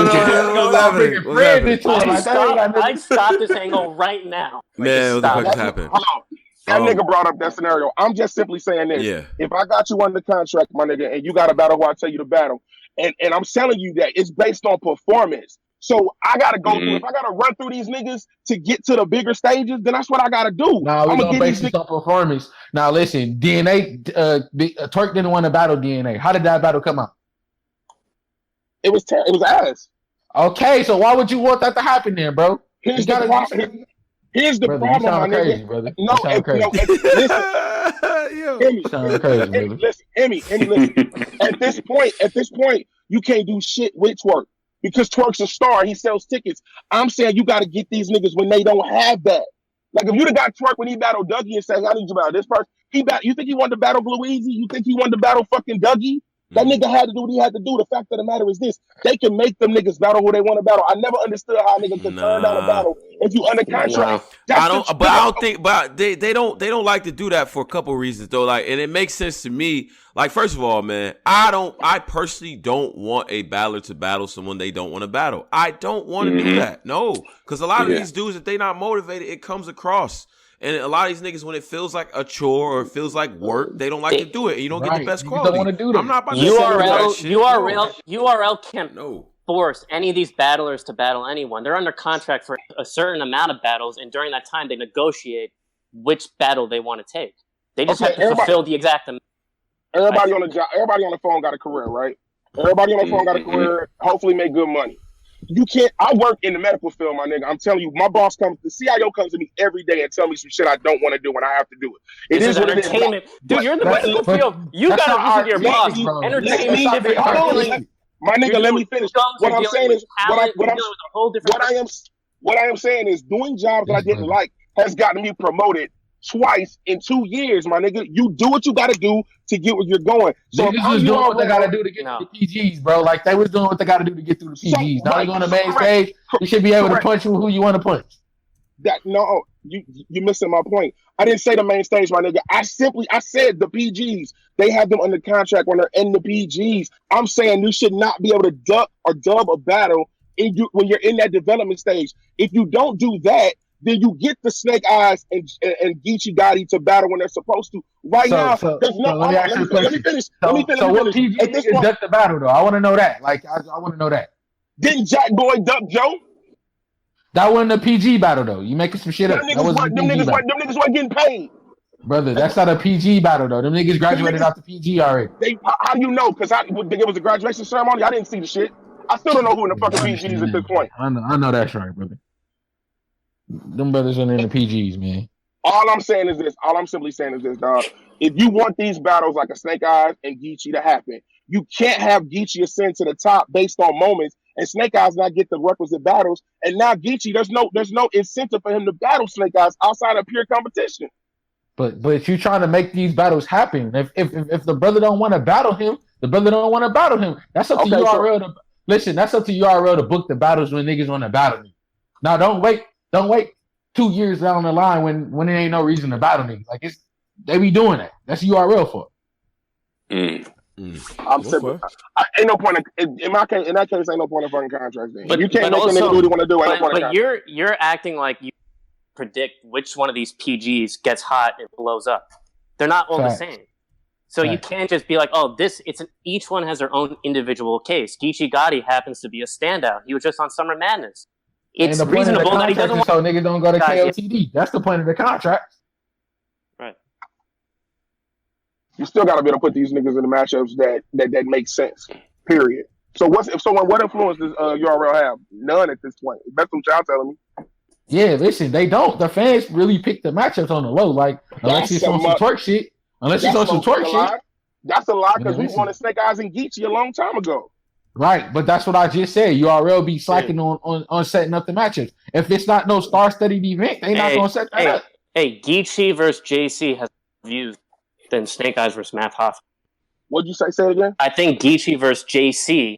know. What's happening? I'd stop this angle right now. Man, what the fuck is happening? Hold on. That nigga brought up that scenario. I'm just simply saying this. Yeah. If I got you under contract, my nigga, and you got a battle where I tell you to battle, and I'm telling you that it's based on performance. So I gotta go through. If I gotta run through these niggas to get to the bigger stages, then that's what I gotta do. Nah, we're gonna base this on performance. Now listen, DNA. Twork didn't want to battle DNA. How did that battle come out? It was ass. Okay, so why would you want that to happen then, bro? Here's the problem. Here's the problem, my nigga. Brother. No, listen, At this point, you can't do shit with Twork because Twork's a star. He sells tickets. I'm saying you got to get these niggas when they don't have that. Like if you'd have got Twork when he battled Dougie and said, "I need you to battle this person," you think he wanted to battle Blue Easy? You think he wanted to battle fucking Dougie? That nigga had to do what he had to do. The fact of the matter is this: they can make them niggas battle who they want to battle. I never understood how a nigga could turn down a battle if you under contract. I don't think. But they don't like to do that for a couple reasons though. Like, and it makes sense to me. Like, first of all, man, I personally don't want a battler to battle someone they don't want to battle. I don't want to do that. No, because a lot of these dudes, if they not motivated, it comes across. And a lot of these niggas, when it feels like a chore or it feels like work, they don't like to do it. And you don't get the best quality. Don't want to do that. I'm not about to say URL can't force any of these battlers to battle anyone. They're under contract for a certain amount of battles, and during that time, they negotiate which battle they want to take. They just have to fulfill the exact amount. Everybody on the phone got a career, right? Everybody on the phone got a career. Hopefully, make good money. You can't. I work in the medical field, my nigga. I'm telling you, my boss the CIO comes to me every day and tell me some shit I don't want to do, and I have to do it. It is what entertainment. It is. Dude, you're in the medical field. You gotta listen to your boss. Entertainment. My nigga, let me finish. What I'm saying is, what I am saying is, doing jobs that I didn't like has gotten me promoted twice in 2 years, my nigga. You do what you got to do to get where you're going. So niggas was doing what they got to do to get through the PGs, bro. Like they was doing what they got to do to get through the PGs. Now they go on the main stage. You should be able to punch who you want to punch. You missing my point. I didn't say the main stage, my nigga. I said the PGs. They have them under contract when they're in the PGs. I'm saying you should not be able to duck or dub a battle when you're in that development stage. If you don't do that, then you get the Snake Eyes and Geechi Gotti to battle when they're supposed to. Right now, there's no. Let me ask you a question. Let me finish. So what PG niggas duck the battle though? I want to know that. Like I want to know that. Didn't Jack Boy duck Joe? That wasn't a PG battle though. You making some shit up. Them niggas weren't getting paid. Brother, that's not a PG battle though. Them niggas graduated out the PG already. How do you know? Because it was a graduation ceremony. I didn't see the shit. I still don't know who in the fucking PGs at this point. I know that's right, brother. Them brothers are in the PGs, man. All I'm simply saying is this, dog. If you want these battles like a Snake Eyes and Geechi to happen, you can't have Geechi ascend to the top based on moments and Snake Eyes not get the requisite battles. And now Geechi, there's no incentive for him to battle Snake Eyes outside of pure competition. But you trying to make these battles happen. If the brother don't want to battle him, the brother don't want to battle him. That's up to URL to listen. That's up to URL to book the battles when niggas want to battle me. Now don't wait 2 years down the line when there ain't no reason to battle niggas. Like they be doing that. That's URL for. I'm simple. Ain't no point in that case. Ain't no point in fucking contracts. But you can't make a nigga do what he want to do. But you're acting like you predict which one of these PGs gets hot and blows up. They're not all the same. So you can't just be like, oh, each one has their own individual case. Geechi Gotti happens to be a standout. He was just on Summer Madness. It's reasonable that he doesn't want so niggas don't go to KOTD. That's the point of the contract. Right. You still got to be able to put these niggas in the matchups that make sense. Period. So what influence does URL have? None at this point. That's what y'all telling me. Yeah, listen, they don't. The fans really pick the matchups on the low. Like unless it's on some twerk shit. Unless it's on some twerk shit. That's a lie because we wanted Snake Eyes and Geechi a long time ago. Right, but that's what I just said. URL be slacking on setting up the matchups. If it's not no star-studded event, they not gonna set that up. Hey, Geechi versus JC has more views than Snake Eyes versus Math Hoff. What'd you say? Say it again. I think Geechi versus JC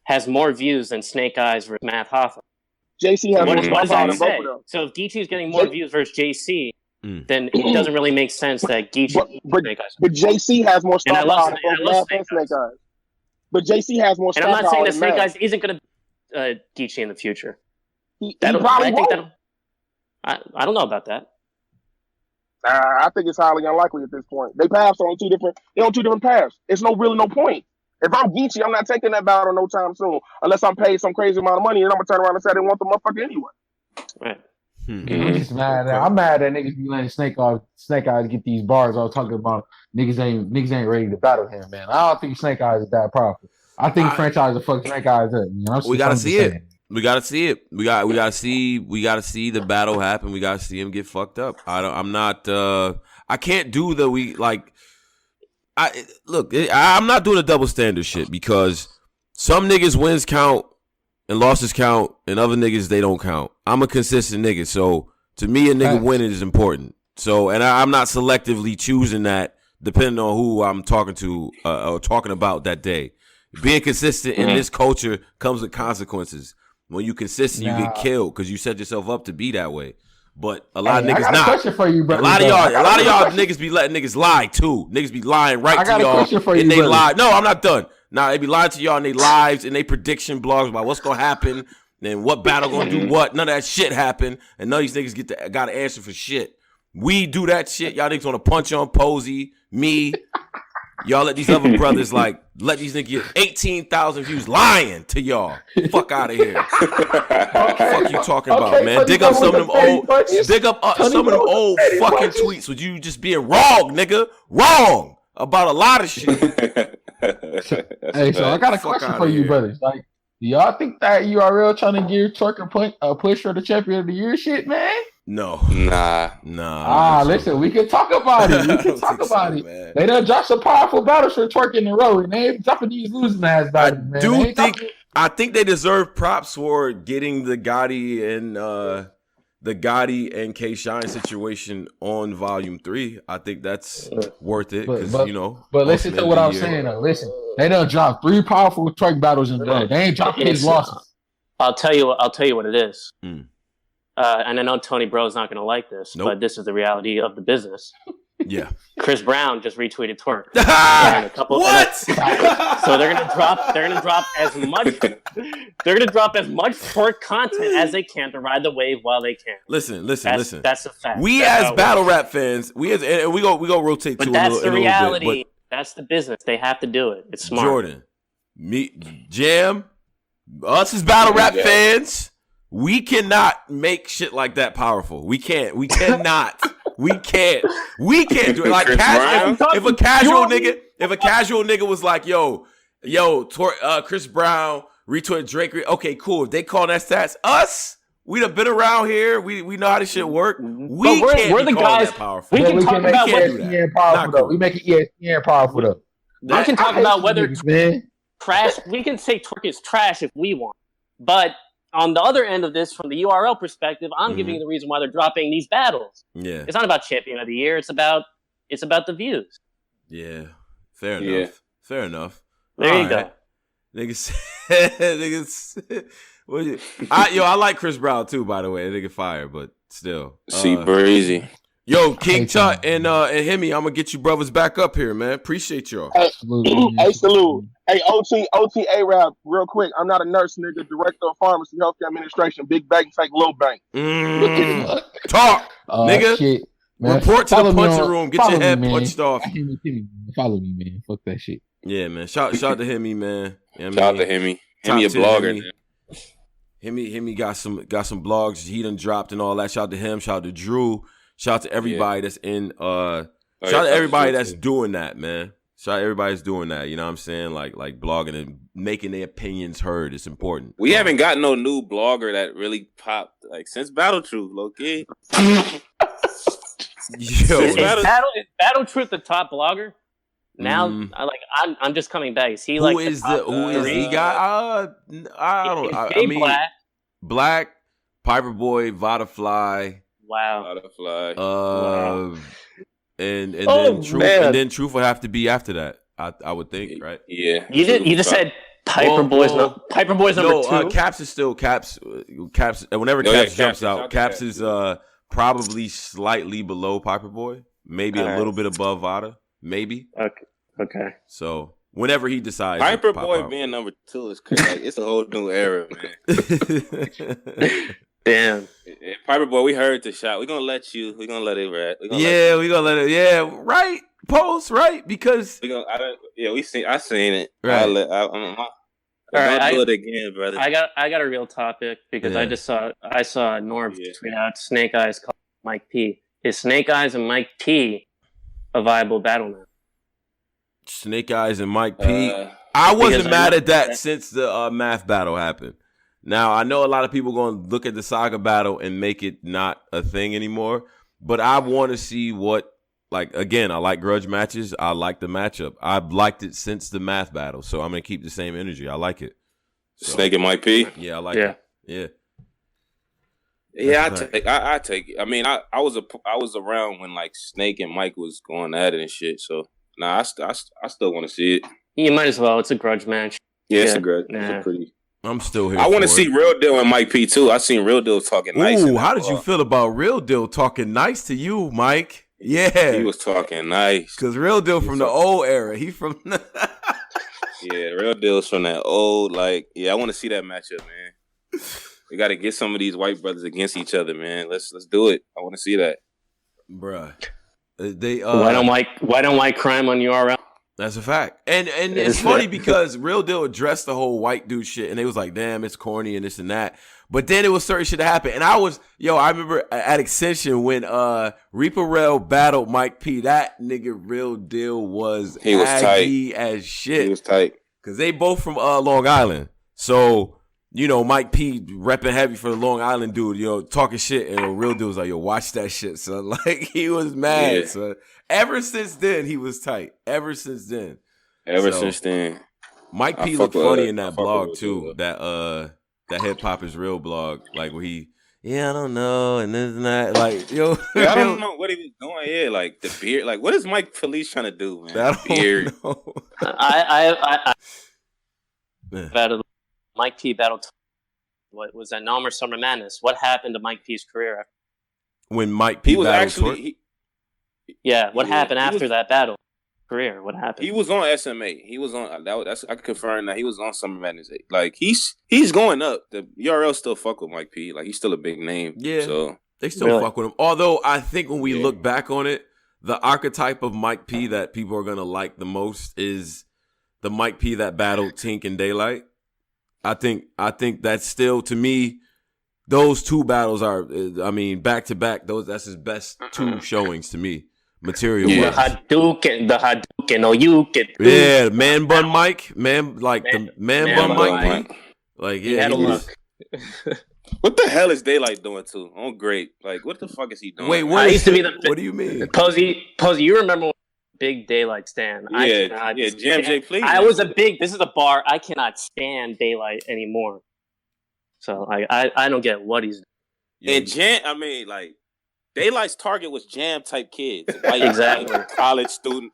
has more views than Snake Eyes versus Math Hoff. JC has more views than both of them. So if Geechi is getting more views versus JC, then it doesn't really make sense that Geechi. But JC has more star power than both Math and Snake Eyes. But JC has more star power. And I'm not saying that Snake Eyes isn't going to Geechi in the future. He probably won't. I don't know about that. I think it's highly unlikely at this point. They paths on two different paths. It's really no point. If I'm Geechi, I'm not taking that battle no time soon, unless I'm paid some crazy amount of money, and I'm gonna turn around and say I didn't want the motherfucker anyway. Right. I'm just mad. I'm mad that niggas be letting Snake Eyes get these bars. I was talking about niggas ain't ready to battle him, man. I don't think Snake Eyes is that powerful. I think franchise will fuck Snake Eyes up. You know? We gotta see it. We gotta see it. We gotta see the battle happen. We gotta see him get fucked up. I can't do I'm not doing a double standard shit because some niggas wins count and losses count, and other niggas they don't count. I'm a consistent nigga, so to me a nigga winning is important. So, and I'm not selectively choosing that depending on who I'm talking to or talking about that day. Being consistent in this culture comes with consequences. When you consistent, you get killed because you set yourself up to be that way. But a lot of niggas not. Question for you, brother. A lot of y'all niggas be letting niggas lie too. Niggas be lying right to y'all, and they lie. No, I'm not done. Nah, they be lying to y'all in their lives and they prediction blogs about what's gonna happen and what battle gonna do what. None of that shit happen, and none of these niggas got to answer for shit. We do that shit. Y'all niggas wanna punch on Posey, me. Y'all let these other brothers let these niggas get 18,000 views lying to y'all. Fuck out of here. Fuck you talking about, man? Dig up some of them old fucking tweets with you just being wrong, nigga. Wrong about a lot of shit. Hey, so I got a question for you, brothers. Like, do y'all think that URL trying to give Twork a push for the champion of the year shit, man? No. Nah. Listen, we can talk about it. Man. They done dropped some powerful battles for Twork in a row, and they ain't dropping these losing ass battles, man. I think they deserve props for getting the Gotti and K Shine situation on Volume 3. I think that's worth it because But listen to what I'm saying though. Listen, they done dropped 3 powerful Twork battles in the day. They ain't dropping his losses. I'll tell you what it is. and I know Tony Bro is not going to like this, but this is the reality of the business. Yeah. Chris Brown just retweeted Twork. What? So they're gonna drop as much. They're gonna drop as much Twork content as they can to ride the wave while they can. Listen. That's a fact. We as battle rap fans, we go rotate but to that's a little, the reality. Bit, that's the business. They have to do it. It's smart. Jordan, me, Jam, us as battle rap fans, we cannot make shit like that powerful. We can't. We cannot. We can't do it. Like if a casual nigga was like, yo, Chris Brown retweet Drake. Okay, cool. If they call that stats, us, we done been around here. We know how this shit work. We're the guys. That powerful. We can talk about ESPN powerful though. We make it ESPN powerful though. We can talk about whether trash. We can say Twork is trash if we want, but on the other end of this, from the URL perspective, I'm giving you the reason why they're dropping these battles. Yeah, it's not about champion of the year. It's about the views. Yeah, fair enough. Fair enough. There you go. Niggas. I like Chris Brown too. By the way, nigga fire, but still. Breezy. Yo, King Tut and Hemi, I'm gonna get you brothers back up here, man. Appreciate y'all. Hey, salute. Hey, OT A-Rap, real quick. I'm not a nurse, nigga. Director of Pharmacy Healthcare Administration. Big bank, fake little bank. Talk, nigga. Shit, man. Report to the punching room. Get your head punched off. Follow me, man. Fuck that shit. Yeah, man. Shout to Hemi, man. Shout out to Hemi. Hemi a blogger. Hemi got some blogs he done dropped and all that. Shout out to him. Shout out to Drew. Shout out to everybody that's in shout out to everybody that's doing that, man. Shout out to everybody that's doing that. You know what I'm saying? Like blogging and making their opinions heard. It's important. We haven't got no new blogger that really popped like since Battle Truth, low-key. Is Battle Truth the top blogger? Now I'm just coming back. Is he who is the guy? I mean Black, Piper Boy, Vodafly. Wow. And then Truth, and then Truth will have to be after that. I would think, right? Yeah. You just said Piper Boy's number 2. Caps is still Caps. Whenever Caps jumps out, Caps is probably slightly below Piper Boy, maybe a little bit above Vada, maybe. Okay. So whenever he decides, Piper Boy being number 2 is crazy. Like, it's a whole new era, man. Damn. Piper Boy, we heard the shot. We're gonna let it rap. We're gonna let it. Yeah, right. Post right because I seen it. Right. Don't do it again, brother. I got a real topic because I saw Norm tweet out Snake Eyes called Mike P. Is Snake Eyes and Mike P a viable battle now? Snake Eyes and Mike P. I wasn't mad at that since the math battle happened. Now, I know a lot of people going to look at the Saga battle and make it not a thing anymore, but I want to see what, like, again, I like grudge matches. I like the matchup. I've liked it since the math battle, so I'm going to keep the same energy. I like it. So, Snake and Mike P? Yeah, I like it. Yeah. Yeah, I take it. I mean, I was around when, like, Snake and Mike was going at it and shit, so, I still want to see it. You might as well. It's a grudge match. Yeah, it's a grudge. It's a pretty... I'm still here. I want to see Real Deal and Mike P too. I seen Real Deal talking nice. Ooh, how did you feel about Real Deal talking nice to you, Mike? Yeah, he was talking nice. Cause Real Deal from the old era. He from Real Deal's from that old. Like, I want to see that matchup, man. We got to get some of these white brothers against each other, man. Let's do it. I want to see that, bruh. They why don't white crime on URL? That's a fact. And it's funny because Real Deal addressed the whole white dude shit and they was like, damn, it's corny and this and that. But then it was certain shit that happened. And I remember at Extension when Reaper Rail battled Mike P, that nigga Real Deal was tight as shit. He was tight. Cause they both from Long Island. So, Mike P repping heavy for the Long Island dude, talking shit, and Real Deal was like, yo, watch that shit, son. Like, he was mad, son. Ever since then, he was tight. Ever since then. Mike P looked funny in that blog, too. That Hip Hop Is Real blog. Like, where he, I don't know, and this and that. Like, yo. I don't know what he was doing here. Like, the beard. Like, what is Mike Felice trying to do, man? I don't know. I battled Mike P battled What was that? Nom or Summer Madness? What happened to Mike P's career? When Mike P He was battled actually Yeah, what happened after that battle? Career, what happened? He was on SMA. He was on that's I can confirm that he was on Summer Madness. Like he's going up. The URL still fuck with Mike P. Like he's still a big name. Yeah, so they still fuck with him. Although I think when we look back on it, the archetype of Mike P that people are gonna like the most is the Mike P that battled Tink and Daylight. I think that's still, to me, those two battles are, I mean, back to back. That's his best two showings to me, material. The Hadouken, oh you can. Yeah, man bun Mike, the man bun Mike. Like he had a look. What the hell is Daylight doing too? Oh, great! Like, what the fuck is he doing? Wait, what used to be the? What do you mean, Posey? You remember when big Daylight stand? Yeah, Jam J, please. This is a bar. I cannot stand Daylight anymore. So I don't get what he's doing. And Jam, I mean, like, Daylight's target was Jam type kids, white, exactly, like, college student,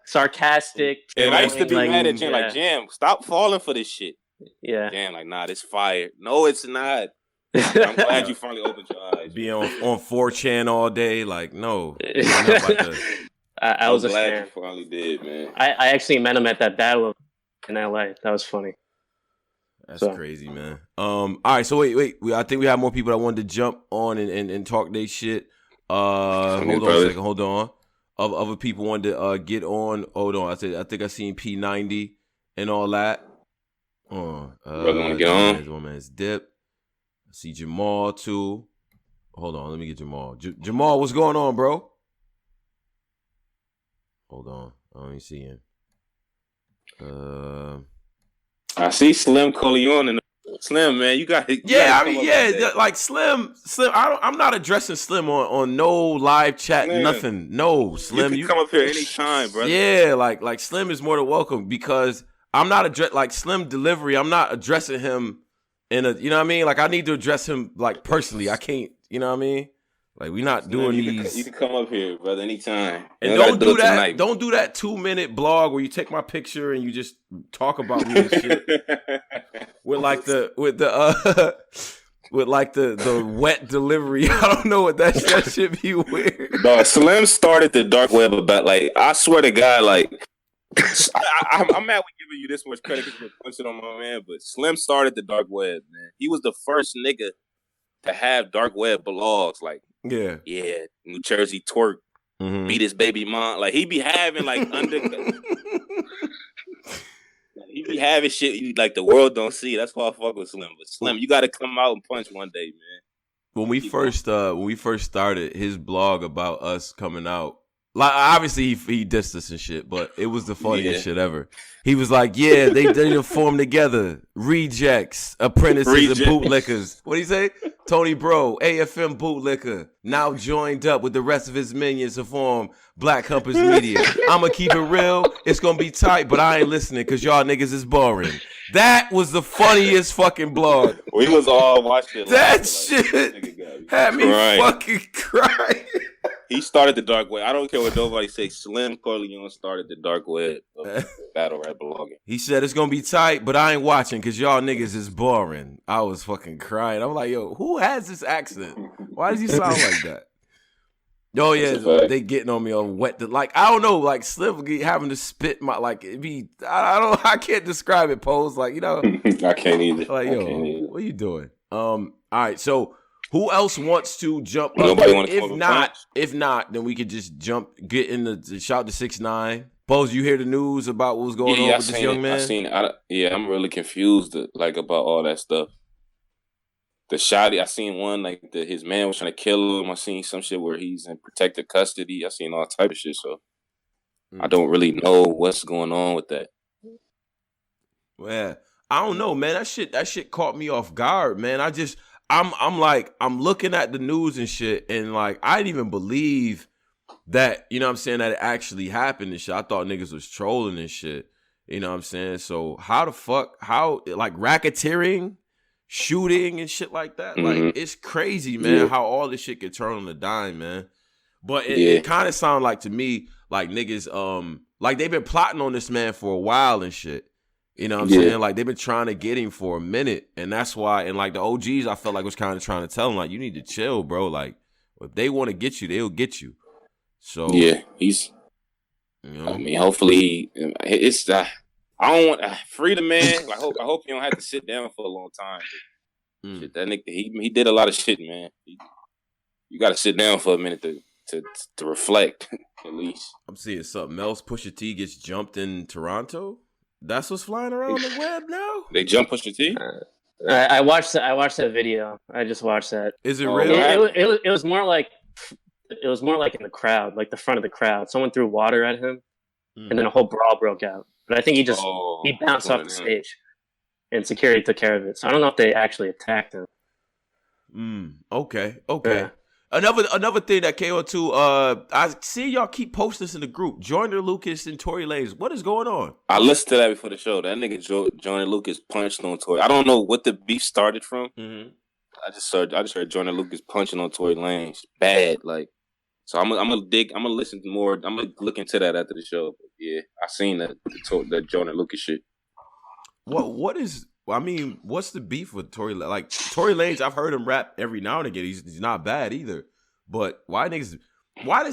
sarcastic. And I used to be mad at Jam, like, Jam, stop falling for this shit. Yeah, Jam, like, nah, this fire. No, it's not. I'm glad you finally opened your eyes. Be on 4chan all day, like, no. I was glad a fan. You finally did, man. I actually met him at that battle in LA. That was funny. That's crazy, man. All right, so wait. I think we have more people that wanted to jump on and talk their shit. Hold on a second. Hold on. Other people wanted to get on. Hold on. I think I seen P90 and all that. Brother, want to get on? One man's dip. I see Jamal too. Hold on, let me get Jamal. Jamal, what's going on, bro? Hold on, I don't even see him. I see Slim Corleone in the Slim, man. You got it. Like Slim. I'm not addressing Slim on no live chat, nothing. No, Slim. You can come up here anytime, brother. Yeah, like Slim is more than welcome because I'm not like Slim delivery. I'm not addressing him in a, you know what I mean? Like I need to address him like personally. I can't, you know what I mean? Like we're not doing these. You can come up here, brother, anytime. And don't do that. Tonight. Don't do that 2-minute blog where you take my picture and you just talk about me and shit. with the wet delivery. I don't know what that should be weird. No, Slim started the dark web about I swear to God, like I'm mad we giving you this much credit because you're punching on my man, but Slim started the dark web, man. He was the first nigga to have dark web blogs, like New Jerzey Twork, beat his baby mom. Like he be having like he be having shit like the world don't see. That's why I fuck with Slim. But Slim, you got to come out and punch one day, man. When we first started his blog about us coming out, like obviously he dissed us and shit, but it was the funniest shit ever. He was like, "Yeah, they didn't form together. Rejects, apprentices, and bootlickers." What do you say? Tony Bro, AFM bootlicker, now joined up with the rest of his minions to form Black Compass Media. I'ma keep it real. It's gonna be tight, but I ain't listening because y'all niggas is boring. That was the funniest fucking blog. We was all watching it. That shit had me fucking crying. He started the dark web. I don't care what nobody say. Slim Corleone started the dark web of battle rap blogging. He said it's gonna be tight, but I ain't watching because y'all niggas is boring. I was fucking crying. I'm like, yo, who has this accent? Why does he sound like that? Oh yeah, they getting on me on wet. I don't know, like Slim having to spit my it be. I can't describe it. Pose like I can't either. Like what are you doing? All right, so. Who else wants to jump up? Nobody want to come up. If not, then we could just get in the shout to 6ix9ine. Pose, you hear the news about what was going on with this young man? I'm really confused about all that stuff. The shot, I seen one his man was trying to kill him. I seen some shit where he's in protective custody. I seen all type of shit. So I don't really know what's going on with that. Well, I don't know, man. That shit caught me off guard, man. I'm looking at the news and shit, and I didn't even believe that, you know what I'm saying, that it actually happened and shit. I thought niggas was trolling and shit. You know what I'm saying? So how racketeering, shooting and shit like that? Mm-hmm. It's crazy, man, how all this shit could turn on a dime, man. But it kind of sounded like to me like niggas they've been plotting on this man for a while and shit. You know what I'm saying? Like, they've been trying to get him for a minute, and that's why. And like the OGs, I felt like was kind of trying to tell him, like, you need to chill, bro. Like, if they want to get you, they'll get you. So he's. I mean, hopefully, it's. I don't want free the man. I hope he don't have to sit down for a long time. Shit, that nigga, he did a lot of shit, man. You got to sit down for a minute to reflect, at least. I'm seeing something else. Pusha T gets jumped in Toronto. That's what's flying around the web now. They jump Pusha T. I watched that video. I just watched that. Is it real? It was more like in the crowd, like the front of the crowd. Someone threw water at him, and then a whole brawl broke out. But I think he bounced off the stage, and security took care of it. So I don't know if they actually attacked him. Okay. Yeah. Another thing that came on too, I see y'all keep posting this in the group. Joyner Lucas and Tory Lanez. What is going on? I listened to that before the show. That nigga Joyner Lucas punched on Tory. I don't know what the beef started from. I just heard Joyner Lucas punching on Tory Lanez. Bad, like. So I'm gonna listen to more. I'm gonna look into that after the show. But yeah, I seen that Joyner Lucas shit. What is? I mean, what's the beef with Tory? Like Tory Lanez, I've heard him rap every now and again. He's not bad either. But why does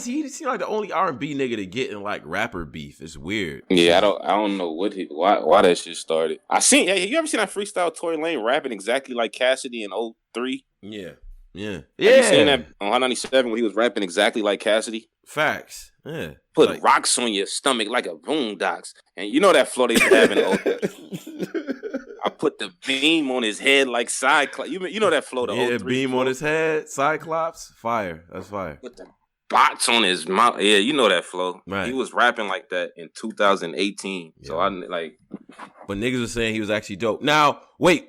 he seem like the only R&B nigga to get in like rapper beef? It's weird. Yeah, I don't know why that shit started. Hey, you ever seen that freestyle Tory Lanez rapping exactly like Cassidy in 03? Yeah. Have you seen that on Hot 97 when he was rapping exactly like Cassidy? Facts. Yeah. Put rocks on your stomach like a boondocks. And you know that flow they have in 03. I put the beam on his head like Cyclops. You know that flow, the 03 beam flow? On his head, Cyclops, fire. That's fire. Put the box on his mouth. Yeah, you know that flow. Right. He was rapping like that in 2018. Yeah. So I like. But niggas were saying he was actually dope. Now, wait,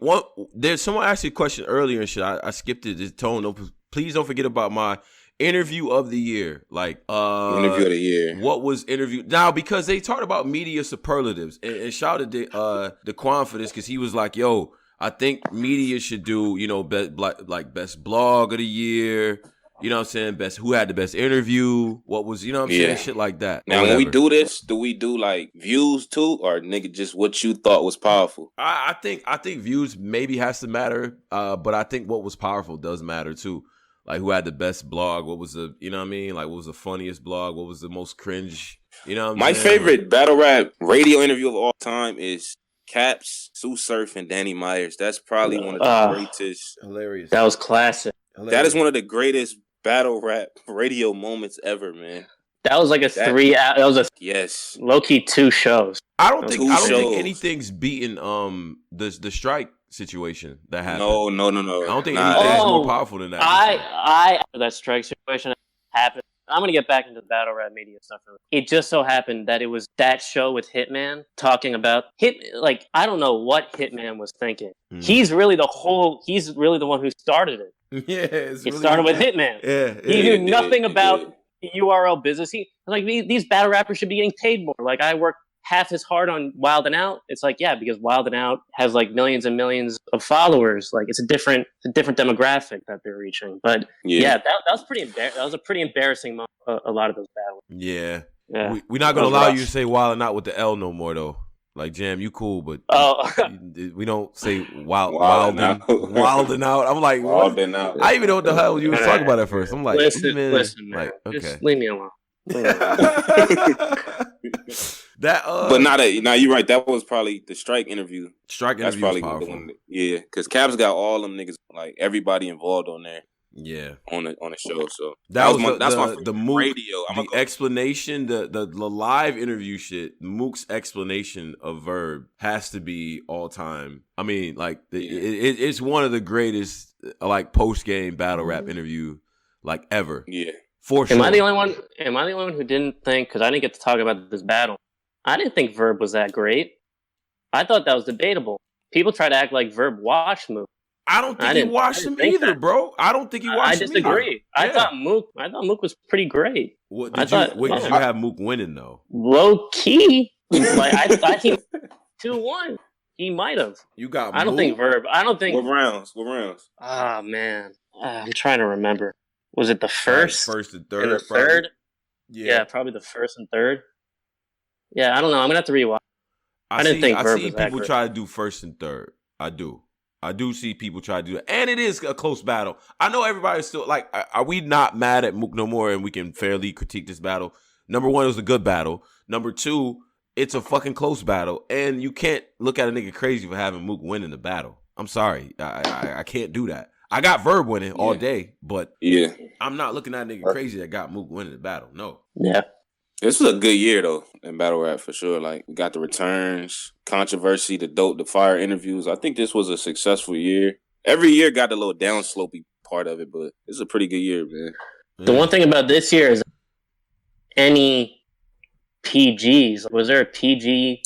there's someone asked you a question earlier and shit. I skipped it. Just Tone, please don't forget about my interview of the year. Like interview of the year. What was interview now? Because they talked about media superlatives and shouted Daquan for this because he was like, yo, I think media should do, best blog of the year. You know what I'm saying? Who had the best interview? What was, you know what I'm saying? Shit like that. Now, when we do this, do we do like views too? Or nigga, just what you thought was powerful? I think views maybe has to matter. But I think what was powerful does matter too. Like who had the best blog? What was the, you know what I mean? Like what was the funniest blog? What was the most cringe? You know what I'm saying? My favorite battle rap radio interview of all time is Caps, Sue Surf, and Danny Myers. That's probably one of the greatest. Hilarious. That was classic. Hilarious. That is one of the greatest battle rap radio moments ever, man. That was like yes, low key 2 shows. I don't think anything's beaten the strike situation that happened. No. I don't think anything's more powerful than that. That strike situation happened. I'm gonna get back into the battle rap media stuff. It just so happened that it was that show with Hitman talking about like I don't know what Hitman was thinking. He's really the one who started it. Yeah, it started with Hitman. Yeah, he knew nothing about URL business. He like these battle rappers should be getting paid more. Like I work half as hard on Wild 'N Out. It's like because Wild 'N Out has like millions and millions of followers. Like it's a different demographic that they're reaching. But that was that was a pretty embarrassing moment. A lot of those battles. Yeah. We're not gonna allow you to say Wild 'N Out with the L no more though. Like Jam, you cool, but we don't say wild and out. I'm like, what? I didn't even know what the hell you was talking about at first. I'm like, listen, man. Like, okay, just leave me alone. But now you're right. That was probably the strike interview. That's probably powerful. The one. Yeah, because Caps got all them niggas, like everybody involved on there. Yeah, on the show. So that's my the Mook radio. The explanation, the live interview shit. Mook's explanation of Verb has to be all time. I mean, like it's one of the greatest like post game battle rap interview like ever. Yeah, for sure. Am I the only one who didn't think? Because I didn't get to talk about this battle. I didn't think Verb was that great. I thought that was debatable. People try to act like Verb watched Mook. I don't think he watched him either, bro. I don't think he watched him either. I disagree. I thought Mook was pretty great. What did you have Mook winning though? Low key. Like I thought he 2-1. He might have. You got I don't think Verb. I don't think What rounds? Oh man. I'm trying to remember. Was it the first? First and third. And the third? Yeah, probably the first and third. Yeah, I don't know. I'm gonna have to rewatch. I didn't think I Verb see was people accurate. try to do first and third. I do see people try to do that. And it is a close battle. I know everybody's still like, are we not mad at Mook no more and we can fairly critique this battle? Number one, it was a good battle. Number two, it's a fucking close battle. And you can't look at a nigga crazy for having Mook winning the battle. I'm sorry. I can't do that. I got Verb winning all day, but I'm not looking at a nigga crazy that got Mook winning the battle. No. Yeah. This was a good year though in battle rap for sure. Like we got the returns, controversy, the fire interviews. I think this was a successful year. Every year got the little downslopey part of it, but it's a pretty good year, man. The one thing about this year is any PGs. Was there a PG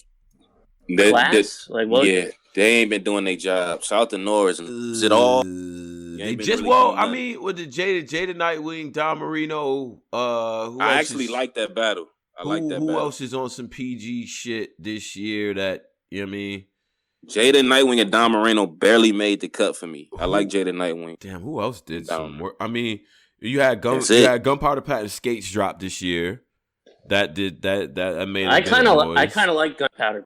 class? Like what? Yeah, they ain't been doing their job. Shout out to Norris. Is it all? They just I mean, with the Jada Nightwing, Don Marino, who I actually like that battle. Who else is on some PG shit this year that, you know what I mean? Jada Nightwing and Don Marino barely made the cut for me. I like Jada Nightwing. Damn, who else did some work? I mean, you had Gunpowder Pat Skates drop this year. That made. I kind of like Gunpowder,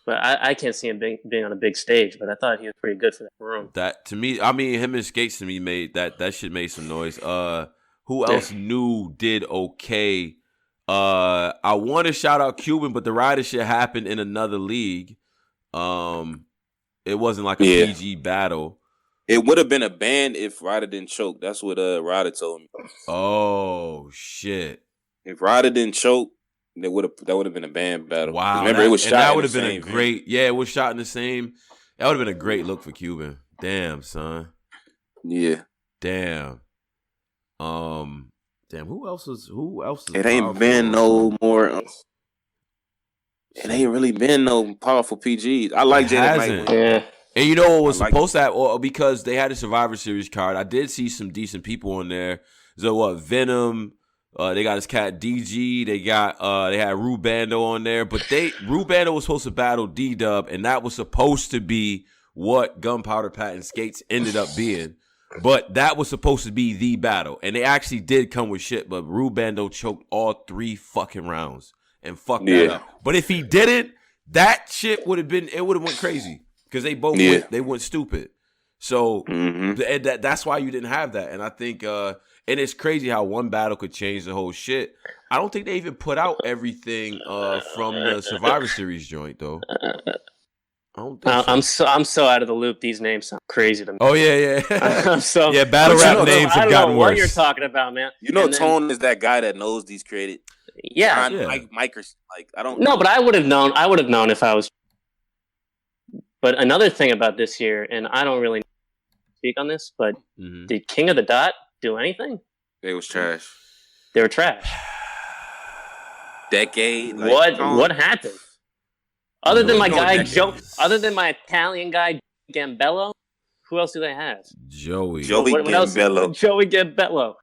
but I can't see him being on a big stage. But I thought he was pretty good for that room. That to me, I mean, him and Skates to me made that shit made some noise. Who else new did okay? I want to shout out Cuban, but the Ryder shit happened in another league. It wasn't like a PG battle. It would have been a ban if Ryder didn't choke. That's what Ryder told me. Oh shit! If Ryder didn't choke, that would have been a band battle. Wow! Remember, it was shot. That would have been a great. Yeah, it was shot in the same. That would have been a great look for Cuban. Damn, son. Yeah. Damn. Damn. Who else is? It ain't been no more. It ain't really been no powerful PGs. I like Jada Nightwing. Yeah. And you know what was supposed to happen? Or because they had a Survivor Series card, I did see some decent people on there. So what? Venom. They got his cat DG. They had Rubando on there, but Rubando was supposed to battle D-Dub, and that was supposed to be what Gunpowder Pat and Skates ended up being. But that was supposed to be the battle, and they actually did come with shit. But Rubando choked all 3 fucking rounds and fucked that up. But if he didn't, that shit would have went crazy because they both went stupid. So that's why you didn't have that, and I think. And it's crazy how one battle could change the whole shit. I don't think they even put out everything from the Survivor Series joint though. I don't think I'm so out of the loop. These names sound crazy to me. Oh yeah. Battle rap names have gotten worse. I don't know what you're talking about, man. You know, Tone is that guy that knows these created. Yeah. Mike, I don't. No, but I would have known. I would have known if I was. But another thing about this year, and I don't really speak on this, but did King of the Dot do anything? They was trash. They were trash. Decade. What happened? Other than my guy Joe, other than my Italian guy Gambello, who else do they have? Joey Gambello. Joey Gambello.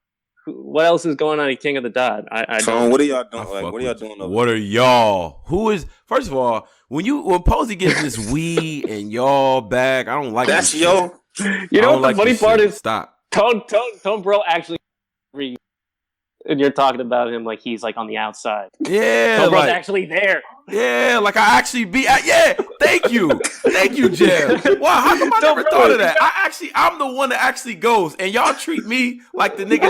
What else is going on at King of the Dot? Tom, what are y'all doing? What are y'all doing over What are y'all? Who is? First of all, when Posey gets this we and y'all back, I don't like that's yo. You know what the funny part is? Stop. Tone Bro actually, and you're talking about him like he's like on the outside. Yeah, Tone Bro's actually there. Yeah, like I actually be. Yeah, thank you, Jeff. Wow, how come I never thought of that? I'm the one that actually goes, and y'all treat me like the nigga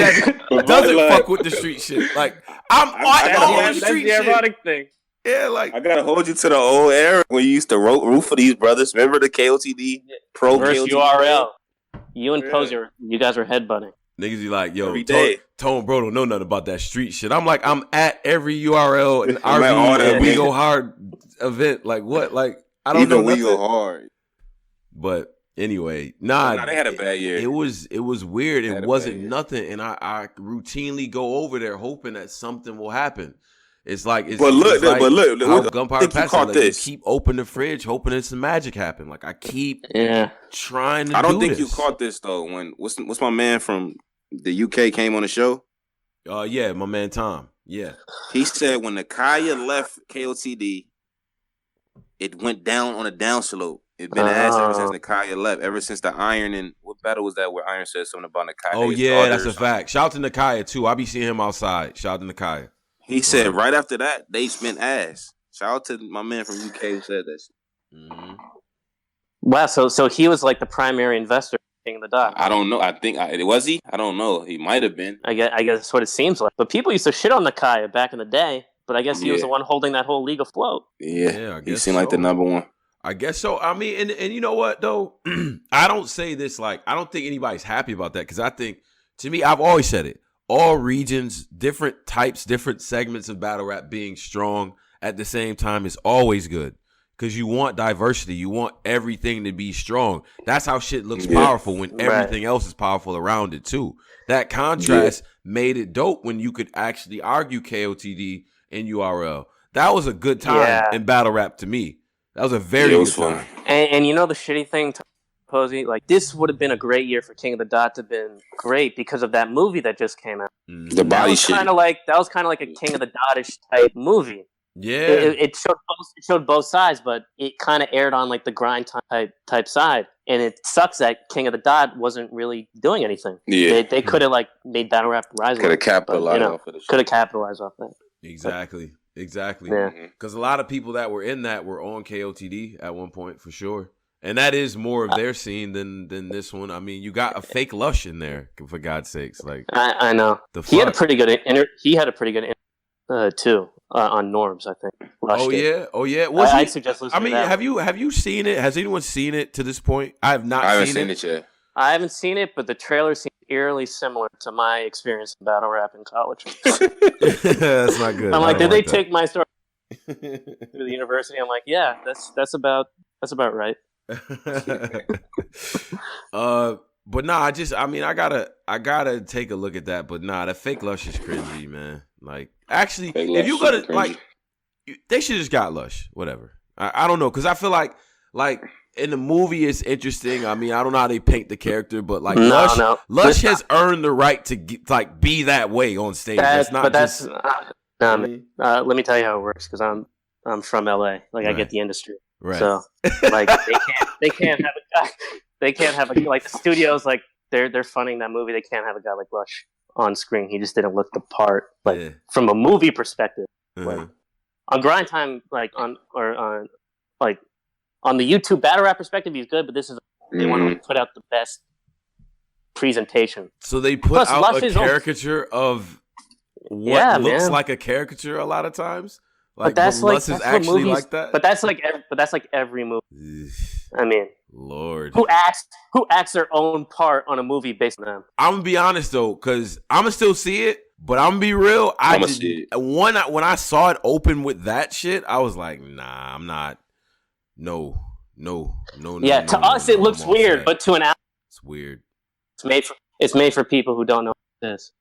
that doesn't fuck with the street shit. Like I'm on the street shit. That's the ironic thing. Yeah, like I gotta hold you to the old era when you used to root for these brothers. Remember the KOTD Pro versus URL? You and Posey, you guys were headbutting. Niggas be like, yo, Tone Bro don't know nothing about that street shit. I'm like, I'm at every URL and RV and We Go Hard event. Like what? Like I don't know. We Go Hard. But anyway, nah, they had a bad year. It was weird. It wasn't nothing, and I routinely go over there hoping that something will happen. It's like, but look, Gunpowder Pat said, like, keep open the fridge, hoping that some magic happen. Like I keep trying to. I don't think you caught this though. When what's my man from the UK came on the show? Yeah, my man Tom. Yeah, he said when Nakaya left KOTD, it went down on a downslope. It's been ass ever since Nakaya left. Ever since the Iron and what battle was that where Iron said something about Nakaya? Oh yeah, that's a fact. Shout out to Nakaya too. I be seeing him outside. Shout out to Nakaya. He said right after that they spent ass. Shout out to my man from UK who said that shit. Mm-hmm. Wow, so he was like the primary investor in King of the Dot. I don't know. I think was he? I don't know. He might have been. I guess that's what it seems like. But people used to shit on Nakai back in the day. But I guess he was the one holding that whole league afloat. Yeah, I guess he seemed like the number one. I guess so. I mean, and you know what though? I don't say this like I don't think anybody's happy about that because I think to me, I've always said it. All regions, different types, different segments of battle rap being strong at the same time is always good. Because you want diversity. You want everything to be strong. That's how shit looks powerful when everything else is powerful around it too. That contrast made it dope when you could actually argue KOTD and URL. That was a good time in battle rap to me. That was a very good time. And you know the shitty thing, Posey? Like, this would have been a great year for King of the Dot to have been great because of that movie that just came out. The body shit. That was kind of like a King of the Dot-ish type movie. Yeah. It showed both sides, but it kind of aired on like the grind type side. And it sucks that King of the Dot wasn't really doing anything. Yeah. They could have like made battle rap rise. Could have capitalized off of this. Could have capitalized off that. Exactly. Yeah. Because a lot of people that were in that were on KOTD at one point for sure. And that is more of their scene than this one. I mean, you got a fake Lush in there, for God's sakes. Like I know. He had a pretty good too on Norms, I think. Lush did. Oh yeah. I'd suggest listening to that. Have you seen it? Has anyone seen it to this point? I have not. I haven't seen it yet. I haven't seen it, but the trailer seems eerily similar to my experience in battle rap in college. That's not good. I'm like, did they take my story to the university? I'm like, yeah, that's about right. But nah, I gotta take a look at that. But nah, that fake Lush is cringy, man. Like, actually, if you gotta like, they should just got Lush. Whatever. I don't know, because I feel like in the movie it's interesting. I mean, I don't know how they paint the character, but like Lush has earned the right to be that way on stage. Let me tell you how it works, because I'm from LA. Like, I get the industry. Right. So like they can't have a guy. They can't have like the studios, like they're funding that movie. They can't have a guy like Lush on screen. He just didn't look the part. Like from a movie perspective, like on grind time, like on the YouTube battle rap perspective, he's good. But this is they want to put out the best presentation. So they put out a caricature of what looks like a caricature a lot of times. Like, but that's like is actually movies, like that. But that's like every movie. I mean, Lord, who acts their own part on a movie based on them? I'm gonna be honest though, because I'm gonna still see it, but I'm gonna be real. When I saw it open with that shit, I was like, nah, I'm not. No. Yeah, to us it looks weird, but to an actor, it's weird. It's made for people who don't know what it is.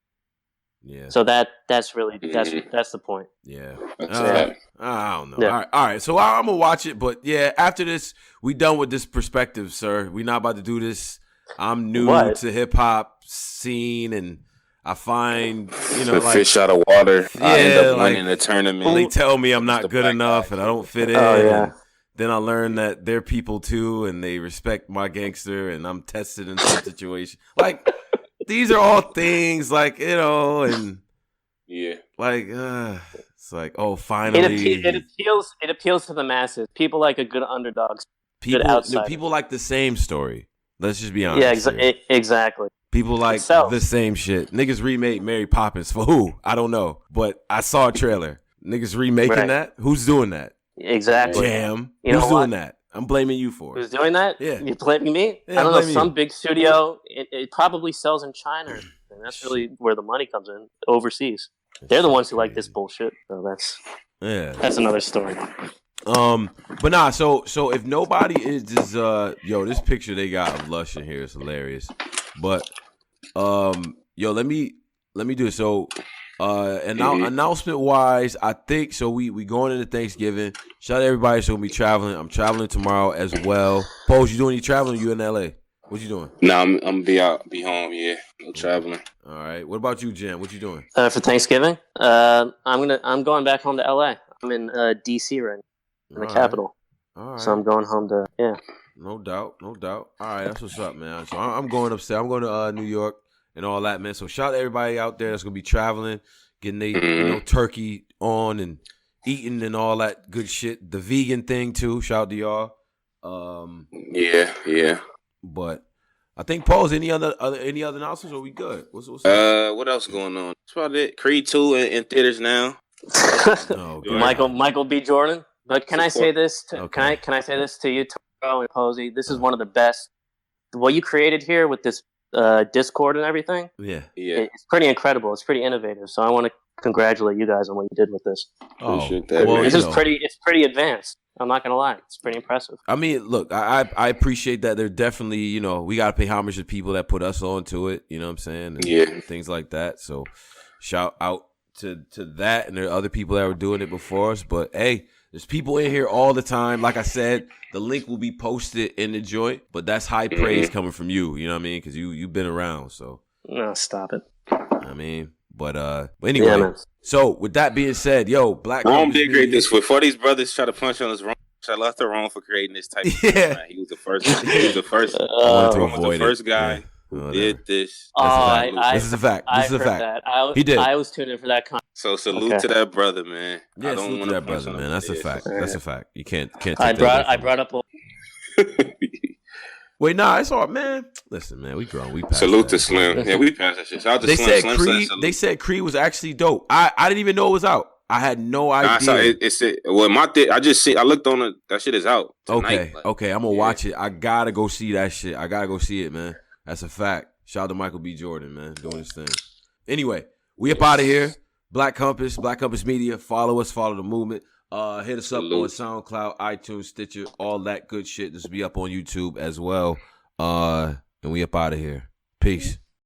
Yeah. So that's the point. Yeah. I don't know. Yeah. All right. So I'm gonna watch it, but yeah, after this, we done with this perspective, sir. We not about to do this. I'm new to hip hop scene, and I find like fish out of water. Yeah, I end up winning the tournament. They tell me I'm not good enough, and I don't fit in. Oh yeah. Then I learned that they're people too, and they respect my gangster, and I'm tested in some situation. Like, these are all things, like, and like, it's like, oh, finally. It appeals to the masses. People like a good underdog. People like the same story. Let's just be honest. Yeah, exactly. People like the same shit. Niggas remade Mary Poppins for who? I don't know, but I saw a trailer. Niggas remaking that. Who's doing that? Exactly. Jam. Who's doing that? I'm blaming you for it. Who's doing that? Yeah. You blaming me? Yeah, I don't know. Some big studio. It probably sells in China. And that's really where the money comes in. Overseas. They're the ones who like this bullshit. So that's another story. But nah. So if nobody is just this picture they got of Lush in here is hilarious. But let me do it. So announcement wise, I think so. We going into Thanksgiving. Shout out to everybody. So we'll be traveling. I'm traveling tomorrow as well. Pose, you doing any traveling? You in LA? What you doing? No, I'm gonna be home. Yeah, no traveling. All right. What about you, Jen? What you doing? For Thanksgiving, I'm going back home to LA. I'm in DC right now, in the capital. All right. So I'm going home to No doubt. All right, that's what's up, man. So I'm going upstairs. I'm going to New York and all that, man. So shout out to everybody out there that's gonna be traveling, getting their turkey on and eating and all that good shit. The vegan thing too. Shout out to y'all. Yeah. But I think Pause. Any other announcements? Are we good? What's what else going on? That's about it. Creed 2 in theaters now. Oh, Michael B. Jordan. But can I say this? Can I say this to you, Toro and Posey? This is one of the best. What you created here with this Discord and everything. Yeah. It's pretty incredible. It's pretty innovative. So I want to congratulate you guys on what you did with this. Appreciate that. Well, this is pretty. It's pretty advanced. I'm not gonna lie. It's pretty impressive. I mean, look, I appreciate that. They're definitely, we got to pay homage to people that put us onto it. You know what I'm saying? And things like that. So shout out to that, and there are other people that were doing it before us. But hey, there's people in here all the time. Like I said, the link will be posted in the joint. But that's high praise coming from you. You know what I mean? Because you've been around. So no, stop it. I mean, but anyway. Yeah, so with that being said, Black Rome did great this before these brothers try to punch on us. Shout out to Rome for creating this type of thing, man. He was the first. He was the first. The first guy who did this. This is a fact. This is a fact. He did. I was tuned in for that. So salute to that brother, man. Yeah, salute to that brother, man. That's a fact. That's a fact. You can't take I that brought up. Wait, nah, it's all man. Listen, man, we grown. We passed salute that. To Slim. Yeah, we passed that shit. Shout out to they Slim. Said Creed. They said Creed was actually dope. I didn't even know it was out. I had no idea. I looked on it. That shit is out tonight. Okay. I'm gonna watch it. I gotta go see that shit. I gotta go see it, man. That's a fact. Shout out to Michael B. Jordan, man, doing his thing. Anyway, we up out of here. Black Compass Media. Follow us. Follow the movement. Hit us up on SoundCloud, iTunes, Stitcher, all that good shit. This will be up on YouTube as well. And we up out of here. Peace.